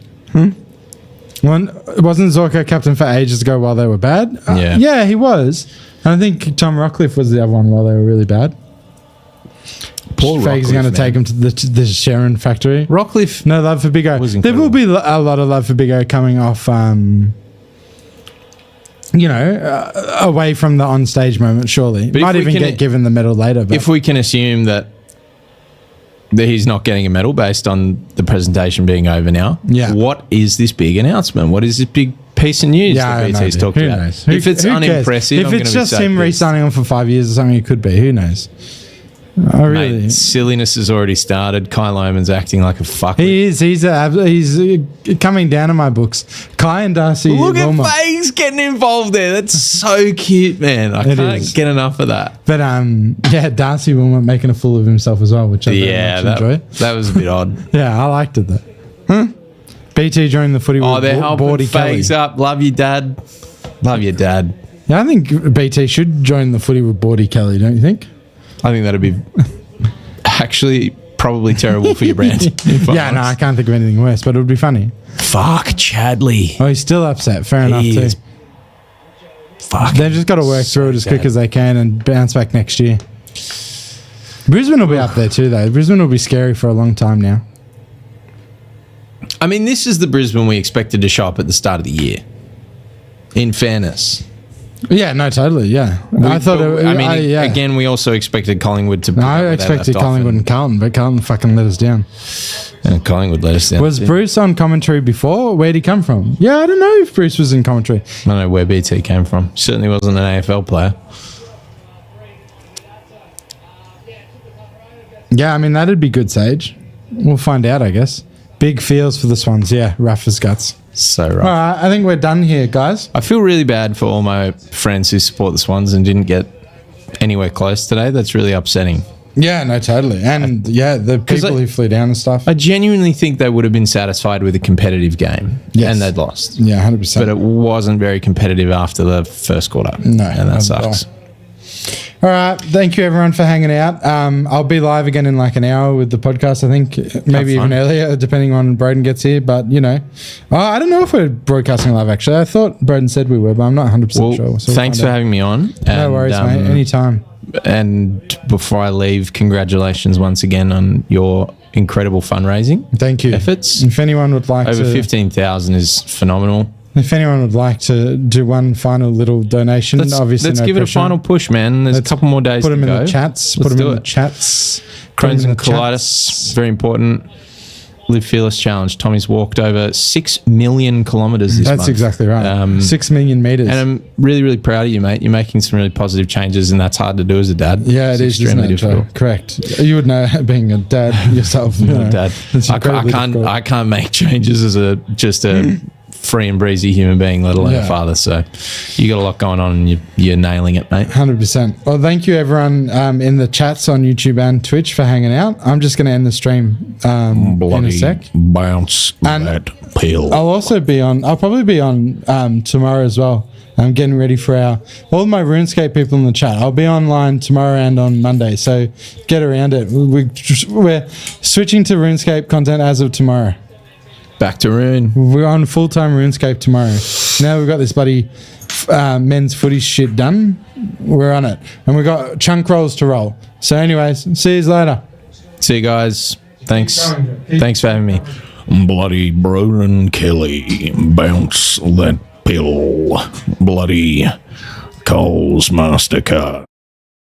Wasn't Zorko captain for ages ago while they were bad? Yeah. Yeah, he was. And I think Tom Rockcliffe was the other one while they were really bad. Poor Fake's Rockcliffe, going to man. take him to the Sharon factory. Rockcliffe. No love for Big O. Was There incredible. will be a lot of love for Big O coming off, away from the on-stage moment, surely. But if Might we even can- get given the medal later. But If we can assume that he's not getting a medal based on the presentation being over now, Yeah. what is this big announcement? What is this big piece of news I that don't know, BT's dude. talked Who about? knows? If it's Who cares? unimpressive, if I'm it's gonna just be so him pissed. re-signing on for 5 years or something, it could be. Who knows? Oh, really? Mate, silliness has already started. Kai Loman's acting like a fuck. He is. He's coming down in my books. Kai and Darcy. Look at Wilmot. Fags getting involved there. That's so cute, man. I It can't is. get enough of that. But Darcy Wilmot making a fool of himself as well, which I very much enjoy. that was a bit odd. Yeah, I liked it though. BT joined the footy Oh, with they're helping Bordy Kelly. Fags up. Love you, Dad. Love you, Dad. Yeah, I think BT should join the footy with Bordy Kelly. Don't you think? I think that'd be actually probably terrible for your brand. if I'm Yeah, no, I honest. can't think of anything worse, but it would be funny. Fuck Chadley. Oh, he's still upset. Fair enough He too. is fucking They've just got to work through it as quick as they can and bounce back next year. Brisbane will be up there too, though. Brisbane will be scary for a long time now. I mean, this is the Brisbane we expected to show up at the start of the year. In fairness. Yeah, no, totally. Yeah, I thought. Again, we also expected Collingwood to. pick up I where they expected left off Collingwood and Carlton, but Carlton fucking let us down. and Collingwood let us down. Was too. Bruce on commentary before? Where'd he come from? Yeah, I don't know if Bruce was in commentary. I don't know where BT came from. Certainly wasn't an AFL player. Yeah, I mean that'd be good, Sage. We'll find out, I guess. Big feels for the Swans. Yeah, rough as guts. So All right. right, I think we're done here, guys. I feel really bad for all my friends who support the Swans and didn't get anywhere close today. That's really upsetting. Yeah, no, totally. And yeah, the people who flew down and stuff. I genuinely think they would have been satisfied with a competitive game. Yes. And they'd lost. Yeah, 100%. But it wasn't very competitive after the first quarter. No, And not that at all. sucks. All right, thank you everyone for hanging out. I'll be live again in like an hour with the podcast. I think maybe fun. even earlier, depending on when Broden gets here. But I don't know if we're broadcasting live. Actually, I thought Broden said we were, but I'm not 100% Well, sure. So thanks for having me on. No worries, mate. Anytime. And before I leave, congratulations once again on your incredible fundraising Thank you. efforts. If anyone would like Over to, 15,000 is phenomenal. if anyone would like to do one final little donation, obviously Let's no give pressure. it a final push, man. There's a couple more days Put to them go. in the chats. Let's Put them do in the it. chats. Put 'em Crohn's in and the colitis, chats. very important. Live Fearless Challenge. Tommy's walked over 6 million kilometres this month. That's exactly right. 6 million meters. And I'm really, really proud of you, mate. You're making some really positive changes, and that's hard to do as a dad. Yeah, it is, isn't it, Joe? Correct. You would know being a dad yourself. Dad, It's incredibly difficult. I can't make changes as just a free and breezy human being, let alone Yeah. a father. So you got a lot going on, and you're nailing it, mate. 100%. Well, thank you everyone in the chats on YouTube and Twitch for hanging out. I'm just going to end the stream in a sec. Bounce And that pill. I'll probably be on tomorrow as well. I'm getting ready for all my RuneScape people in the chat. I'll be online tomorrow and on Monday, so get around it. We're switching to RuneScape content as of tomorrow. Back to Rune. We're on full-time RuneScape tomorrow. Now we've got this bloody men's footy shit done. We're on it. And we've got chunk rolls to roll. So anyways, see you later. See you guys. Thanks. Thanks for having me. Bloody Broden Kelly. Bounce that pill. Bloody Coles MasterCard.